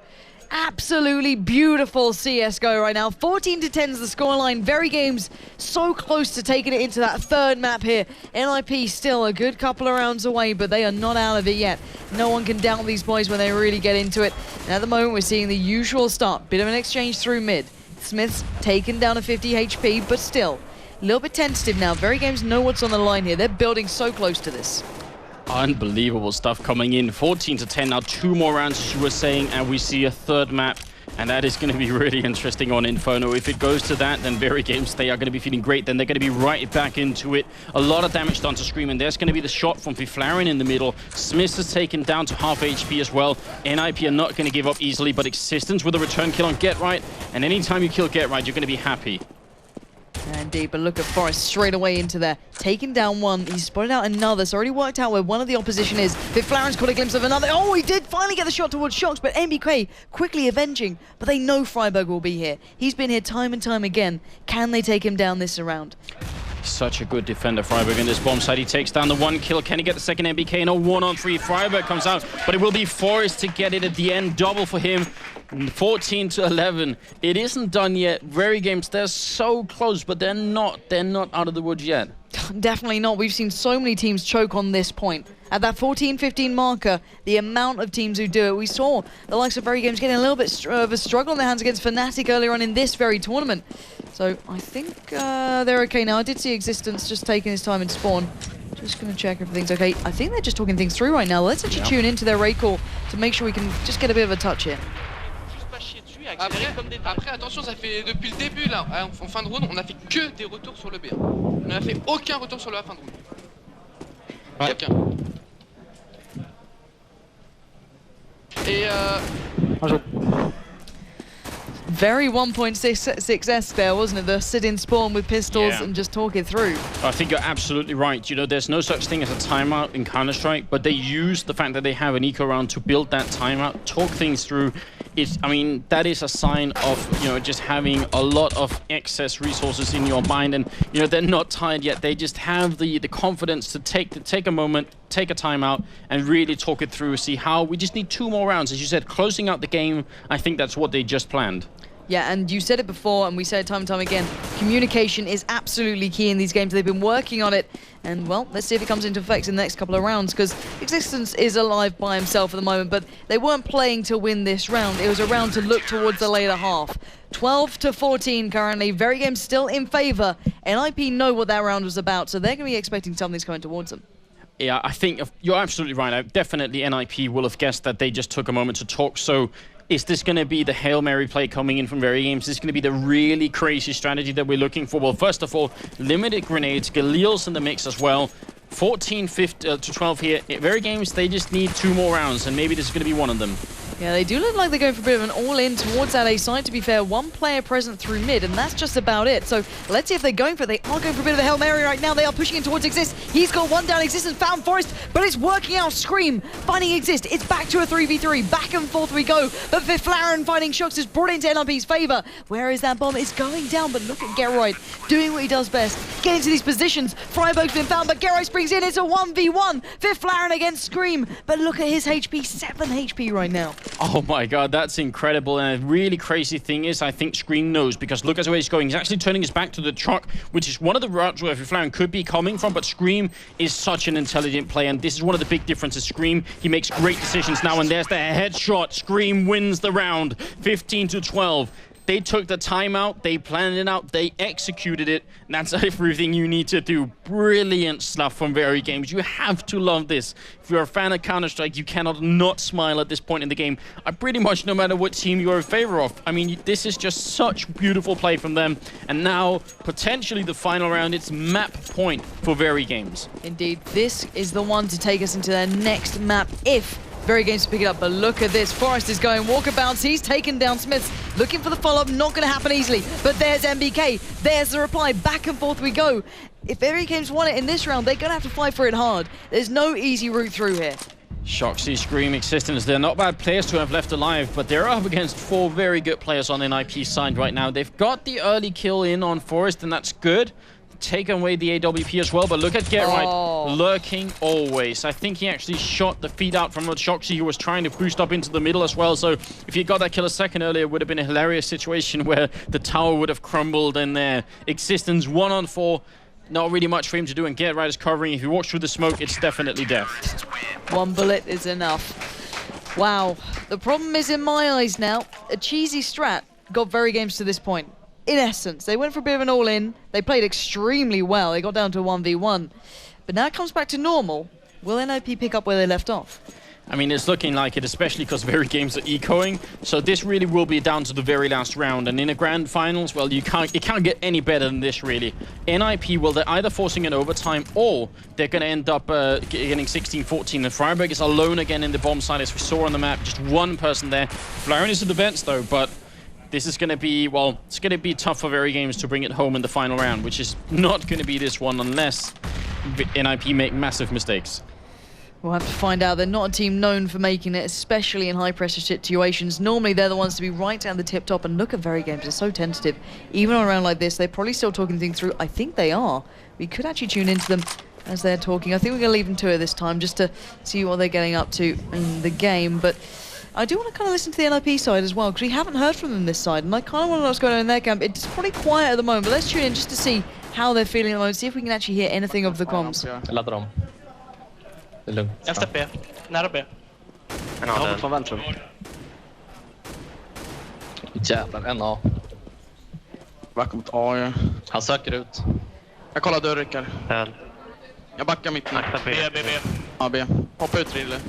Absolutely beautiful CSGO right now. 14-10 is the scoreline. Verygames so close to taking it into that third map here. NIP still a good couple of rounds away, but they are not out of it yet. No one can doubt these boys when they really get into it. And at the moment, we're seeing the usual start. Bit of an exchange through mid. Smith's taken down to 50 HP, but still a little bit tentative now. Verygames know what's on the line here. They're building so close to this. Unbelievable stuff coming in. 14-10 now. 2 more rounds, as you were saying, and we see a third map. And that is going to be really interesting on Inferno. If it goes to that, then Verygames, they are going to be feeling great. Then they're going to be right back into it. A lot of damage done to Scream, and there's going to be the shot from Fiflaren in the middle. Smith is taken down to half HP as well. NIP are not going to give up easily, but Existence with a return kill on Get Right. And anytime you kill Get Right, you're going to be happy. Indeed, but look at Forest straight away into there. Taking down one, he's spotted out another. It's already worked out where one of the opposition is. Fiflaren's caught a glimpse of another. Oh, he did finally get the shot towards Shocks, but MBK quickly avenging. But they know Freiburg will be here. He's been here time and time again. Can they take him down this round? Such a good defender, Freiburg, in this bomb side. He takes down the 1 kill. Can he get the second MBK? In a 1-on-3. Freiburg comes out, but it will be Forest to get it at the end. Double for him. 14-11. It isn't done yet. Verygames, they're so close, but they're not out of the woods yet. Definitely not. We've seen so many teams choke on this point. At that 14-15 marker, the amount of teams who do it, we saw the likes of Verygames getting a little bit of a struggle in their hands against Fnatic earlier on in this very tournament. So I think they're okay now. I did see Existence just taking his time in spawn. Just going to check everything's okay. I think they're just talking things through right now. Let's actually tune into their raid call to make sure we can just get a bit of a touch here. Après, attention, ça fait depuis le début là, en fin de round, on a fait que des retours sur le B. On n'a fait aucun retour sur le A fin de round. Aucun. Et Very 1.6x there, wasn't it? The sit-in spawn with pistols and just talk it through. I think you're absolutely right. You know, there's no such thing as a timeout in Counter-Strike, but they use the fact that they have an eco round to build that timeout, talk things through. I mean, that is a sign of, you know, just having a lot of excess resources in your mind, and, you know, they're not tired yet. They just have the confidence to take a moment, take a timeout, and really talk it through, see how we just need 2 more rounds. As you said, closing out the game, I think that's what they just planned. Yeah, and you said it before, and we said it time and time again, communication is absolutely key in these games. They've been working on it, and, well, let's see if it comes into effect in the next couple of rounds, because Existence is alive by himself at the moment, but they weren't playing to win this round. It was a round to look towards the later half. 12-14 currently. Verygames still in favor. NIP know what that round was about, so they're going to be expecting something's coming towards them. Yeah, I think you're absolutely right. Definitely NIP will have guessed that they just took a moment to talk, so is this going to be the Hail Mary play coming in from Verygames? Is this going to be the really crazy strategy that we're looking for? Well, first of all, limited grenades, Galil's in the mix as well. 14-12 here. Verygames, they just need 2 more rounds, and maybe this is going to be one of them. Yeah, they do look like they're going for a bit of an all-in towards that A side. To be fair, one player present through mid, and that's just about it. So let's see if they're going for it. They are going for a bit of a Hail Mary right now. They are pushing in towards Exist. He's got one down. Exist has found Forest, but it's working out. Scream finding Exist. It's back to a 3v3. Back and forth we go. But Viflaren finding Shocks is brought into NRP's favor. Where is that bomb? It's going down, but look at Geralt doing what he does best. Get into these positions. Freiburg's been found, but Geralt springs in. It's a 1v1. Viflaren against Scream, but look at his HP. 7 HP right now. Oh my god, that's incredible. And a really crazy thing is, I think Scream knows, because look at where he's going. He's actually turning his back to the truck, which is one of the routes where Viflaren could be coming from, but Scream is such an intelligent player, and this is one of the big differences. Scream, he makes great decisions now, and there's the headshot. Scream wins the round, 15-12. They took the timeout, they planned it out, they executed it. And that's everything you need to do. Brilliant stuff from Verygames. You have to love this. If you're a fan of Counter-Strike, you cannot not smile at this point in the game. Pretty much no matter what team you're in favor of. I mean, this is just such beautiful play from them. And now, potentially the final round, it's map point for Verygames. Indeed, this is the one to take us into their next map if Verygames to pick it up, but look at this. Forrest is going walkabouts. He's taken down Smiths. Looking for the follow-up. Not going to happen easily. But there's MBK. There's the reply. Back and forth we go. If Verygames want it in this round, they're going to have to fight for it hard. There's no easy route through here. Shoxy, Scream, Existence, they're not bad players to have left alive, but they're up against 4 very good players on NIP's side right now. They've got the early kill in on Forrest, and that's good. Take away the AWP as well, but look at Geralt lurking always. I think he actually shot the feed out from Shoxy, who was trying to boost up into the middle as well. So if he got that kill a second earlier, it would have been a hilarious situation where the tower would have crumbled and their Existence 1-on-4. Not really much for him to do, and Geralt is covering. If you walk through the smoke, it's definitely death. One bullet is enough. Wow. The problem is, in my eyes now, a cheesy strat got Verygames to this point. In essence, they went for a bit of an all-in. They played extremely well. They got down to a 1v1. But now it comes back to normal. Will NIP pick up where they left off? I mean, it's looking like it, especially because Verygames are ecoing. So this really will be down to the very last round. And in a grand finals, well, it can't get any better than this, really. NIP, well, they're either forcing an overtime or they're going to end up getting 16-14. And Freiburg is alone again in the bomb side, as we saw on the map. Just one person there. Flaren is in the vents, though, but this is going to be, well, it's going to be tough for Verygames to bring it home in the final round, which is not going to be this one unless NIP make massive mistakes. We'll have to find out. They're not a team known for making it, especially in high-pressure situations. Normally, they're the ones to be right down the tip-top, and look at Verygames. They're so tentative. Even on a round like this, they're probably still talking things through. I think they are. We could actually tune into them as they're talking. I think we're going to leave them to it this time, just to see what they're getting up to in the game. But I do want to kind of listen to the NIP side as well, because we haven't heard from them this side, and I kind of want to know what's going on in their camp. It's probably quiet at the moment, but let's tune in just to see how they're feeling at the moment, see if we can actually hear anything of the comms. Laddar om. Det är lugnt. En step B. Nära B. Jag har fått från vänster. Jävlar, en A. Backar mot A, ja. Han söker ut. Jag kollar dörrryckar. Jag backar mitt. B. A, B. Hoppa ut, Rille.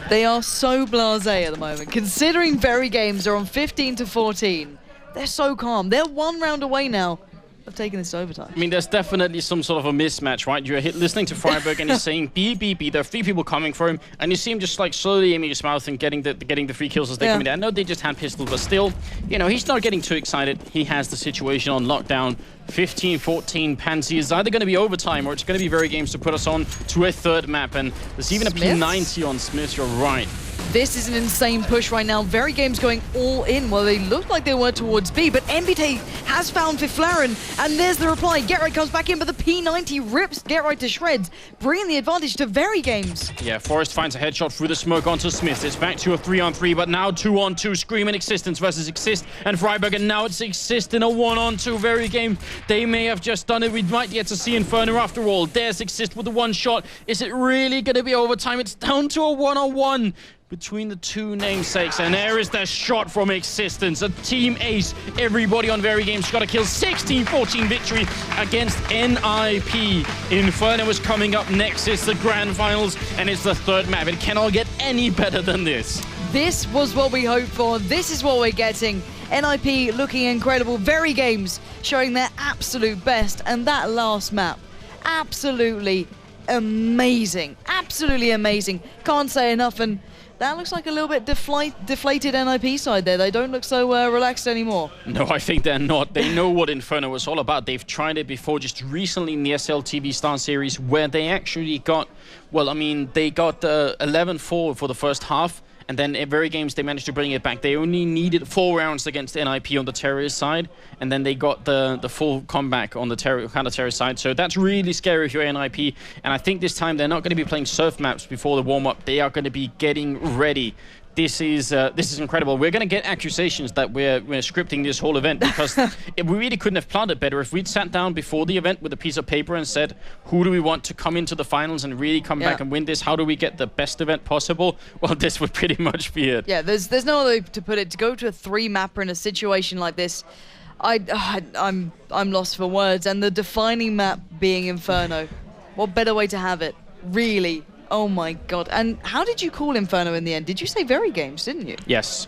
They are so blasé at the moment. Considering Verygames are on 15-14, they're so calm. They're one round away now of taking this to overtime. I mean, there's definitely some sort of a mismatch, right? You're listening to Freiburg and he's saying B, B, B. There are 3 people coming for him, and you see him just like slowly aiming his mouth and getting the 3 kills as they come in. I know they just had pistol, but still, you know, he's not getting too excited. He has the situation on lockdown. 15-14, Pansy is either going to be overtime or it's going to be Verygames to put us on to a 3rd map, and there's even a P90 on Smith. You're right. This is an insane push right now. Verygames going all in. Well, they looked like they were towards B, but MBT has found Viflaren, and there's the reply. Geralt comes back in, but the P90 rips Geralt to shreds, bringing the advantage to Verygames. Yeah, Forrest finds a headshot through the smoke onto Smith. It's back to a 3-on-3, but now 2-on-2. Scream and Existence versus Exist and Freiburg, and now it's Exist in a 1-on-2. Verygames, they may have just done it. We might get to see Inferno after all. There's Exist with the 1 shot. Is it really going to be overtime? It's down to a 1-on-1 between the 2 namesakes, and there is the shot from Existence, a team ace. Everybody on Verygames got a kill. 16-14 victory against NIP. Inferno is coming up next. It's the grand finals, and it's the 3rd map. It cannot get any better than this. This was what we hoped for. This is what we're getting. NIP looking incredible. Verygames showing their absolute best, and that last map, absolutely amazing. Absolutely amazing. Can't say enough, and that looks like a little bit deflated NIP side there. They don't look so relaxed anymore. No, I think they're not. They know what Inferno was all about. They've tried it before, just recently in the SLTV Star Series, where they actually got, well, I mean, they got 11-4 for the first half. And then at Verygames, they managed to bring it back. They only needed 4 rounds against NIP on the terrorist side, and then they got the full comeback on the counter-terrorist side. So that's really scary if you're NIP. And I think this time they're not going to be playing surf maps before the warm-up. They are going to be getting ready. This is incredible. We're going to get accusations that we're scripting this whole event, because we really couldn't have planned it better. If we'd sat down before the event with a piece of paper and said, who do we want to come into the finals and really come back and win this? How do we get the best event possible? Well, this would pretty much be it. Yeah, there's no other way to put it. To go to a 3-mapper in a situation like this, I'm lost for words. And the defining map being Inferno, what better way to have it? Really. Oh my God. And how did you call Inferno in the end? Did you say Verygames, didn't you? Yes.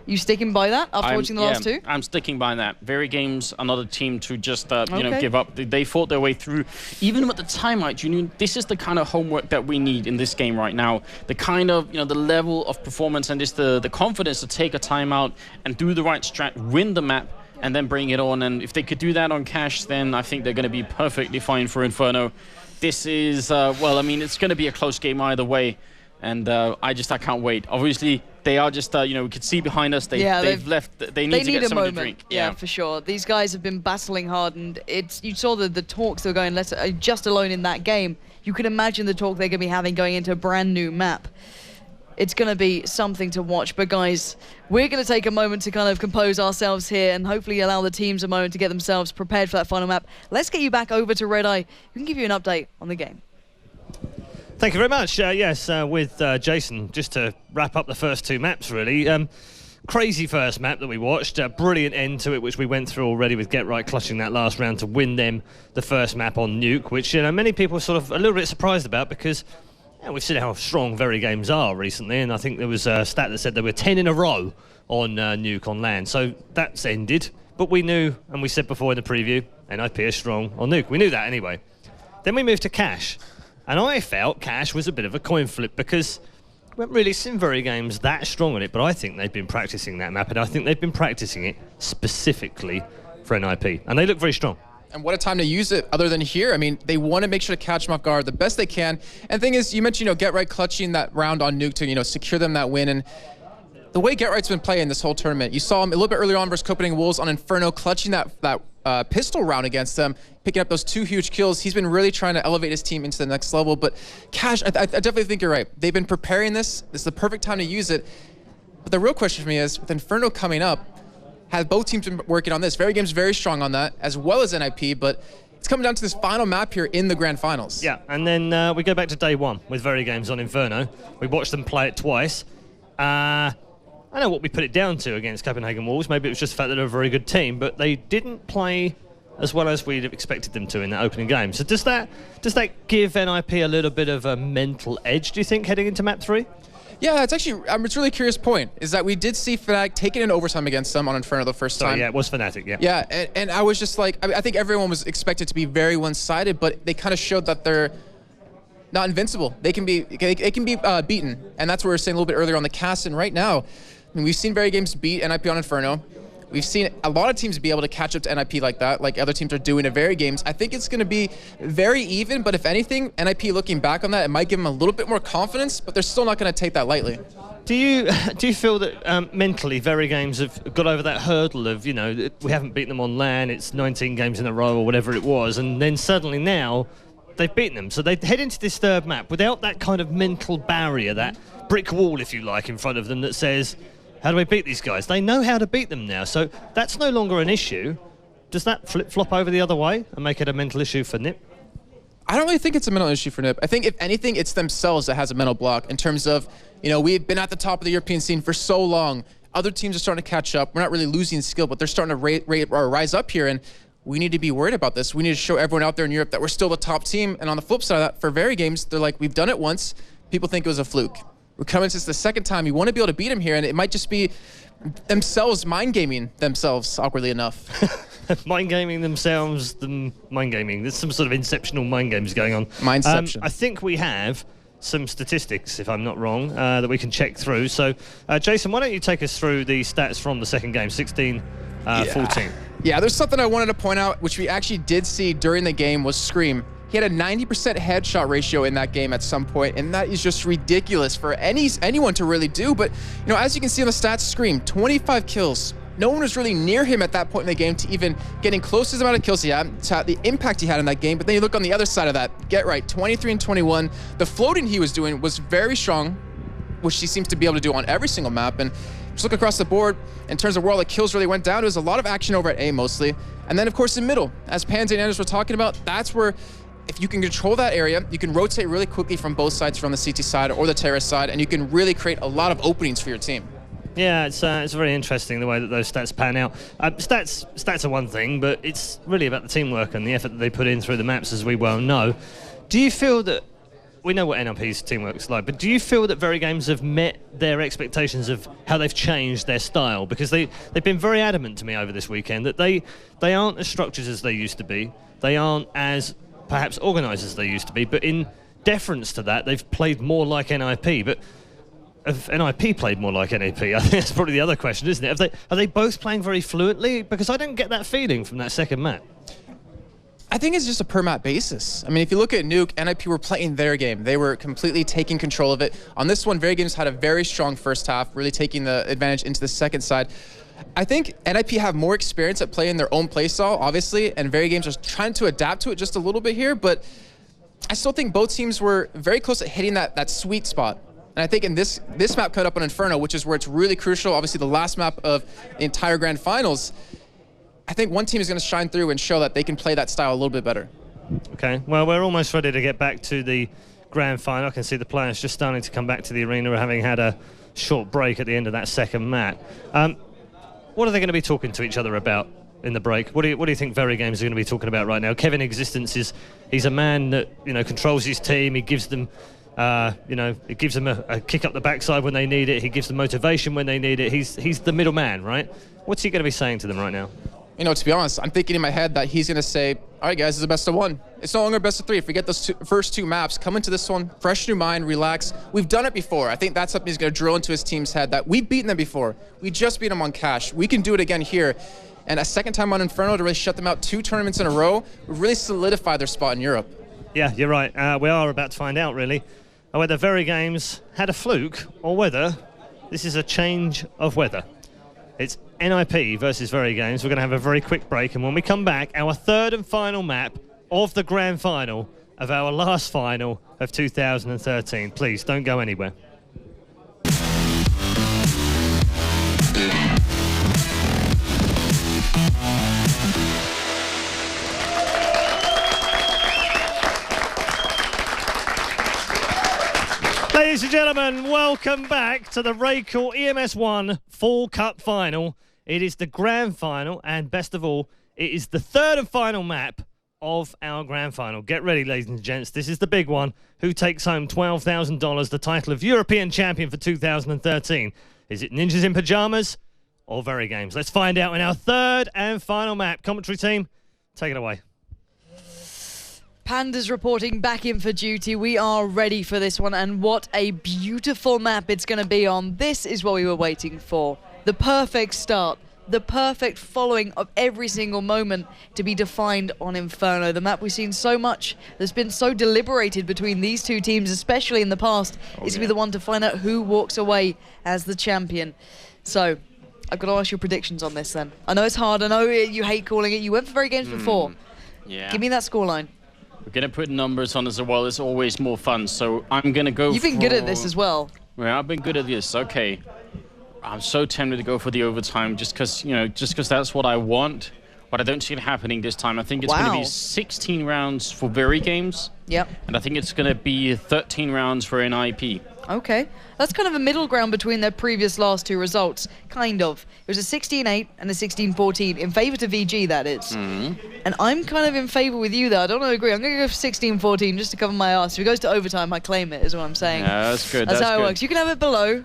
You sticking by that after watching the last two? I'm sticking by that. Verygames, another team to just give up. They fought their way through. Even with the timeout, you knew this is the kind of homework that we need in this game right now. The kind of, the level of performance and just the confidence to take a timeout and do the right strat, win the map, and then bring it on. And if they could do that on Cash, then I think they're going to be perfectly fine for Inferno. This is, well, I mean, it's going to be a close game either way. And I can't wait. Obviously, they are just, we could see behind us, they've left, they need to get something to drink. Yeah, for sure. These guys have been battling hard, and you saw the talks they were going, just alone in that game. You can imagine the talk they're going to be having going into a brand new map. It's going to be something to watch. But guys, we're going to take a moment to kind of compose ourselves here and hopefully allow the teams a moment to get themselves prepared for that final map. Let's get you back over to Red Eye, who can give you an update on the game. Thank you very much. Yes, with Jason, just to wrap up the first 2 maps, really. Crazy first map that we watched. Brilliant end to it, which we went through already with Get Right clutching that last round to win them the first map on Nuke, which many people were sort of a little bit surprised about, because we've seen how strong Verygames are recently, and I think there was a stat that said they were 10 in a row on Nuke on land. So that's ended. But we knew, and we said before in the preview, NIP is strong on Nuke. We knew that anyway. Then we moved to Cash. And I felt Cash was a bit of a coin flip, because we haven't really seen Verygames that strong on it, but I think they've been practicing that map, and I think they've been practicing it specifically for NIP. And they look very strong. And what a time to use it other than here. I mean, they want to make sure to catch them off guard the best they can. And the thing is, you mentioned, Get Right clutching that round on Nuke to, secure them that win. And the way Get Right's been playing this whole tournament, you saw him a little bit earlier on versus Copenhagen Wolves on Inferno, clutching that pistol round against them, picking up those 2 huge kills. He's been really trying to elevate his team into the next level. But Cash, I definitely think you're right. They've been preparing this. This is the perfect time to use it. But the real question for me is, with Inferno coming up, have both teams been working on this? Verygames very strong on that, as well as NIP, but it's coming down to this final map here in the grand finals. Yeah, and then we go back to day 1 with Verygames on Inferno. We watched them play it twice. I know what we put it down to against Copenhagen Wolves. Maybe it was just the fact that they're a very good team, but they didn't play as well as we'd have expected them to in that opening game. So does that give NIP a little bit of a mental edge, do you think, heading into map 3? Yeah, it's actually, it's a really curious point, is that we did see Fnatic taking an overtime against them on Inferno the first time. Yeah, it was Fnatic, yeah. Yeah, and I was just like, I think everyone was expected to be very one-sided, but they kind of showed that they're not invincible. They can be beaten, and that's what we were saying a little bit earlier on the cast. And right now, I mean, we've seen Verygames beat NIP on Inferno. We've seen a lot of teams be able to catch up to NIP like that, like other teams are doing at Verygames. I think it's going to be very even, but if anything, NIP looking back on that, it might give them a little bit more confidence, but they're still not going to take that lightly. Do you feel that mentally Verygames have got over that hurdle of, we haven't beaten them on LAN, it's 19 games in a row or whatever it was, and then suddenly now they've beaten them. So they head into this third map without that kind of mental barrier, that brick wall, if you like, in front of them that says, how do we beat these guys? They know how to beat them now, so that's no longer an issue. Does that flip-flop over the other way and make it a mental issue for NIP? I don't really think it's a mental issue for NIP. I think, if anything, it's themselves that has a mental block in terms of, we've been at the top of the European scene for so long. Other teams are starting to catch up. We're not really losing skill, but they're starting to rise up here, and we need to be worried about this. We need to show everyone out there in Europe that we're still the top team. And on the flip side of that, for Verygames, they're like, we've done it once. People think it was a fluke. We're coming since the second time. You want to be able to beat them here, and it might just be themselves mind gaming themselves, awkwardly enough. Mind gaming themselves, mind gaming. There's some sort of inceptional mind games going on. Mindception. I think we have some statistics, if I'm not wrong, that we can check through. So, Jason, why don't you take us through the stats from the second game, 16-14. Yeah, there's something I wanted to point out, which we actually did see during the game, was Scream. He had a 90% headshot ratio in that game at some point, and that is just ridiculous for anyone to really do. But, you know, as you can see on the stats, Scream, 25 kills. No one was really near him at that point in the game to even getting close to the amount of kills he had, to the impact he had in that game. But then you look on the other side of that, get right, 23 and 21. The floating he was doing was very strong, which he seems to be able to do on every single map. And just look across the board, in terms of where all the kills really went down, there was a lot of action over at A mostly. And then, of course, in middle, as Pansy and Anders were talking about, that's where, if you can control that area, you can rotate really quickly from both sides, from the CT side or the terrace side, and you can really create a lot of openings for your team. Yeah, it's very interesting the way that those stats pan out. Stats are one thing, but it's really about the teamwork and the effort that they put in through the maps, as we well know. Do you feel that, we know what NRP's teamwork's like, but do you feel that Verygames have met their expectations of how they've changed their style? Because they've been very adamant to me over this weekend that they aren't as structured as they used to be. They aren't as perhaps organised as they used to be, but in deference to that, they've played more like NIP. But have NIP played more like NAP? I think that's probably the other question, isn't it? Are they both playing very fluently? Because I don't get that feeling from that second map. I think it's just a per map basis. I mean, if you look at Nuke, NIP were playing their game. They were completely taking control of it. On this one, Verygames had a very strong first half, really taking the advantage into the second side. I think NIP have more experience at playing their own playstyle, obviously, and Verygames are trying to adapt to it just a little bit here, but I still think both teams were very close at hitting that sweet spot. And I think in this map cut up on Inferno, which is where it's really crucial, obviously the last map of the entire Grand Finals, I think one team is going to shine through and show that they can play that style a little bit better. Okay, well, we're almost ready to get back to the Grand Final. I can see the players just starting to come back to the arena, having had a short break at the end of that second map. What are they going to be talking to each other about in the break? What do you think Verygames are going to be talking about right now? Kevin Existence he's a man that, you know, controls his team. He gives them it gives them a kick up the backside when they need it. He gives them motivation when they need it. He's the middleman, right? What's he going to be saying to them right now? You know, to be honest, I'm thinking in my head that he's going to say, all right, guys, it's a best of one. It's no longer best of three. Forget those first two maps. Come into this one, fresh new mind, relax. We've done it before. I think that's something he's going to drill into his team's head, that we've beaten them before. We just beat them on Cash. We can do it again here. And a second time on Inferno to really shut them out 2 tournaments in a row, really solidify their spot in Europe. Yeah, you're right. We are about to find out, really, whether Verygames had a fluke or whether this is a change of weather. It's NIP versus Verygames. We're going to have a very quick break, and when we come back, our third and final map of the Grand Final of our last final of 2013. Please, don't go anywhere. Ladies and gentlemen, welcome back to the Raycall EMS1 Fall Cup Final. It is the Grand Final, and best of all, it is the third and final map of our Grand Final. Get ready, ladies and gents. This is the big one. Who takes home $12,000, the title of European Champion for 2013? Is it Ninjas in Pyjamas or Verygames? Let's find out in our third and final map. Commentary team, take it away. Pandas reporting back in for duty. We are ready for this one, and what a beautiful map it's going to be on. This is what we were waiting for. The perfect start, the perfect following of every single moment to be defined on Inferno. The map we've seen so much that's been so deliberated between these two teams, especially in the past, is going to be the one to find out who walks away as the champion. So, I've got to ask your predictions on this then. I know it's hard, I know you hate calling it. You went for Verygames before. Yeah. Give me that scoreline. We're going to put numbers on as well. It's always more fun. So I'm going to go You've been good at this as well. Yeah, I've been good at this. Okay. I'm so tempted to go for the overtime just because that's what I want. But I don't see it happening this time. I think it's going to be 16 rounds for Verygames. Yep. And I think it's going to be 13 rounds for NIP. Okay. That's kind of a middle ground between their previous last two results. Kind of. It was a 16-8 and a 16-14. In favour to VG, that is. And I'm kind of in favour with you there. I don't agree. I'm going to go for 16-14 just to cover my arse. If it goes to overtime, I claim it, is what I'm saying. Yeah, that's good. That's how it works. You can have it below.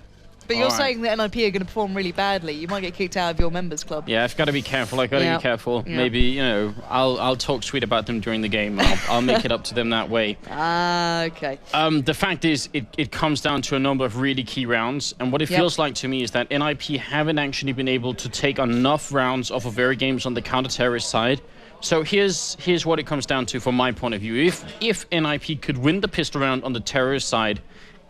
But you're saying that NIP are going to perform really badly. You might get kicked out of your members club. Yeah, I've got to be careful. I've got to be careful. Yeah. Maybe, you know, I'll talk sweet about them during the game. I'll make it up to them that way. Okay. The fact is, it comes down to a number of really key rounds. And what it feels like to me is that NIP haven't actually been able to take enough rounds off of Verygames on the counter-terrorist side. So here's what it comes down to from my point of view. If NIP could win the pistol round on the terrorist side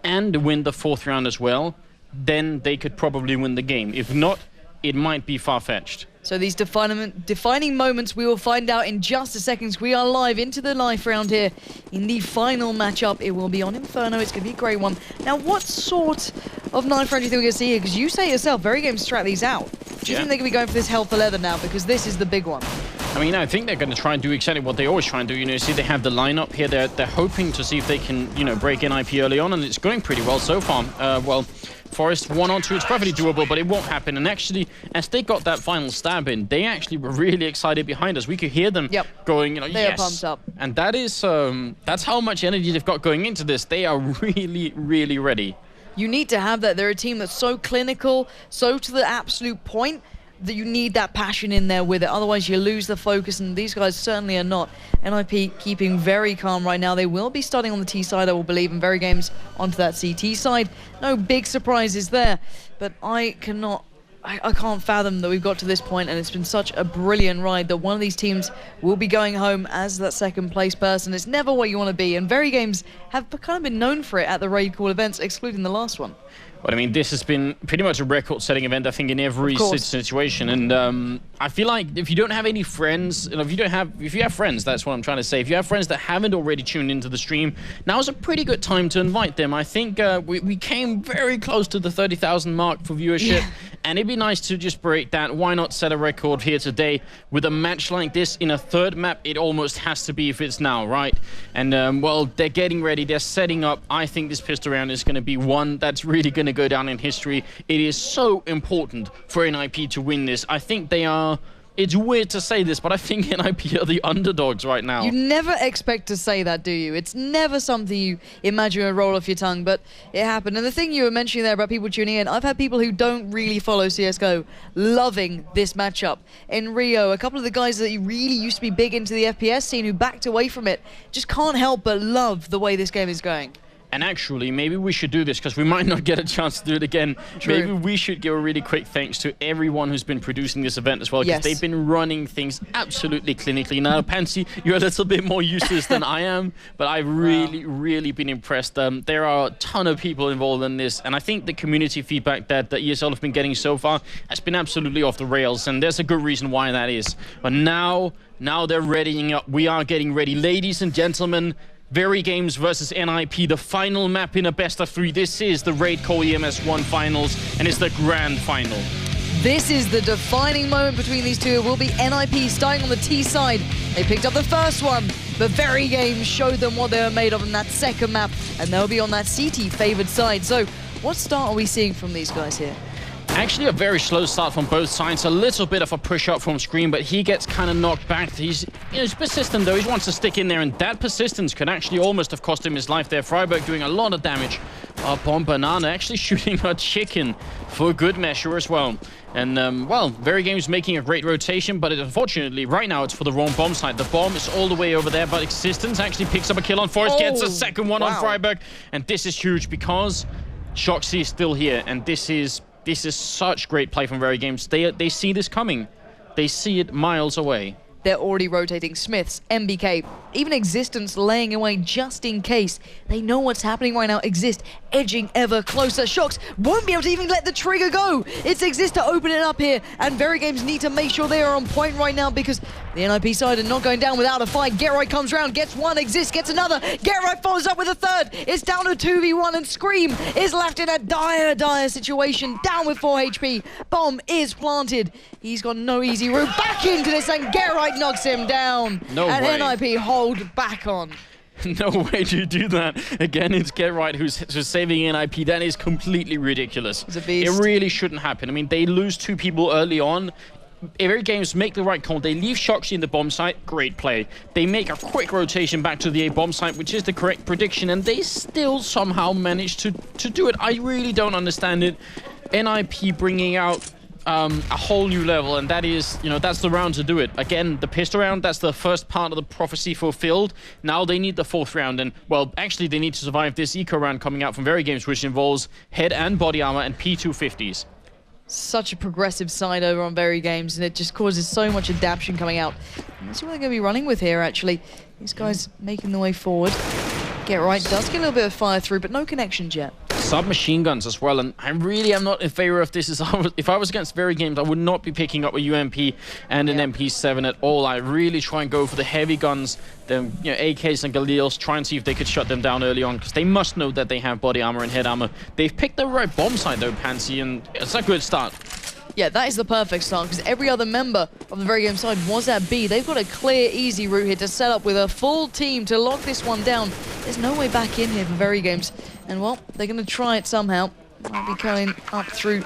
and win the 4th round as well, then they could probably win the game. If not, it might be far-fetched. So these defining moments we will find out in just a second. We are live into the live round here in the final matchup. It will be on Inferno. It's going to be a great one. Now, what sort of knife round do you think we're going to see here? Because you say yourself, Verygames strat these out. Do you think they're going to be going for this hell for leather now? Because this is the big one. I mean, I think they're going to try and do exactly what they always try and do. You know, see, they have the lineup here. They're hoping to see if they can, you know, break NIP early on, and it's going pretty well so far. Well, Forest 1-on-2, it's perfectly doable, but it won't happen. And actually, as they got that final stab in, they actually were really excited behind us. We could hear them going, you know, they are pumped up. And that is, that's how much energy they've got going into this. They are really, really ready. You need to have that. They're a team that's so clinical, so to the absolute point, that you need that passion in there with it. Otherwise, you lose the focus, and these guys certainly are not. NIP keeping very calm right now. They will be starting on the T side, I will believe, and Verygames onto that CT side. No big surprises there, but I can't fathom that we've got to this point, and it's been such a brilliant ride that one of these teams will be going home as that second place person. It's never what you want to be, and Verygames have kind of been known for it at the Raid Call events, excluding the last one. But I mean, this has been pretty much a record-setting event, I think, in every situation. And I feel like if you don't have any friends, if you have friends, that's what I'm trying to say. If you have friends that haven't already tuned into the stream, now's a pretty good time to invite them. I think we came very close to the 30,000 mark for viewership, and it'd be nice to just break that. Why not set a record here today with a match like this in a 3rd map? It almost has to be if it's now, right? And well, they're getting ready. They're setting up. I think this pistol round is going to be one that's really going to go down in history. It is so important for NIP to win this. I think they are. It's weird to say this, but I think NIP are the underdogs right now. You never expect to say that, do you? It's never something you imagine would roll off your tongue, but it happened. And the thing you were mentioning there about people tuning in, I've had people who don't really follow CSGO loving this matchup. In Rio, a couple of the guys that really used to be big into the FPS scene who backed away from it just can't help but love the way this game is going. And actually, maybe we should do this because we might not get a chance to do it again. True. Maybe we should give a really quick thanks to everyone who's been producing this event as well, because they've been running things absolutely clinically. Now, Pansy, you're a little bit more used to this than I am, but I've really been impressed. There are a ton of people involved in this, and I think the community feedback that ESL have been getting so far has been absolutely off the rails, and there's a good reason why that is. But now they're readying up. We are getting ready. Ladies and gentlemen, Verygames versus NIP, the final map in a best-of-3. This is the Raid Call EMS 1 finals, and it's the grand final. This is the defining moment between these two. It will be NIP starting on the T side. They picked up the first one, but Verygames showed them what they were made of in that second map, and they'll be on that CT-favored side. So, what start are we seeing from these guys here? Actually, a very slow start from both sides. A little bit of a push up from Scream, but he gets kind of knocked back. He's persistent, though. He wants to stick in there, and that persistence could actually almost have cost him his life there. Freiburg doing a lot of damage up on Banana, actually shooting a chicken for good measure as well. And, well, Verygames making a great rotation, but unfortunately, right now, it's for the wrong bomb site. The bomb is all the way over there, but Existence actually picks up a kill on Forest, gets a second one on Freiburg, and this is huge because Shoxy is still here, and this is such great play from Verygames. They see this coming. They see it miles away. They're already rotating Smiths, MBK, even Existence laying away just in case. They know what's happening right now. Exist edging ever closer. Shox won't be able to even let the trigger go. It's Exist to open it up here, and Verygames need to make sure they are on point right now because the NIP side are not going down without a fight. Getright comes around, gets one, Exist gets another. Getright follows up with a third. It's down to 2v1, and Scream is left in a dire situation, down with 4 HP. Bomb is planted. He's got no easy route back into this, and Getright knocks him down. No way. And NIP hold back on. No way to do that. Again, it's Getright who's saving NIP. That is completely ridiculous. He's a beast. It really shouldn't happen. I mean, they lose 2 people early on. Verygames make the right call. They leave Shoxy in the bomb site. Great play. They make a quick rotation back to the A bomb site, which is the correct prediction, and they still somehow manage to do it. I really don't understand it. NIP bringing out a whole new level, and that is, that's the round to do it. Again, the pistol round, that's the first part of the prophecy fulfilled. Now they need the 4th round, and, well, actually they need to survive this eco round coming out from Verygames, which involves head and body armor and P250s. Such a progressive side over on Verygames, and it just causes so much adaptation coming out. And that's what they're going to be running with here, actually. These guys making their way forward. Get right, does get a little bit of fire through, but no connections yet. Submachine guns as well, and I really am not in favor of this. If I was against Verygames, I would not be picking up a UMP and an MP7 at all. I really try and go for the heavy guns, the AKs and Galils, try and see if they could shut them down early on, because they must know that they have body armor and head armor. They've picked the right bomb site though, Pansy, and it's a good start. Yeah, that is the perfect start, because every other member of the Verygames side was at B. They've got a clear, easy route here to set up with a full team to lock this one down. There's no way back in here for Verygames. And, well, they're going to try it somehow. Might be going up through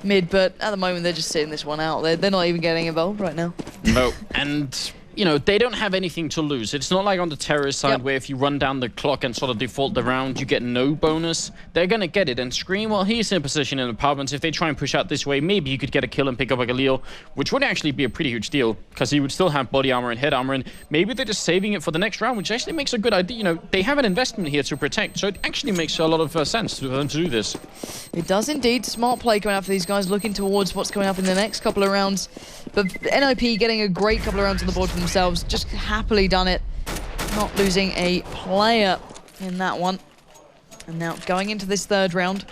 mid, but at the moment, they're just sitting this one out. They're not even getting involved right now. No, and they don't have anything to lose. It's not like on the terrorist side where if you run down the clock and sort of default the round, you get no bonus. They're going to get it. And Scream, well, he's in position in apartments. If they try and push out this way, maybe he could get a kill and pick up a Galil, which would actually be a pretty huge deal, because he would still have body armor and head armor. And maybe they're just saving it for the next round, which actually makes a good idea. They have an investment here to protect, so it actually makes a lot of sense for them to do this. It does indeed. Smart play coming out for these guys, looking towards what's coming up in the next couple of rounds. But NIP getting a great couple of rounds on the board for themselves. Just happily done it. Not losing a player in that one. And now going into this 3rd round,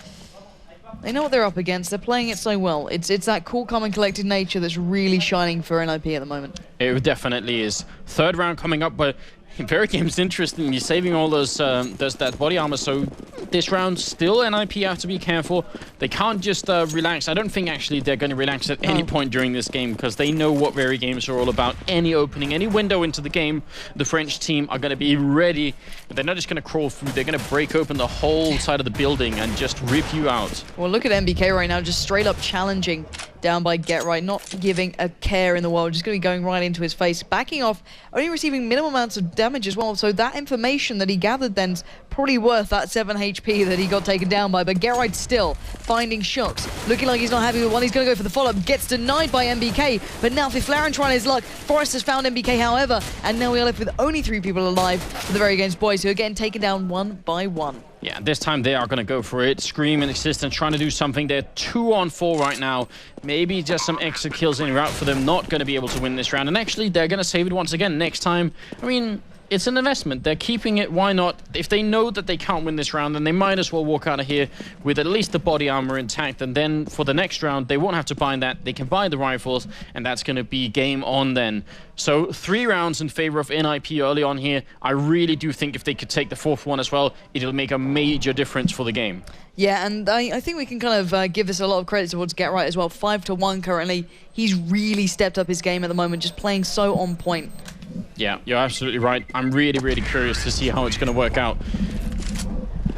they know what they're up against. They're playing it so well. It's that cool, calm, and collected nature that's really shining for NIP at the moment. It definitely is. 3rd round coming up, but Verygames, interestingly, saving all that body armor, so this round still NIP have to be careful. They can't just relax. I don't think actually they're going to relax at any point during this game, because they know what Verygames are all about. Any opening, any window into the game, the French team are going to be ready. They're not just going to crawl through, they're going to break open the whole side of the building and just rip you out. Well, look at MBK right now, just straight up challenging down by Get Right, not giving a care in the world, just going to be going right into his face, backing off, only receiving minimal amounts of damage as well, so that information that he gathered then's probably worth that 7 HP that he got taken down by, but Get Right still finding shots, looking like he's not happy with one. He's going to go for the follow-up, gets denied by MBK, but now Fiflaren trying his luck. Forrest has found MBK, however, and now we are left with only 3 people alive for the Verygames boys, who are getting taken down one by one. Yeah, this time they are going to go for it. Scream and Existence trying to do something. They're 2 on 4 right now. Maybe just some extra kills in route for them. Not going to be able to win this round. And actually, they're going to save it once again next time. I mean, it's an investment. They're keeping it. Why not? If they know that they can't win this round, then they might as well walk out of here with at least the body armor intact. And then for the next round, they won't have to buy that. They can buy the rifles, and that's going to be game on then. So 3 rounds in favor of NIP early on here. I really do think if they could take the 4th one as well, it'll make a major difference for the game. Yeah, and I think we can kind of give this a lot of credit towards Get Right as well. 5-1 currently. He's really stepped up his game at the moment, just playing so on point. Yeah, you're absolutely right. I'm really, really curious to see how it's going to work out.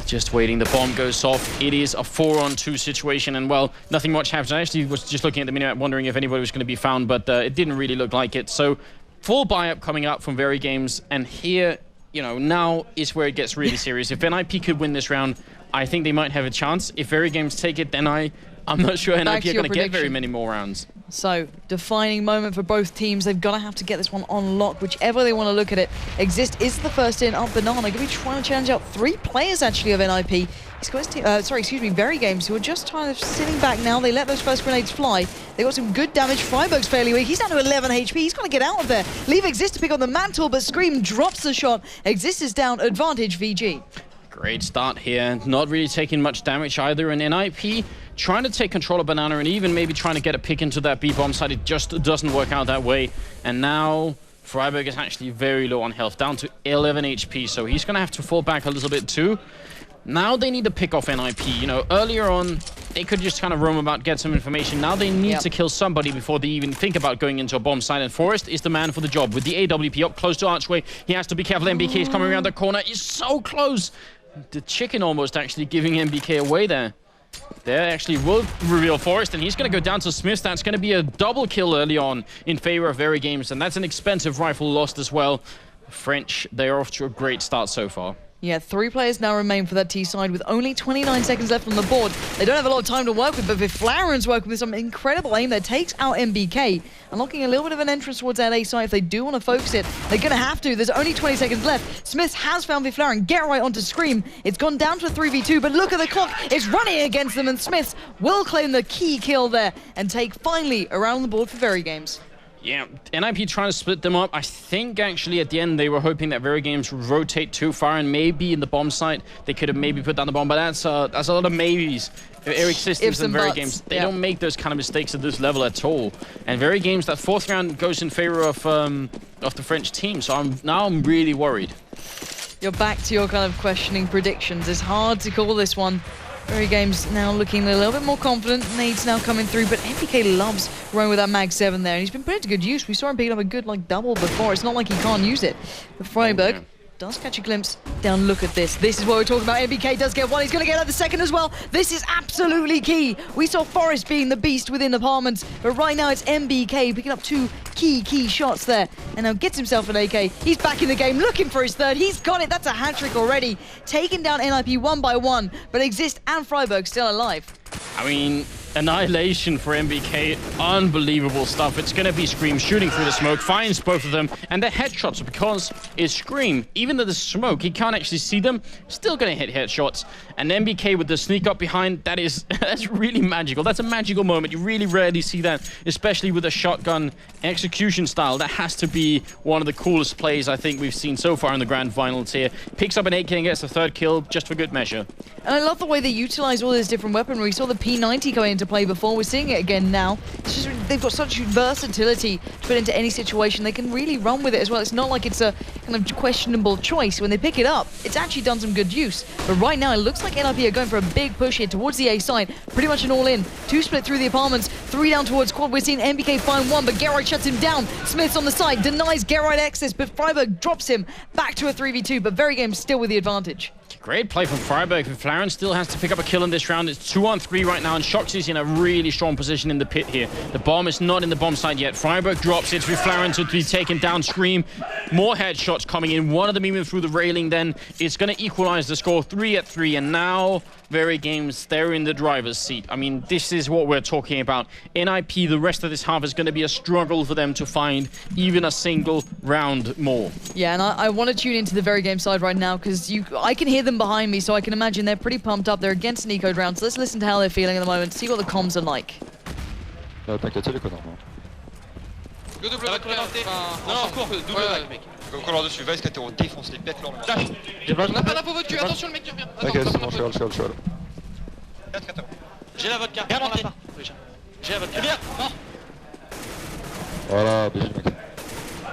Just waiting, the bomb goes off. It is a 4-on-2 situation, and well, nothing much happens. I actually was just looking at the minimap, wondering if anybody was going to be found, but it didn't really look like it. So, full buy-up coming up from Verygames, and here, now is where it gets really serious. If NIP could win this round, I think they might have a chance. If Verygames take it, then I'm not sure NIP are going to get very many more rounds. So, defining moment for both teams. They've got to have to get this one on lock, whichever they want to look at it. Exist is the first in up Banana. Going to be trying to challenge out 3 players, actually, of NIP. He's got his team, Verygames, who are just kind of sitting back now. They let those first grenades fly. They got some good damage. Freiburg's fairly weak. He's down to 11 HP. He's got to get out of there. Leave Exist to pick on the mantle, but Scream drops the shot. Exist is down. Advantage VG. Great start here. Not really taking much damage either. And NIP trying to take control of Banana and even maybe trying to get a pick into that B bomb side. It just doesn't work out that way. And now Freiburg is actually very low on health, down to 11 HP. So he's going to have to fall back a little bit too. Now they need to pick off NIP. Earlier on, they could just kind of roam about, get some information. Now they need to kill somebody before they even think about going into a bomb site. And Forrest is the man for the job. With the AWP up close to Archway, he has to be careful. MBK is coming around the corner. He's so close. The chicken almost actually giving MBK away there. There actually will reveal Forrest, and he's going to go down to Smith. That's going to be a double kill early on in favor of Verygames, and that's an expensive rifle lost as well. The French, they're off to a great start so far. Yeah, 3 players now remain for that T side with only 29 seconds left on the board. They don't have a lot of time to work with, but Viflaren's working with some incredible aim that takes out MBK, unlocking a little bit of an entrance towards that A side. If they do want to focus it, they're going to have to. There's only 20 seconds left. Smith has found Viflaren. Get right onto Scream. It's gone down to a 3v2, but look at the clock. It's running against them, and Smith will claim the key kill there and take finally around the board for Verygames. Yeah, NIP trying to split them up. I think actually at the end they were hoping that Verygames would rotate too far, and maybe in the bomb site they could have maybe put down the bomb, but that's a lot of maybes. Eric Systems and Verygames, they don't make those kind of mistakes at this level at all. And Verygames, that 4th round goes in favor of the French team, so I'm really worried. You're back to your kind of questioning predictions. It's hard to call this one. Verygames now looking a little bit more confident. Nades now coming through, but MPK loves running with that Mag 7 there, and he's been put into good use. We saw him picking up a good double before. It's not like he can't use it. But Freiburg does catch a glimpse. Down, look at this. This is what we're talking about. MBK does get one. He's going to get another second as well. This is absolutely key. We saw Forrest being the beast within apartments, but right now it's MBK picking up 2 key shots there, and now gets himself an AK. He's back in the game, looking for his 3rd. He's got it. That's a hat-trick already. Taking down NIP 1 by 1, but Exist and Freiburg still alive. I mean, annihilation for MBK, unbelievable stuff. It's going to be Scream shooting through the smoke, finds both of them, and the headshots, because it's Scream. Even though there's smoke, he can't actually see them, still going to hit headshots. And MBK with the sneak up behind, that's really magical. That's a magical moment. You really rarely see that, especially with a shotgun execution style. That has to be one of the coolest plays I think we've seen so far in the grand finals here. Picks up an 8 kill and gets the 3rd kill, just for good measure. And I love the way they utilize all this different weaponry. We saw the P90 coming into play before. We're seeing it again now. It's just, they've got such versatility to put into any situation. They can really run with it as well. It's not like it's a kind of questionable choice. When they pick it up, it's actually done some good use. But right now, it looks like NIP are going for a big push here towards the A side. Pretty much an all-in. 2 split through the apartments. 3 down towards quad. We're seeing MBK find 1, but Geralt shuts him down. Smith's on the side, denies Geralt access, but Freiburg drops him back to a 3v2, but Verygames still with the advantage. Great play from Freiburg. Viflaren still has to pick up a kill in this round. It's 2-on-3 right now, and Shoxy's in a really strong position in the pit here. The bomb is not in the bomb side yet. Freiburg drops it. Viflaren to be taken down. Scream. More headshots coming in. One of them even through the railing then. It's going to equalize the score 3-3, and now Verygames, they're in the driver's seat. I mean, this is what we're talking about. NIP, the rest of this half is going to be a struggle for them to find even a single round more. Yeah, and I want to tune into the Verygames side right now, because I can hear them behind me, so I can imagine they're pretty pumped up. They're against an eco round, so let's listen to how they're feeling at the moment, see what the comms are like. T'inquiète, c'est les connards. Go double vac, Non, cours, double vac, mec. Go cours dessus, va escater, on défonce les bêtes là. On a pas d'info votre cul, attention le mec qui revient. Ok, c'est bon, je suis là. J'ai la vodka, prends la part. J'ai la vodka. Viens. Voilà, BG mec.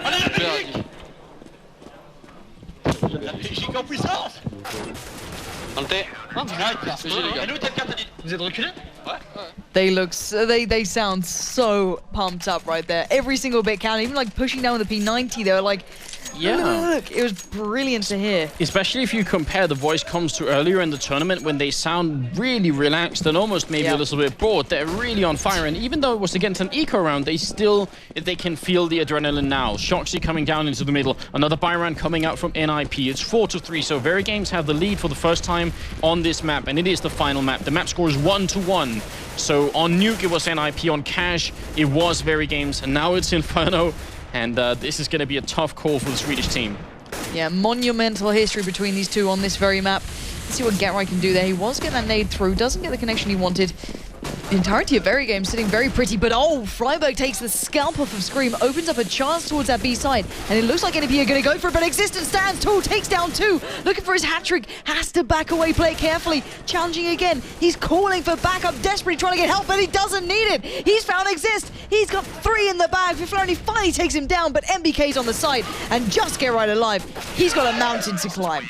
Allez, la Belgique en puissance. Ante. Vous êtes reculés? They look, they sound so pumped up right there. Every single bit counted, even like pushing down with the P90, they were like, look, it was brilliant to hear. Especially if you compare the voice comms to earlier in the tournament when they sound really relaxed and almost maybe a little bit bored. They're really on fire, and even though it was against an eco round, they can feel the adrenaline now. Shoxy coming down into the middle, another buy round coming out from NIP. It's 4-3, so Verygames have the lead for the first time on this map, and it is the final map. The map score is 1-1. So on Nuke it was NIP, on Cash it was Verygames, and now it's Inferno. And this is going to be a tough call for the Swedish team. Yeah, monumental history between these two on this very map. Let's see what Gatright can do there. He was getting that nade through, doesn't get the connection he wanted. The entirety of Verygames sitting very pretty, but Freiburg takes the scalp off of Scream, opens up a chance towards that B side, and it looks like NIP are going to go for it, but Existence stands tall, takes down 2, looking for his hat-trick, has to back away, play it carefully, challenging again, he's calling for backup, desperately trying to get help, but he doesn't need it, he's found Exist, he's got 3 in the bag, Viflaren finally takes him down, but MBK's on the side, and just get right alive, he's got a mountain to climb.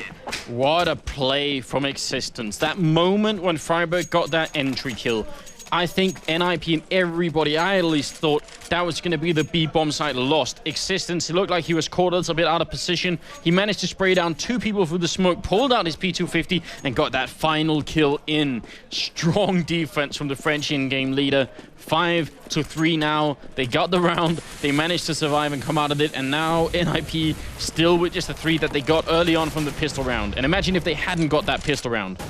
What a play from Existence. That moment when Freiburg got that entry kill, I think NIP and everybody, I at least thought that was going to be the B bomb site lost. Existence, it looked like he was caught a little bit out of position. He managed to spray down 2 people through the smoke, pulled out his P250, and got that final kill in. Strong defense from the French in-game leader. 5-3 now. They got the round. They managed to survive and come out of it. And now NIP still with just the 3 that they got early on from the pistol round. And imagine if they hadn't got that pistol round.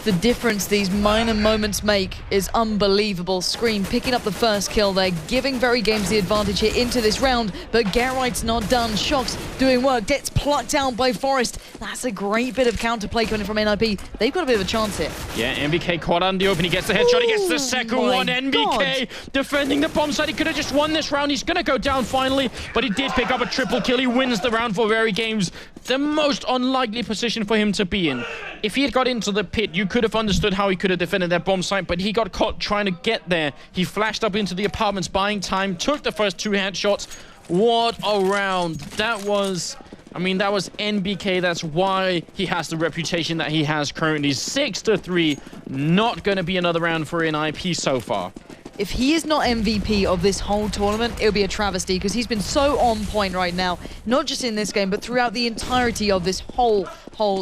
The difference these minor moments make is unbelievable. Scream picking up the first kill there, giving Verygames the advantage here into this round, but Gerright's not done. Shox doing work, gets plucked out by Forest. That's a great bit of counterplay coming from NIP. They've got a bit of a chance here. Yeah, MBK caught out in the open. He gets the headshot. He gets the second one. MBK defending the bomb site. He could have just won this round. He's going to go down finally, but he did pick up a triple kill. He wins the round for Verygames. The most unlikely position for him to be in. If he had got into the pit, you could have understood how he could have defended that bomb site, but he got caught trying to get there. He flashed up into the apartments, buying time, took the first 2 headshots. What a round. That was NBK. That's why he has the reputation that he has currently. 6-3. Not going to be another round for NIP so far. If he is not MVP of this whole tournament, it'll be a travesty because he's been so on point right now, not just in this game, but throughout the entirety of this whole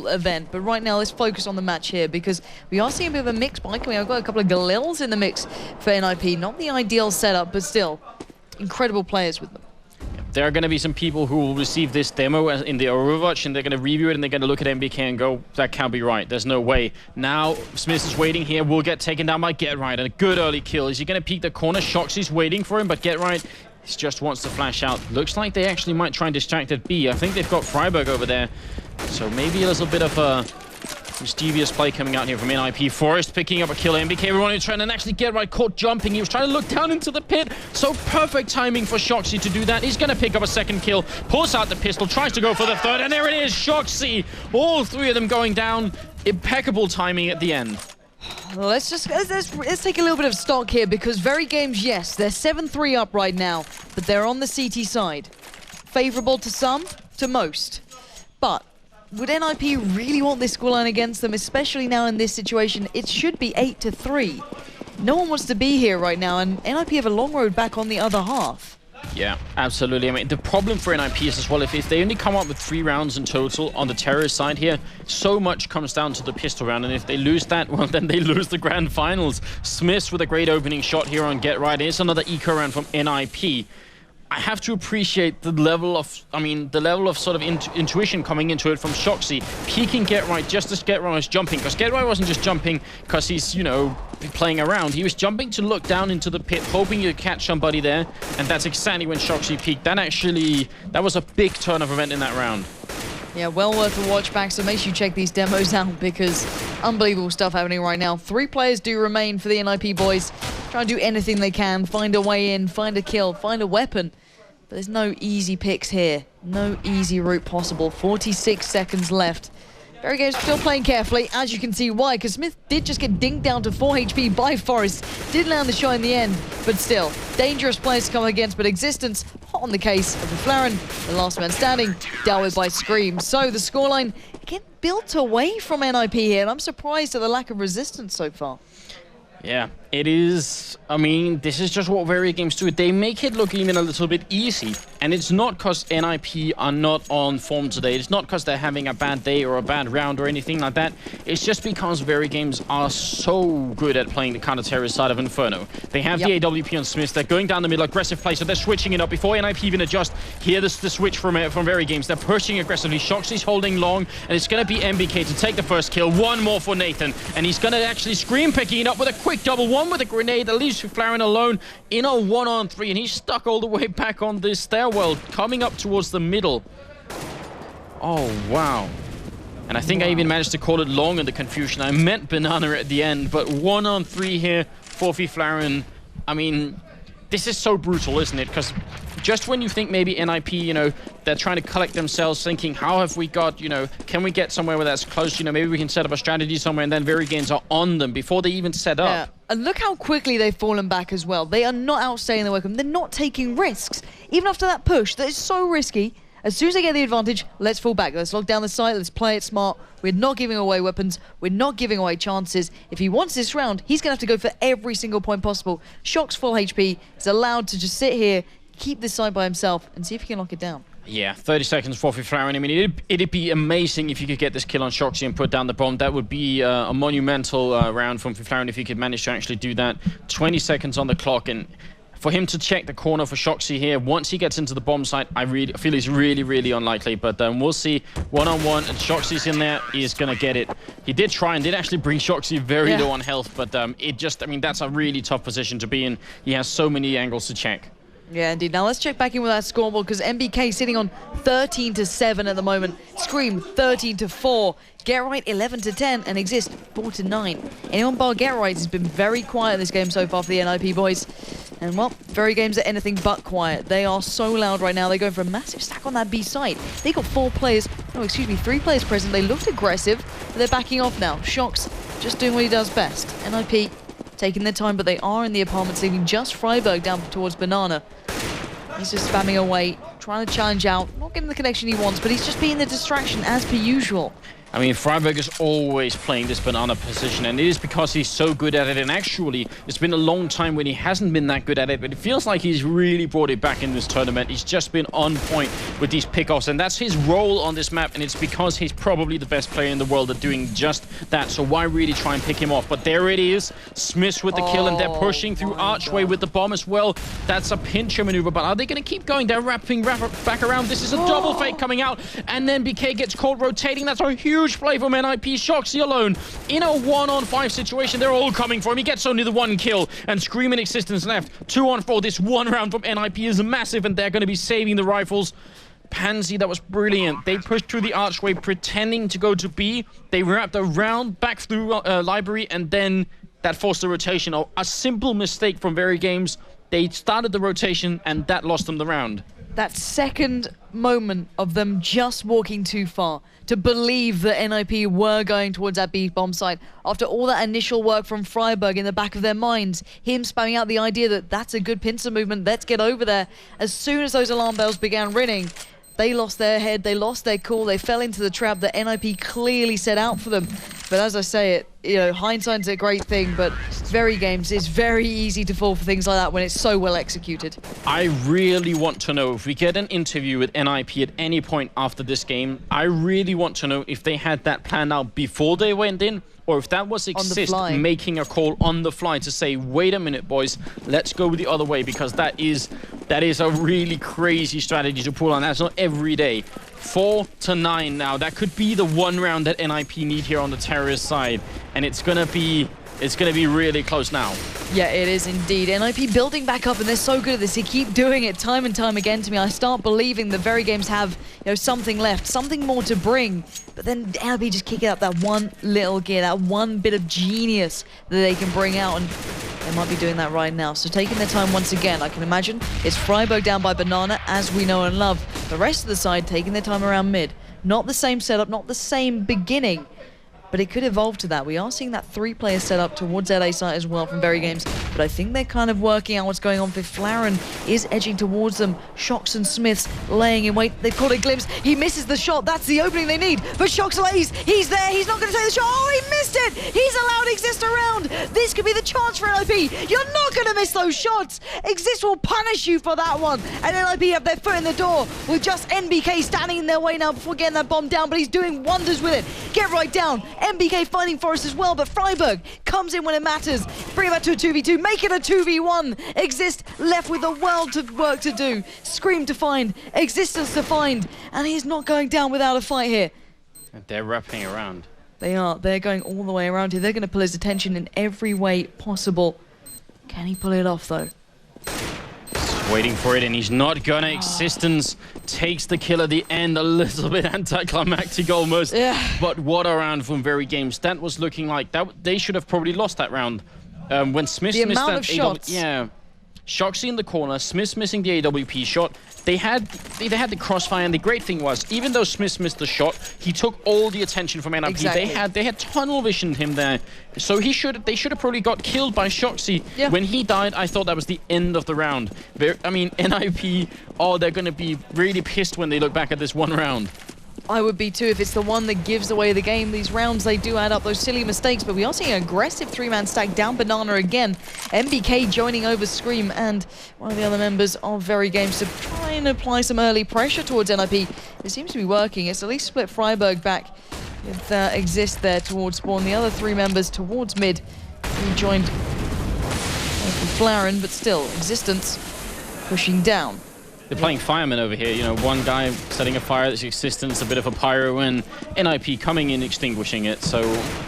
event. But right now, let's focus on the match here because we are seeing a bit of a mix bike. I've got a couple of Galils in the mix for NIP. Not the ideal setup, but still, incredible players with them. There are going to be some people who will receive this demo in the Overwatch, and they're going to review it, and they're going to look at MBK and go, that can't be right. There's no way. Now, Smith is waiting here. Will get taken down by GetRight, and a good early kill. Is he going to peek the corner? Shoxy's waiting for him, but GetRight just wants to flash out. Looks like they actually might try and distract at B. I think they've got Freiburg over there. So maybe a little bit of a mischievous play coming out here from NIP. Forest picking up a kill. MBK running trying and actually GetRight caught jumping. He was trying to look down into the pit. So perfect timing for Shoxy to do that. He's going to pick up a second kill. Pulls out the pistol. Tries to go for the third. And there it is. Shoxy. All 3 of them going down. Impeccable timing at the end. Let's take a little bit of stock here because Verygames, yes, they're 7-3 up right now, but they're on the CT side. Favorable to some, to most. But would NIP really want this scoreline against them, especially now in this situation? It should be 8-3. No one wants to be here right now, and NIP have a long road back on the other half. Yeah, absolutely. I mean, the problem for NIP is as well, if they only come up with 3 rounds in total on the terrorist side here, so much comes down to the pistol round, and if they lose that, well, then they lose the grand finals. Smiths with a great opening shot here on GetRight. It's another eco round from NIP. I have to appreciate the level of, sort of intuition coming into it from Shoxy. Peeking GetRight just as GetRight was jumping, because GetRight wasn't just jumping because he's, playing around. He was jumping to look down into the pit, hoping you'd catch somebody there, and that's exactly when Shoxy peeked. That was a big turn of event in that round. Yeah, well worth a watch back, so make sure you check these demos out because unbelievable stuff happening right now. 3 players do remain for the NIP boys. Try and do anything they can, find a way in, find a kill, find a weapon. But there's no easy picks here. No easy route possible. 46 seconds left. Verygames still playing carefully, as you can see why, because Smith did just get dinked down to 4 HP by Forest. Did land the shot in the end, but still, dangerous players to come against, but Existence, hot on the case of McLaren, the last man standing, dealt with by Scream. So the scoreline getting built away from NIP here, and I'm surprised at the lack of resistance so far. Yeah, it is. I mean, this is just what Verygames do. They make it look even a little bit easy. And it's not because NIP are not on form today. It's not because they're having a bad day or a bad round or anything like that. It's just because Verygames are so good at playing the counter-terrorist side of Inferno. They have the AWP on Smith. They're going down the middle, aggressive play, so they're switching it up before NIP even adjust. Here, the switch from Verygames. They're pushing aggressively. Shoxy's holding long, and it's going to be MBK to take the first kill. 1 more for Nathan, and he's going to actually Scream picking it up with a quick double. 1 with a grenade that leaves Flaren alone in a 1-on-3, and he's stuck all the way back on this stairwell, coming up towards the middle. Oh, wow. And I think I even managed to call it long in the confusion. I meant banana at the end, but 1-on-3 here for Flaren. I mean, this is so brutal, isn't it? Because just when you think maybe NIP, they're trying to collect themselves, thinking, how have we got, can we get somewhere where that's close? Maybe we can set up a strategy somewhere, and then Verygames are on them before they even set up. Yeah. And look how quickly they've fallen back as well. They are not outstaying their welcome. They're not taking risks. Even after that push, that is so risky. As soon as they get the advantage, let's fall back. Let's lock down the site. Let's play it smart. We're not giving away weapons. We're not giving away chances. If he wants this round, he's going to have to go for every single point possible. Shock's full HP. He's allowed to just sit here, keep this side by himself, and see if he can lock it down. Yeah, 30 seconds for Flaren. I mean, it'd be amazing if you could get this kill on Shoxy and put down the bomb. That would be a monumental round from Flaren if he could manage to actually do that. 20 seconds on the clock, and for him to check the corner for Shoxy here, once he gets into the bomb site, I feel he's really, really unlikely. But we'll see. One-on-one, and Shoxy's in there. He's going to get it. He did try and did actually bring Shoxy very low on health, but I mean, that's a really tough position to be in. He has so many angles to check. Yeah, indeed. Now let's check back in with that scoreboard because MBK sitting on 13-7 at the moment. Scream 13-4. Get Right 11-10 and Exist 4-9. Anyone bar Get Right has been very quiet this game so far for the NIP boys. And well, Verygames are anything but quiet. They are so loud right now. They're going for a massive stack on that B site. They got 3 players present. They looked aggressive, but they're backing off now. Shox just doing what he does best. NIP taking their time, but they are in the apartments, leaving just Freiburg down towards Banana. He's just spamming away, trying to challenge out, not getting the connection he wants, but he's just being the distraction as per usual. I mean, Freiburg is always playing this banana position, and it is because he's so good at it. And actually, it's been a long time when he hasn't been that good at it, but it feels like he's really brought it back in this tournament. He's just been on point with these pickoffs, and that's his role on this map, and it's because he's probably the best player in the world at doing just that. So why really try and pick him off? But there it is. Smiths with the kill, and they're pushing through Archway with the bomb as well. That's a pincher maneuver, but are they going to keep going? They're wrapping back around. This is a double fake coming out, and then BK gets caught rotating. That's a huge play from NIP. Shoxy alone in a 1-on-5 situation. They're all coming for him. He gets only the 1 kill, and Scream and Existence left. 2-on-4. This 1 round from NIP is massive, and they're going to be saving the rifles. Pansy, that was brilliant. They pushed through the archway, pretending to go to B. They wrapped around back through library, and then that forced the rotation. A simple mistake from Verygames. They started the rotation, and that lost them the round. That second moment of them just walking too far to believe that NIP were going towards that B bomb site after all that initial work from Freiburg in the back of their minds, him spamming out the idea that that's a good pincer movement, let's get over there. As soon as those alarm bells began ringing, they lost their head, they lost their cool, they fell into the trap that NIP clearly set out for them. But as I say it, you know, hindsight's a great thing, but Verygames, it's very easy to fall for things like that when it's so well executed. I really want to know if we get an interview with NIP at any point after this game. I really want to know if they had that planned out before they went in, or if that was Exist making a call on the fly to say, wait a minute, boys, let's go the other way, because that is a really crazy strategy to pull on. That's not every day. 4-9 now. That could be the 1 round that NIP need here on the terrorist side, and it's gonna be really close now. Yeah, it is indeed. NIP building back up, and they're so good at this. They keep doing it time and time again to me. I start believing the Verygames have, you know, something left, something more to bring. But then NIP just kick it up that one little gear, that one bit of genius that they can bring out, and they might be doing that right now. So taking their time once again, I can imagine. It's Freiburg down by Banana, as we know and love. The rest of the side taking their time around mid. Not the same setup, not the same beginning, but it could evolve to that. We are seeing that 3-player setup towards that A site as well from Verygames, but I think they're kind of working out what's going on. Flaren is edging towards them. Shox and Smiths laying in wait. They've caught a glimpse. He misses the shot. That's the opening they need. But Shox lays. He's there. He's not going to take the shot. Oh, he missed it. He's allowed Exist around. This could be the chance for NIP. You're not going to miss those shots. Exist will punish you for that one. And NIP have their foot in the door with just NBK standing in their way now before getting that bomb down, but he's doing wonders with it. Get right down. MBK fighting for us as well, but Freiburg comes in when it matters. Bring it back to a 2v2, make it a 2v1. Exist left with a world of work to do. Scream to find, Existence to find, and he's not going down without a fight here. They're wrapping around. They are. They're going all the way around here. They're going to pull his attention in every way possible. Can he pull it off, though? Waiting for it, and he's not gonna. Existence takes the kill at the end. A little bit anticlimactic almost. Yeah. But what a round from Verygames. That was looking like that they should have probably lost that round. When Smith the missed amount that of shots. Yeah. Shoxy in the corner, Smith's missing the AWP shot. They had the crossfire, and the great thing was, even though Smith missed the shot, he took all the attention from NIP. Exactly. They had tunnel visioned him there, so they should have probably got killed by Shoxy. Yeah. When he died, I thought that was the end of the round. I mean, NIP, they're gonna be really pissed when they look back at this one round. I would be too if it's the one that gives away the game. These rounds, they do add up those silly mistakes, but we are seeing an aggressive three-man stack down Banana again. MBK joining over Scream and one of the other members of Verygames to try and apply some early pressure towards NIP. It seems to be working. It's at least split Freiburg back with Exist there towards spawn. The other three members towards mid, who joined Flaren, but still, Existence pushing down. They're playing fireman over here, you know, one guy setting a fire that's Existence, a bit of a pyro, and NIP coming in, extinguishing it. So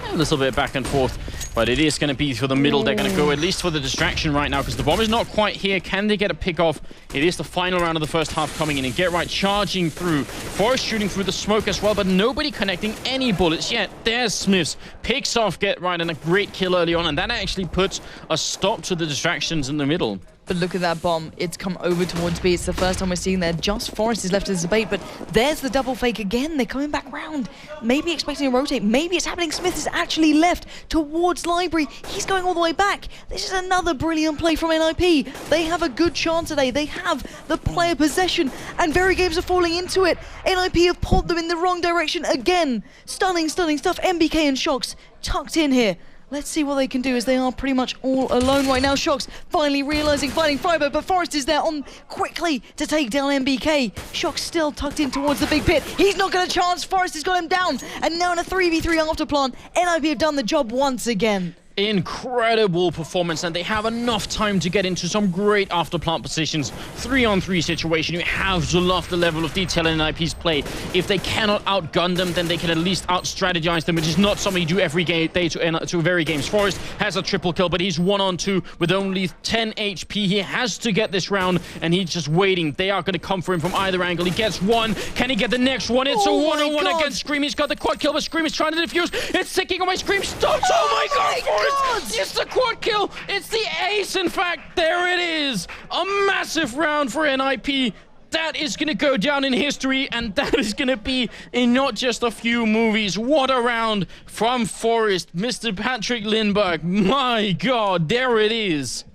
a little bit back and forth, but it is going to be for the middle. They're going to go at least for the distraction right now because the bomb is not quite here. Can they get a pick off? It is the final round of the first half coming in, and Get Right charging through. Forrest shooting through the smoke as well, but nobody connecting any bullets yet. There's Smiths, picks off Get Right, and a great kill early on, and that actually puts a stop to the distractions in the middle. But look at that bomb. It's come over towards B. It's the first time we're seeing there. Just Forrest is left as a bait, but there's the double fake again. They're coming back round. Maybe expecting a rotate. Maybe it's happening. Smith is actually left towards Library. He's going all the way back. This is another brilliant play from NIP. They have a good chance today. They have the player possession, and Verygames are falling into it. NIP have pulled them in the wrong direction again. Stunning, stunning stuff. MBK and Shox tucked in here. Let's see what they can do as they are pretty much all alone right now. Shox finally realizing fighting Freiburg, but Forrest is there on quickly to take down MBK. Shox still tucked in towards the big pit. He's not got a chance. Forrest has got him down. And now in a 3v3 after plant, NIP have done the job once again. Incredible performance, and they have enough time to get into some great after plant positions. 3-on-3 situation. You have to love the level of detail in NIP's play. If they cannot outgun them, then they can at least out-strategize them, which is not something you do every day to Verygames. Forrest has a triple kill, but he's 1-on-2 with only 10 HP. He has to get this round, and he's just waiting. They are going to come for him from either angle. He gets one. Can he get the next one? It's a 1-on-1 against Scream. He's got the quad kill, but Scream is trying to defuse. It's ticking away. Scream stops. Oh my god! It's the quad kill. It's the ace, in fact. There it is. A massive round for NIP. That is going to go down in history, and that is going to be in not just a few movies. What a round from Forrest, Mr. Patrick Lindbergh. My God, there it is.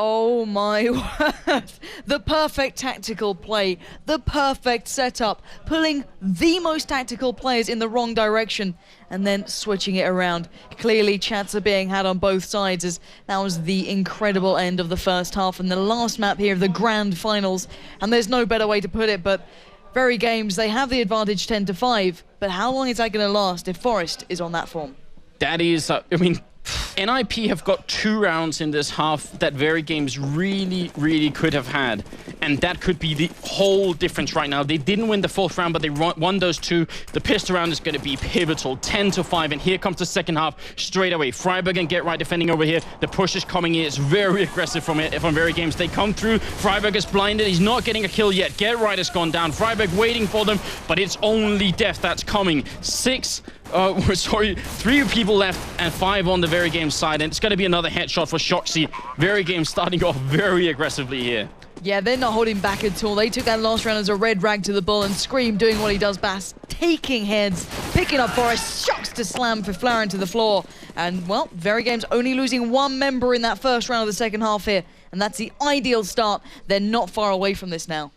Oh my word. The perfect tactical play, the perfect setup, pulling the most tactical players in the wrong direction and then switching it around. Clearly chats are being had on both sides as that was the incredible end of the first half and the last map here of the grand finals. And there's no better way to put it, but Verygames, they have the advantage 10-5, but how long is that going to last if Forrest is on that form? That is, I mean, NIP have got 2 rounds in this half that Verygames really, really could have had. And that could be the whole difference right now. They didn't win the 4th round, but they won those 2. The pistol round is going to be pivotal. 10-5, and here comes the second half straight away. Freiburg and Get Right defending over here. The push is coming in. It's very aggressive from Verygames. They come through. Freiburg is blinded. He's not getting a kill yet. Get Right has gone down. Freiburg waiting for them, but it's only death that's coming. 3 people left and 5 on the Verygames side, and it's going to be another headshot for Shoxy. Verygames starting off very aggressively here. Yeah, they're not holding back at all. They took that last round as a red rag to the bull, and Scream doing what he does best, taking heads, picking up Forrest, Shox to slam for Flaren to the floor. And, well, Verygames only losing 1 member in that first round of the second half here, and that's the ideal start. They're not far away from this now.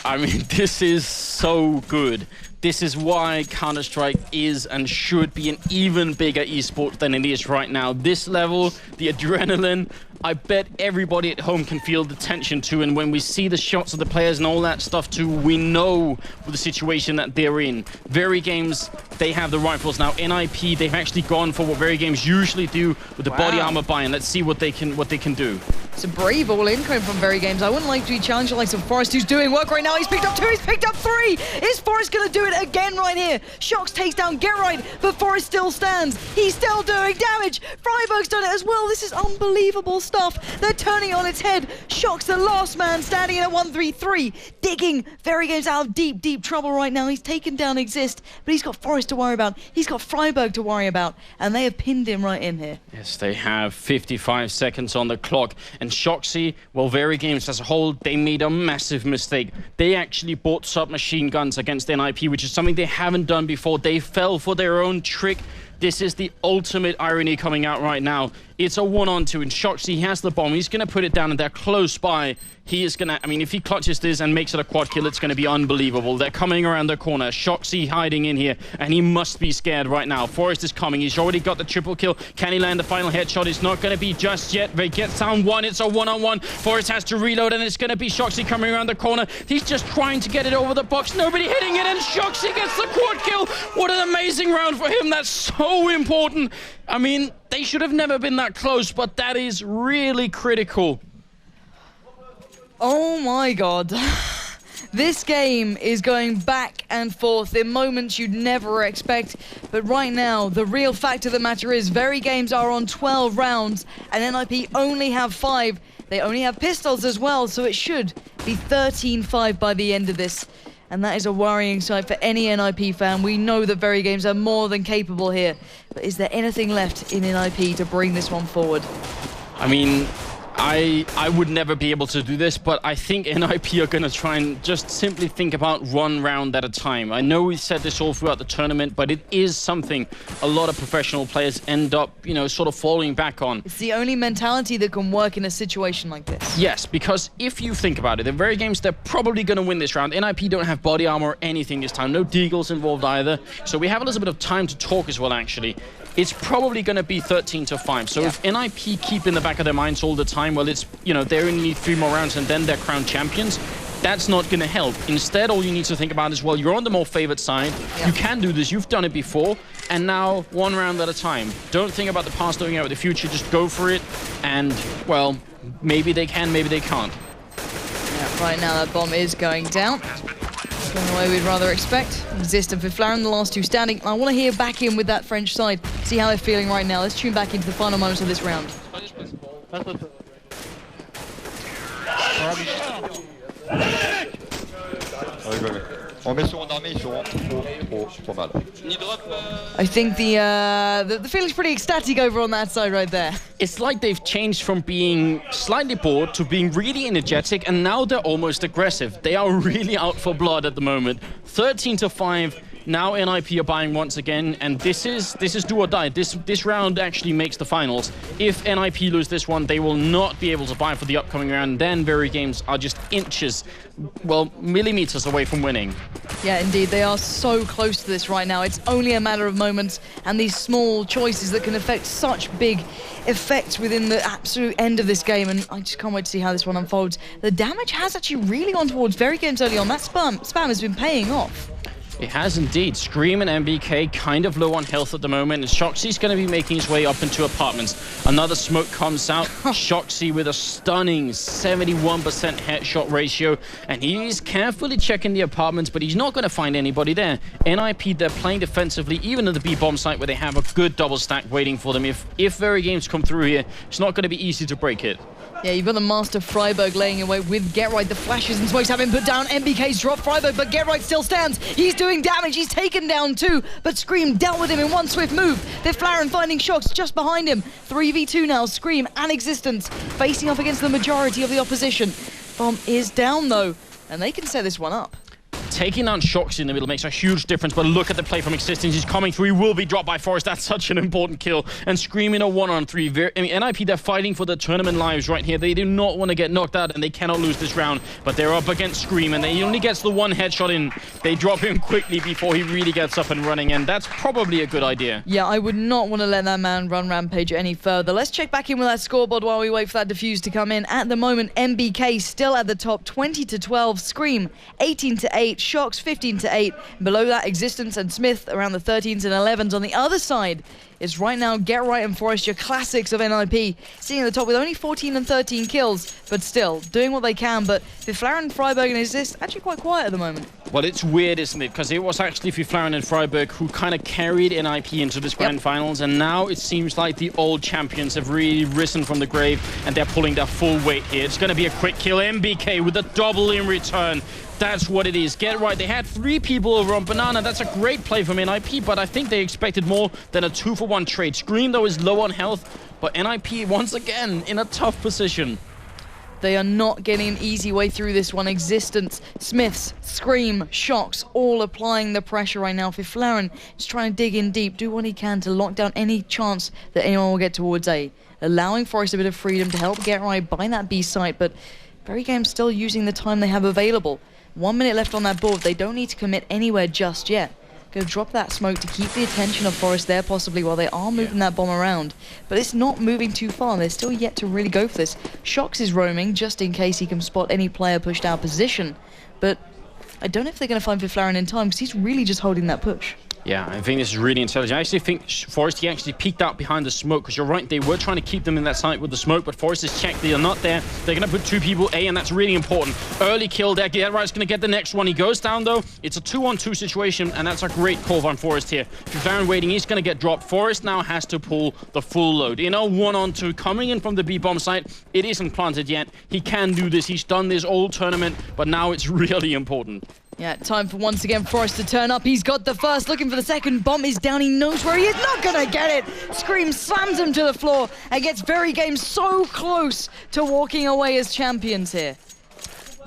I mean, this is so good. This is why Counter-Strike is and should be an even bigger esport than it is right now. This level, the adrenaline, I bet everybody at home can feel the tension too. And when we see the shots of the players and all that stuff too, we know the situation that they're in. Verygames, they have the rifles now. NIP, they've actually gone for what Verygames usually do with the body armor buy, and let's see what they can do. It's a brave all-in coming from Verygames. I wouldn't like to be challenged like some Forrest, who's doing work right now. He's picked up 2, he's picked up 3. Is Forrest going to do it again right here? Shox takes down Get Right, but Forrest still stands. He's still doing damage. Freiburg's done it as well. This is unbelievable stuff. They're turning it on its head. Shox, the last man, standing in at 1-3-3, digging Verygames out of deep, deep trouble right now. He's taken down Exist, but he's got Forrest to worry about. He's got Freiburg to worry about, and they have pinned him right in here. Yes, they have 55 seconds on the clock, and And Shoxy, well, Verygames as a whole, they made a massive mistake. They actually bought submachine guns against NIP, which is something they haven't done before. They fell for their own trick. This is the ultimate irony coming out right now. It's a 1-on-2, and Shoxy, he has the bomb. He's going to put it down, and they're close by. He is going to, I mean, if he clutches this and makes it a quad kill, it's going to be unbelievable. They're coming around the corner. Shoxy hiding in here, and he must be scared right now. Forrest is coming. He's already got the triple kill. Can he land the final headshot? It's not going to be just yet. They get down one. It's a 1-on-1. Forrest has to reload, and it's going to be Shoxy coming around the corner. He's just trying to get it over the box. Nobody hitting it, and Shoxy gets the quad kill. What an amazing round for him. That's so important. I mean, they should have never been that close, but that is really critical. Oh my god. This game is going back and forth in moments you'd never expect. But right now, the real fact of the matter is Verygames are on 12 rounds and NIP only have 5. They only have pistols as well, so it should be 13-5 by the end of this. And that is a worrying sight for any NIP fan. We know that Verygames are more than capable here. But is there anything left in NIP to bring this one forward? I mean, I would never be able to do this, but I think NIP are going to try and just simply think about one round at a time. I know we've said this all throughout the tournament, but it is something a lot of professional players end up, you know, sort of falling back on. It's the only mentality that can work in a situation like this. Yes, because if you think about it, the Verygames, they're probably going to win this round. NIP don't have body armor or anything this time. No deagles involved either. So we have a little bit of time to talk as well, actually. It's probably going to be 13-5. So if NIP keep in the back of their minds all the time, well, it's, you know, they only need 3 more rounds and then they're crowned champions. That's not going to help. Instead, all you need to think about is, well, you're on the more favored side. You can do this. You've done it before. And now, 1 round at a time. Don't think about the past, don't think about the future. Just go for it. And, well, maybe they can, maybe they can't. Yeah, right now that bomb is going down. Going the way we'd rather expect. Existent for Flaren, the last 2 standing. I want to hear back in with that French side, see how they're feeling right now. Let's tune back into the final moments of this round. On met sur mon armée, ils seront trop mal. I think the feeling's pretty ecstatic over on that side right there. It's like they've changed from being slightly bored to being really energetic, and now they're almost aggressive. They are really out for blood at the moment. 13-5. Now NIP are buying once again, and this is do or die. This round actually makes the finals. If NIP lose this one, they will not be able to buy for the upcoming round. Then Verygames are just inches, well, millimeters away from winning. Yeah, indeed, they are so close to this right now. It's only a matter of moments, and these small choices that can affect such big effects within the absolute end of this game, and I just can't wait to see how this one unfolds. The damage has actually really gone towards Verygames early on. That spam has been paying off. It has indeed. Scream and MBK kind of low on health at the moment, and Shoxy's going to be making his way up into apartments. Another smoke comes out. Shoxy with a stunning 71% headshot ratio, and he's carefully checking the apartments, but he's not going to find anybody there. NIP, they're playing defensively, even at the B-bomb site where they have a good double stack waiting for them. If Verygames come through here, it's not going to be easy to break it. Yeah, you've got the Master Freiburg laying away with Get Right. The flashes and smokes have been put down. MBK's dropped Freiburg, but Get Right still stands. He's doing damage. He's taken down 2, but Scream dealt with him in one swift move. They're Flaren finding Shox just behind him. 3v2 now. Scream and Existence facing off against the majority of the opposition. Bomb is down, though, and they can set this one up. Taking on Shoxy in the middle makes a huge difference, but look at the play from Existence. He's coming through. He will be dropped by Forrest. That's such an important kill. And Screaming a 1-on-3. I mean, NIP, they're fighting for the tournament lives right here. They do not want to get knocked out, and they cannot lose this round. But they're up against Scream, and he only gets the 1 headshot in. They drop him quickly before he really gets up and running, and that's probably a good idea. Yeah, I would not want to let that man run rampage any further. Let's check back in with that scoreboard while we wait for that defuse to come in. At the moment, MBK still at the top, 20-12. Scream, 18-8. Shox, 15-8. Below that, Existence and Smith around the 13s and 11s. On the other side is right now Get Right and Forrest, your classics of NIP, sitting at the top with only 14 and 13 kills, but still doing what they can. But Flaren, Freiburg and Exist actually quite quiet at the moment. Well, it's weird, isn't it? Because it was actually Flaren and Freiburg who kind of carried NIP into this grand finals, and now it seems like the old champions have really risen from the grave, and they're pulling their full weight here. It's going to be a quick kill. MBK with a double in return. That's what it is. Get Right. They had 3 people over on Banana. That's a great play from NIP, but I think they expected more than a 2-for-1 trade. Scream, though, is low on health, but NIP, once again, in a tough position. They are not getting an easy way through this one. Existence, Smiths, Scream, Shocks, all applying the pressure right now. Fiflaren is trying to dig in deep, do what he can to lock down any chance that anyone will get towards A. Allowing Forest a bit of freedom to help get right by that B site, but Verygames still using the time they have available. 1 minute left on that board. They don't need to commit anywhere just yet. Go drop that smoke to keep the attention of Forest there possibly while they are moving that bomb around. But it's not moving too far. They're still yet to really go for this. Shocks is roaming just in case he can spot any player pushed out of position. But I don't know if they're going to find Fiflaren in time because he's really just holding that push. Yeah, I think this is really intelligent. I actually think Forest, he actually peeked out behind the smoke, because you're right, they were trying to keep them in that site with the smoke, but Forest has checked they are not there. They're going to put 2 people A, and that's really important. Early kill there. Gerrard's going to get the next one. He goes down, though. It's a 2-on-2 situation, and that's a great call from Forest here. Fiflaren waiting, he's going to get dropped. Forest now has to pull the full load. You know, 1-on-2 coming in from the B-bomb site. It isn't planted yet. He can do this. He's done this all tournament, but now it's really important. Yeah, time for once again Forest to turn up. He's got the first, looking for the second. Bomb is down. He knows where he is. Not gonna get it. Scream slams him to the floor and gets Verygames so close to walking away as champions here.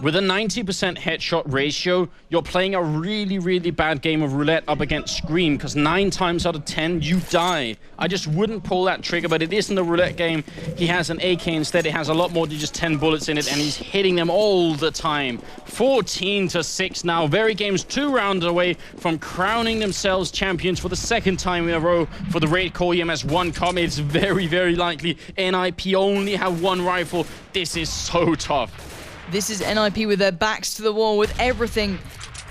With a 90% headshot ratio, you're playing a really, really bad game of roulette up against Scream, because 9 times out of 10, you die. I just wouldn't pull that trigger, but it isn't a roulette game. He has an AK instead. It has a lot more than just 10 bullets in it, and he's hitting them all the time. 14-6 now. Verygames 2 rounds away from crowning themselves champions for the 2nd time in a row for the Raid Core EMS 1 comp. It's very, very likely. NIP only have 1 rifle. This is so tough. This is NIP with their backs to the wall, with everything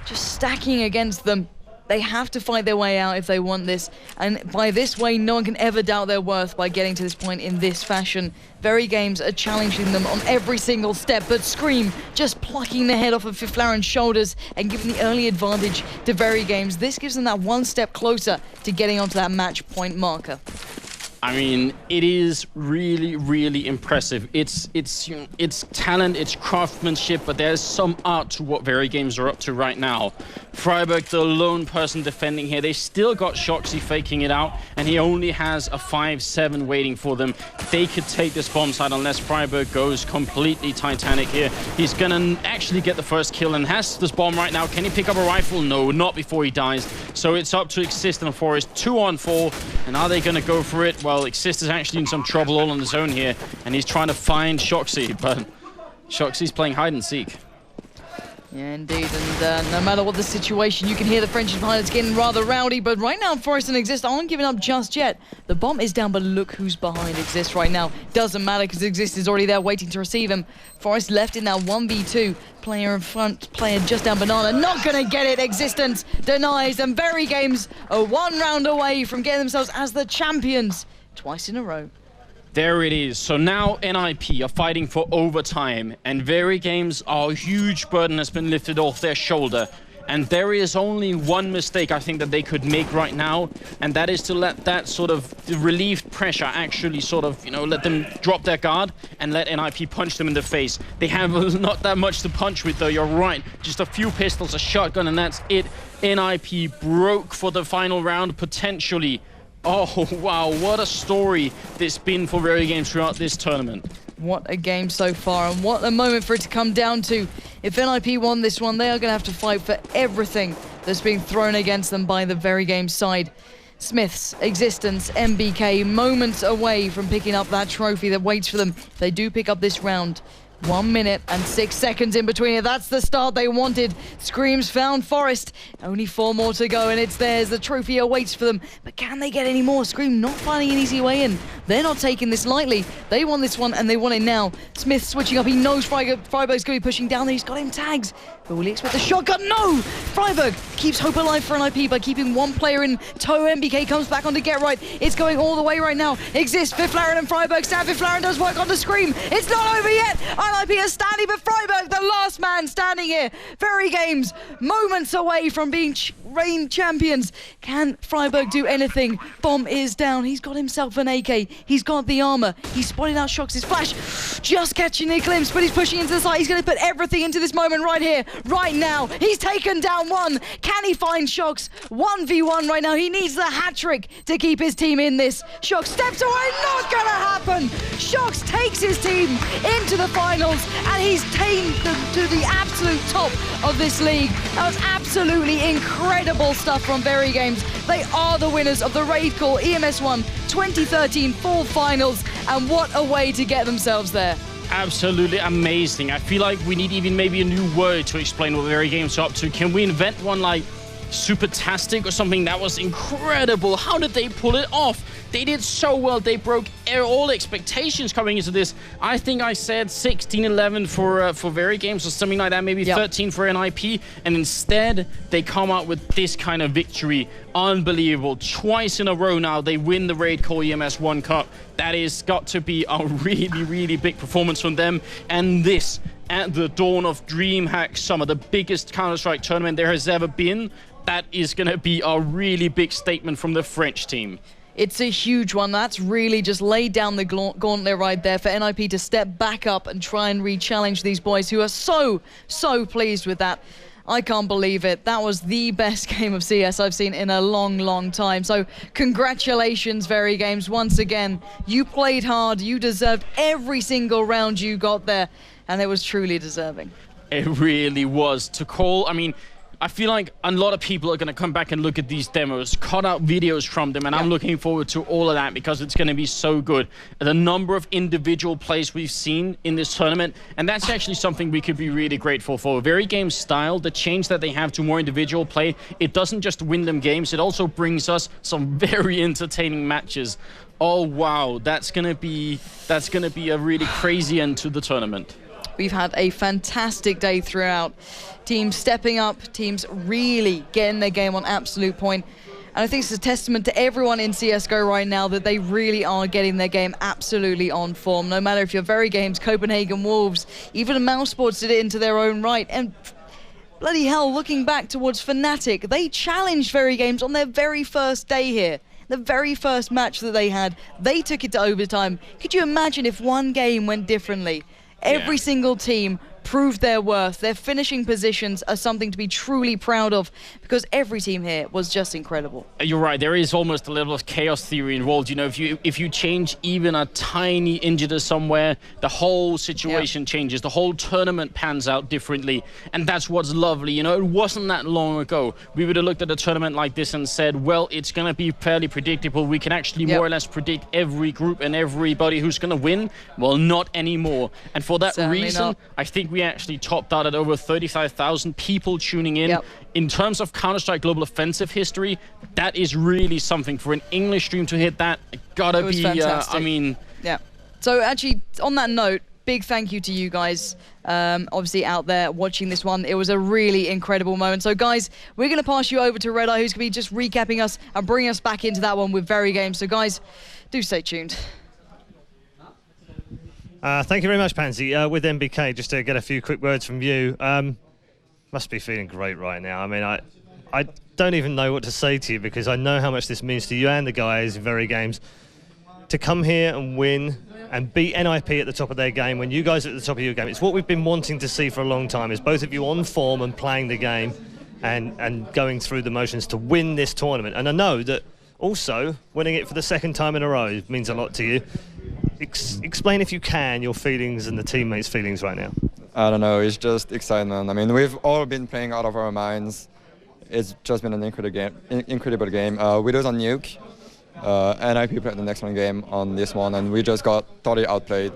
just stacking against them. They have to fight their way out if they want this. And by this way, no one can ever doubt their worth by getting to this point in this fashion. Verygames are challenging them on every single step, but Scream just plucking the head off of Fiflaren's shoulders and giving the early advantage to Verygames. This gives them that 1 step closer to getting onto that match point marker. I mean, it is really, really impressive. It's talent, it's craftsmanship, but there's some art to what Verygames are up to right now. Freiburg, the lone person defending here, they still got Shoxy faking it out, and he only has a 5-7 waiting for them. They could take this bomb site unless Freiburg goes completely Titanic here. He's gonna actually get the first kill and has this bomb right now. Can he pick up a rifle? No, not before he dies. So it's up to Exist and Forest, 2-on-4, and are they gonna go for it? Well, Exist is actually in some trouble all on his own here, and he's trying to find Shoxy, but Shoxy's playing hide and seek. Yeah, indeed, and no matter what the situation, you can hear the friendship behind. It's getting rather rowdy, but right now Forest and Exist aren't giving up just yet. The bomb is down, but look who's behind Exist right now. Doesn't matter, because Exist is already there waiting to receive him. Forest left in that 1v2. Player in front, player just down Banana. Not gonna get it. Existence denies, and Verygames are 1 round away from getting themselves as the champions twice in a row. There it is. So now NIP are fighting for overtime, and Verygames, a huge burden has been lifted off their shoulder. And there is only one mistake I think that they could make right now, and that is to let that sort of relieved pressure actually sort of, you know, let them drop their guard and let NIP punch them in the face. They have not that much to punch with, though, you're right. Just a few pistols, a shotgun, and that's it. NIP broke for the final round, potentially. Oh, wow, what a story this been for Verygames throughout this tournament. What a game so far, and what a moment for it to come down to. If NIP won this one, they are going to have to fight for everything that's being thrown against them by the Verygames side. Smiths, Existence, MBK, moments away from picking up that trophy that waits for them if they do pick up this round. 1 minute and 6 seconds in between it. That's the start they wanted. Screams found Forest. Only 4 more to go, and it's theirs. The trophy awaits for them. But can they get any more? Scream not finding an easy way in. They're not taking this lightly. They want this one, and they want it now. Smith switching up. He knows Freiburg's going to be pushing down there. He's got him tagged. But will he expect the shotgun? No! Freiburg keeps hope alive for NIP by keeping 1 player in tow. MBK comes back on to get right. It's going all the way right now. Exist, Fiflaren and Freiburg stand. Fiflaren does work on the Scream. It's not over yet. NIP is standing, but Freiburg, the last man standing here. Verygames, moments away from being reign champions. Can Freiburg do anything? Bomb is down. He's got himself an AK. He's got the armor. He's spotted out Shox's flash. Just catching a glimpse, but he's pushing into the side. He's going to put everything into this moment right here, right now. He's taken down 1. Can he find Shox? 1v1 right now. He needs the hat trick to keep his team in this. Shox steps away. Not going to happen. Shox takes his team into the final. finals, and he's taken them to the absolute top of this league. That was absolutely incredible stuff from Verygames. They are the winners of the Raid Call EMS 1 2013 Fall Finals, and what a way to get themselves there. Absolutely amazing. I feel like we need even maybe a new word to explain what Verygames are up to. Can we invent one like Supertastic or something? That was incredible. How did they pull it off? They did so well. They broke all expectations coming into this. I think I said 16-11 for Verygames or something like that, maybe 13 for NIP, and instead they come out with this kind of victory. Unbelievable. Twice in a row now they win the Raid Call EMS 1 Cup. That is got to be a really, really big performance from them. And this, at the dawn of DreamHack Summer, the biggest Counter-Strike tournament there has ever been, that is going to be a really big statement from the French team. It's a huge one. That's really just laid down the gauntlet right there for NIP to step back up and try and re-challenge these boys who are so pleased with that. I can't believe it. That was the best game of CS I've seen in a long, long time. So congratulations, Verygames. Once again, you played hard. You deserved every single round you got there, and it was truly deserving. It really was. To call, I mean, I feel like a lot of people are going to come back and look at these demos, cut out videos from them, and I'm looking forward to all of that because it's going to be so good. The number of individual plays we've seen in this tournament, and that's actually something we could be really grateful for. Verygames style, the change that they have to more individual play, it doesn't just win them games, it also brings us some very entertaining matches. Oh wow, that's going to be a really crazy end to the tournament. We've had a fantastic day throughout. Teams stepping up, teams really getting their game on absolute point. And I think it's a testament to everyone in CSGO right now that they really are getting their game absolutely on form. No matter if you're Verygames, Copenhagen Wolves, even e.sports did it into their own right. And bloody hell, looking back towards Fnatic, they challenged Verygames on their very first day here. The very first match that they had, they took it to overtime. Could you imagine if one game went differently? Every single team proved their worth. Their finishing positions are something to be truly proud of because every team here was just incredible. You're right. There is almost a level of chaos theory involved. You know, if you change even a tiny injury somewhere, the whole situation changes. The whole tournament pans out differently, and that's what's lovely. You know, it wasn't that long ago we would have looked at a tournament like this and said, well, it's going to be fairly predictable. We can actually more or less predict every group and everybody who's going to win. Well, not anymore. And for that reason, I think we actually topped out at over 35,000 people tuning in. In terms of Counter-Strike Global Offensive history, that is really something. For an English stream to hit that, gotta be, fantastic. I mean... Yeah. So actually, on that note, big thank you to you guys, obviously out there watching this one. It was a really incredible moment. So guys, we're going to pass you over to Red Eye, who's going to be just recapping us and bringing us back into that one with Verygames. So guys, do stay tuned. Thank you very much, Pansy. With MBK, just to get a few quick words from you. Must be feeling great right now. I mean, I don't even know what to say to you because I know how much this means to you and the guys in Verygames. To come here and win and beat NIP at the top of their game when you guys are at the top of your game. It's what we've been wanting to see for a long time, is both of you on form and playing the game and going through the motions to win this tournament. And I know that also winning it for the second time in a row means a lot to you. Explain, if you can, your feelings and the teammates' feelings right now. I don't know, it's just excitement. I mean, we've all been playing out of our minds. It's just been an incredible game. We lose on Nuke, NIP played the next one game on this one, and we just got totally outplayed.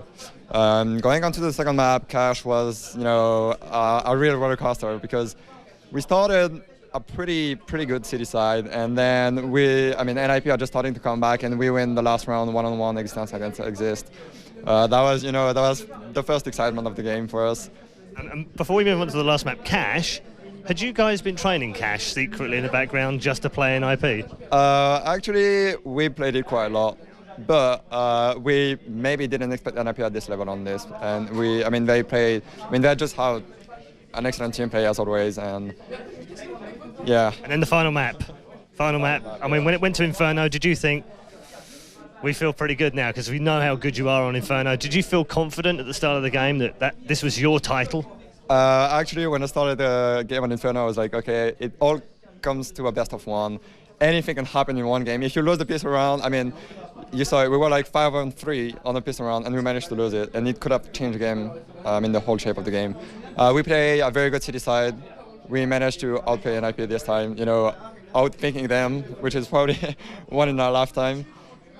Going on to the second map, Cash was, you know, a real roller coaster because we started a pretty good city side, and then NIP are just starting to come back, and we win the last round one-on-one Existence against Exist. That was the first excitement of the game for us. And before we move on to the last map, Cash, had you guys been training Cash secretly in the background just to play NIP? Actually, we played it quite a lot, but we maybe didn't expect NIP at this level on this, and they just have an excellent team play as always, and yeah. And then the final map. I mean, when it went to Inferno, did you think, we feel pretty good now because we know how good you are on Inferno? Did you feel confident at the start of the game that this was your title? Actually, when I started the game on Inferno, I was like, okay, it all comes to a best of one. Anything can happen in one game. If you lose the piece around, I mean, you saw it, we were like 5-on-3 on the pistol round, and we managed to lose it, and it could have changed the game in the whole shape of the game. We play a very good city side. We managed to outplay NIP this time, outthinking them, which is probably one in our lifetime.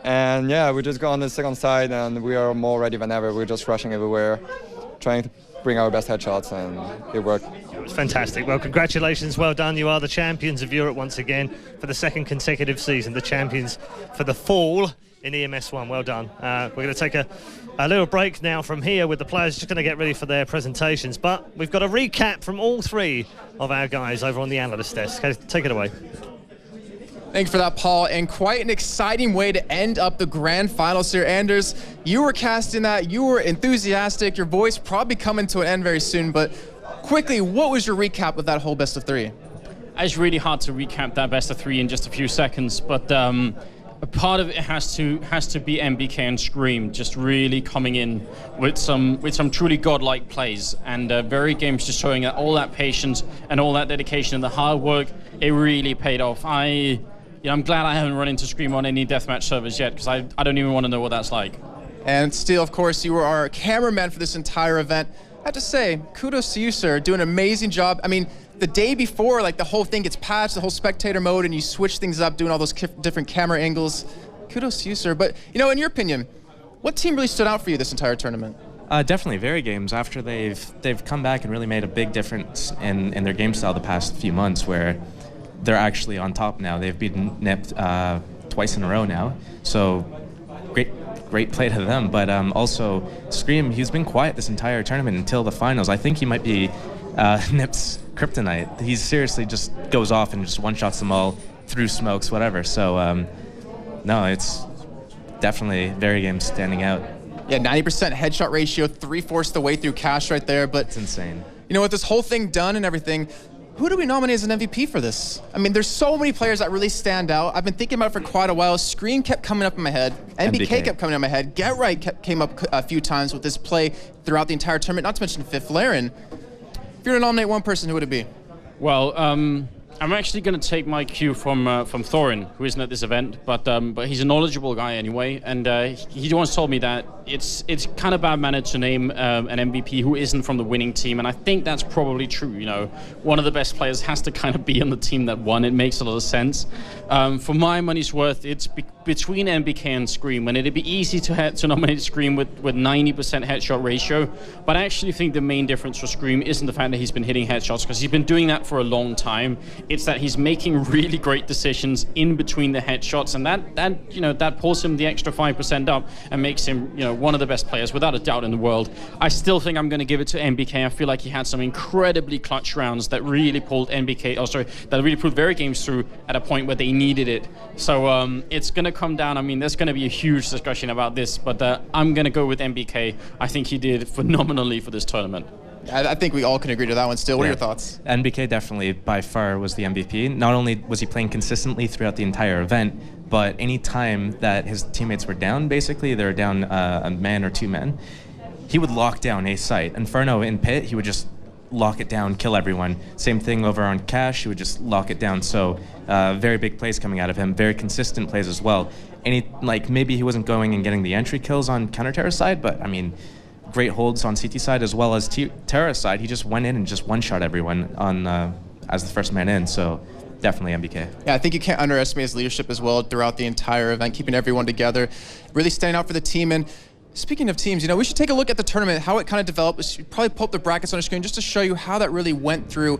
And yeah, we just got on the second side, and we are more ready than ever. We're just rushing everywhere, trying to bring our best headshots, and it worked. It was fantastic. Well, congratulations, well done. You are the champions of Europe once again for the second consecutive season, the champions for the fall in EMS 1. Well done. We're going to take a little break now from here with the players just going to get ready for their presentations, but we've got a recap from all three of our guys over on the analyst desk. Okay, take it away. Thank you for that, Paul, and quite an exciting way to end up the grand finals here. Anders, you were casting that, you were enthusiastic, your voice probably coming to an end very soon, but quickly, what was your recap of that whole best of three? It's really hard to recap that best of three in just a few seconds, but a part of it has to be MBK and Scream just really coming in with some truly godlike plays, and Verygames just showing that all that patience and all that dedication and the hard work, it really paid off. I'm glad I haven't run into Scream on any deathmatch servers yet, because I don't even want to know what that's like. And still, of course, you were our cameraman for this entire event. I have to say, kudos to you, sir. Doing an amazing job. I mean, the day before, like, the whole thing gets patched, the whole spectator mode, and you switch things up, doing all those different camera angles. Kudos to you, sir. But, in your opinion, what team really stood out for you this entire tournament? Definitely Verygames, after they've come back and really made a big difference in their game style the past few months, where they're actually on top now. They've beaten NIP twice in a row now, so great play to them. But also Scream, he's been quiet this entire tournament until the finals. I think he might be NIP's kryptonite. He seriously just goes off and just one-shots them all through smokes, whatever. So no, it's definitely Verygames standing out. Yeah, 90% headshot ratio, 3/4 the way through cash right there. But it's insane. With this whole thing done and everything, who do we nominate as an MVP for this? I mean, there's so many players that really stand out. I've been thinking about it for quite a while. Scream kept coming up in my head. MBK kept coming up in my head. Get Right came up a few times with this play throughout the entire tournament, not to mention Fifth Laren. If you're to nominate one person, who would it be? Well, I'm actually going to take my cue from Thorin, who isn't at this event, but he's a knowledgeable guy anyway, and he once told me that it's kind of bad manner to name an MVP who isn't from the winning team, and I think that's probably true. One of the best players has to kind of be on the team that won. It makes a lot of sense. For my money's worth, it's between MBK and Scream, and it'd be easy to nominate Scream with 90% headshot ratio, but I actually think the main difference for Scream isn't the fact that he's been hitting headshots, because he's been doing that for a long time. It's that he's making really great decisions in between the headshots, and that pulls him the extra 5% up and makes him one of the best players without a doubt in the world. I still think I'm going to give it to MBK. I feel like he had some incredibly clutch rounds that really pulled that really pulled Verygames through at a point where they needed it. So it's going to come down. I mean, there's going to be a huge discussion about this, but I'm going to go with MBK. I think he did phenomenally for this tournament. I think we all can agree to that one still. What are your thoughts? MBK definitely by far was the MVP. Not only was he playing consistently throughout the entire event, but any time that his teammates were down, basically, they were down a man or two men, he would lock down a site. Inferno in pit, he would just lock it down, kill everyone. Same thing over on Cash, he would just lock it down. So very big plays coming out of him, very consistent plays as well. Maybe he wasn't going and getting the entry kills on counter-terror side, but I mean, great holds on CT side as well as Terra side. He just went in and just one-shot everyone on as the first man in, so definitely MBK. Yeah, I think you can't underestimate his leadership as well throughout the entire event, keeping everyone together, really standing out for the team. And speaking of teams, we should take a look at the tournament, how it kind of developed. We should probably pull up the brackets on the screen just to show you how that really went through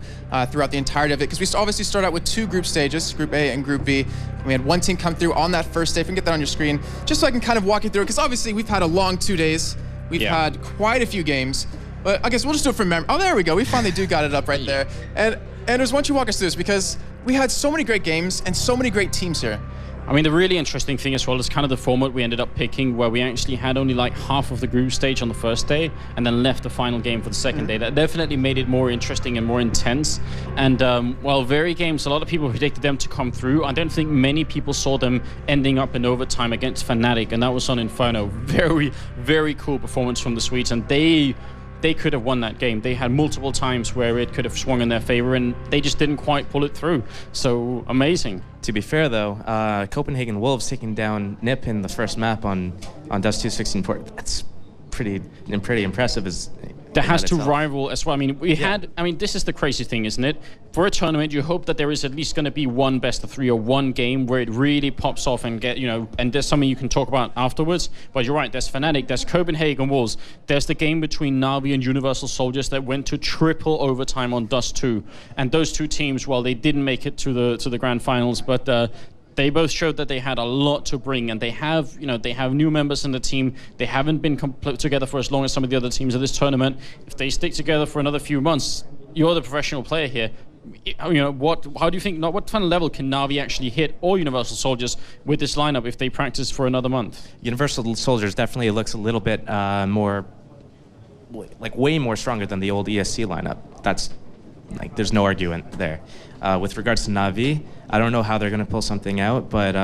throughout the entirety of it, because we obviously started out with two group stages, Group A and Group B. We had one team come through on that first day. If we can get that on your screen, just so I can kind of walk you through it, because obviously we've had a long 2 days. We've had quite a few games, but I guess we'll just do it from memory. Oh, there we go. We finally got it up right there. And Anders, why don't you walk us through this, because we had so many great games and so many great teams here. I mean, the really interesting thing as well is kind of the format we ended up picking, where we actually had only like half of the group stage on the first day and then left the final game for the second day. That definitely made it more interesting and more intense. And while Verygames, a lot of people predicted them to come through, I don't think many people saw them ending up in overtime against Fnatic, and that was on Inferno. Very, very cool performance from the Swedes, and they they could have won that game. They had multiple times where it could have swung in their favor, and they just didn't quite pull it through. So amazing. To be fair, though, Copenhagen Wolves taking down NIP in the first map on Dust 216 that's pretty impressive. That has to rival as well. I mean, this is the crazy thing, isn't it? For a tournament, you hope that there is at least going to be one best of 3 or one game where it really pops off and and there's something you can talk about afterwards. But you're right, there's Fnatic, there's Copenhagen Wolves, there's the game between Na'Vi and Universal Soldiers that went to triple overtime on Dust 2. And those two teams, well, they didn't make it to the grand finals, but they both showed that they had a lot to bring, and they have new members in the team. They haven't been together for as long as some of the other teams of this tournament. If they stick together for another few months, you're the professional player here. How do you think? What kind of level can Na'Vi actually hit, or Universal Soldiers, with this lineup if they practice for another month? Universal Soldiers definitely looks a little bit more, way more stronger than the old ESC lineup. That's there's no argument there. With regards to Na'Vi, I don't know how they're going to pull something out, but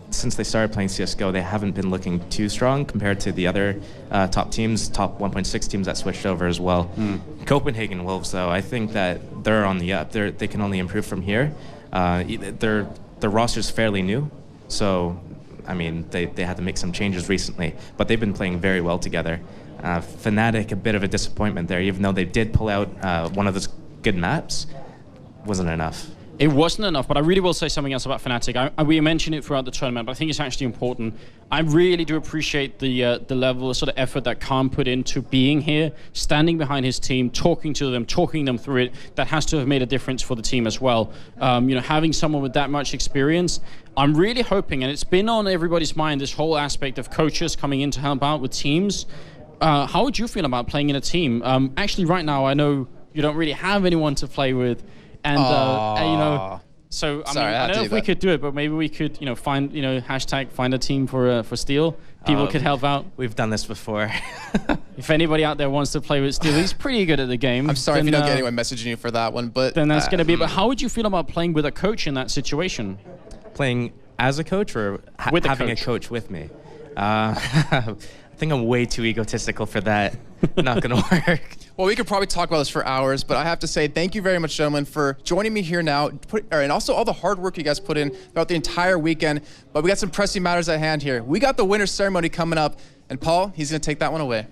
since they started playing CSGO, they haven't been looking too strong compared to the other top 1.6 teams that switched over as well. Copenhagen Wolves, though, I think that they're on the up. They can only improve from here. Their roster's fairly new, so I mean they had to make some changes recently, but they've been playing very well together. Fnatic, a bit of a disappointment there, even though they did pull out one of those good maps. Wasn't enough. It wasn't enough, but I really will say something else about Fnatic. We mentioned it throughout the tournament, but I think it's actually important. I really do appreciate the level of sort of effort that Khan put into being here, standing behind his team, talking to them, talking them through it. That has to have made a difference for the team as well. Having someone with that much experience, I'm really hoping, and it's been on everybody's mind, this whole aspect of coaches coming in to help out with teams. How would you feel about playing in a team? Actually, right now, I know you don't really have anyone to play with. And so I don't know if we could do it, but maybe we could, find, hashtag find a team for Steel. People could help out. We've done this before. If anybody out there wants to play with Steel, he's pretty good at the game. I'm sorry if you don't get anyone messaging you for that one, but then that's going to be. But how would you feel about playing with a coach in that situation? Playing as a coach or having a coach with me? I think I'm way too egotistical for that. Not going to work. Well, we could probably talk about this for hours, but I have to say thank you very much, gentlemen, for joining me here now, and also all the hard work you guys put in throughout the entire weekend. But we got some pressing matters at hand here. We got the winner's ceremony coming up, and Paul, he's going to take that one away.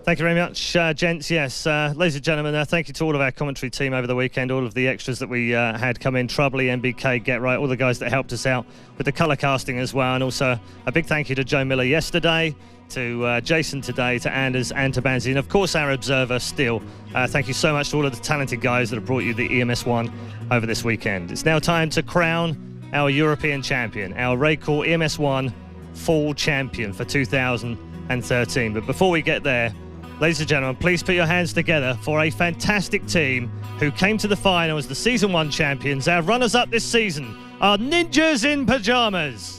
Thank you very much, gents. Yes, ladies and gentlemen, thank you to all of our commentary team over the weekend, all of the extras that we had come in, Troubley, MBK, Get Right, all the guys that helped us out with the colour casting as well, and also a big thank you to Joe Miller yesterday, to Jason today, to Anders and to Banzi, and of course our observer, Steel. Thank you so much to all of the talented guys that have brought you the EMS 1 over this weekend. It's now time to crown our European champion, our Raycore EMS 1 Fall Champion for 2013. But before we get there, ladies and gentlemen, please put your hands together for a fantastic team who came to the final as the Season 1 champions. Our runners-up this season are Ninjas in Pyjamas.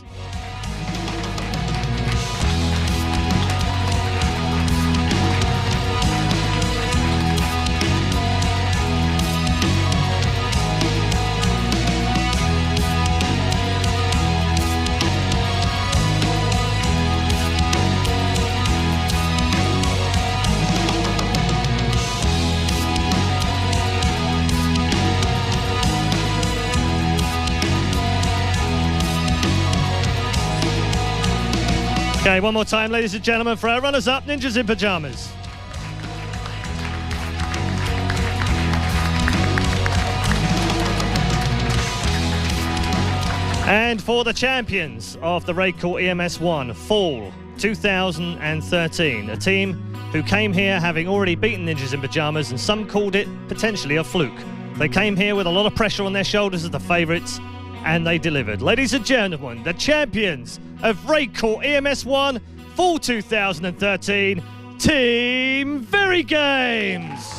Okay, one more time, ladies and gentlemen, for our runners-up, Ninjas in Pyjamas. And for the champions of the Raycore EMS 1 Fall 2013, a team who came here having already beaten Ninjas in Pyjamas, and some called it potentially a fluke. They came here with a lot of pressure on their shoulders as the favourites, and they delivered. Ladies and gentlemen, the champions of Raycore EMS 1 Fall 2013, Team Verygames.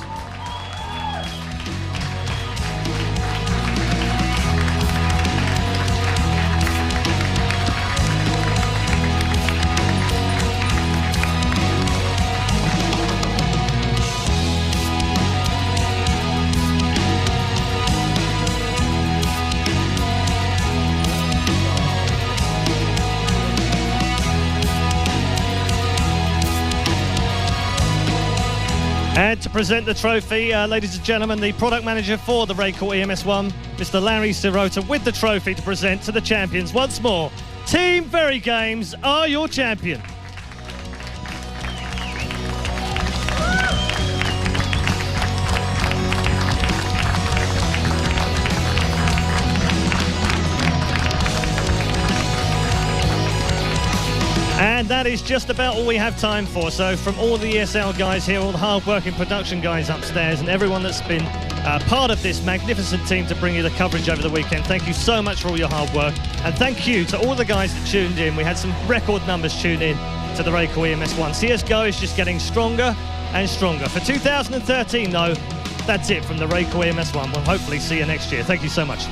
And to present the trophy, ladies and gentlemen, the product manager for the Raycore EMS1, Mr. Larry Sirota, with the trophy to present to the champions once more. Team Verygames are your champion. And that is just about all we have time for. So from all the ESL guys here, all the hard-working production guys upstairs, and everyone that's been part of this magnificent team to bring you the coverage over the weekend, thank you so much for all your hard work. And thank you to all the guys that tuned in. We had some record numbers tuned in to the Raycore EMS1. CSGO is just getting stronger and stronger. For 2013, though, that's it from the Raycore EMS1. We'll hopefully see you next year. Thank you so much.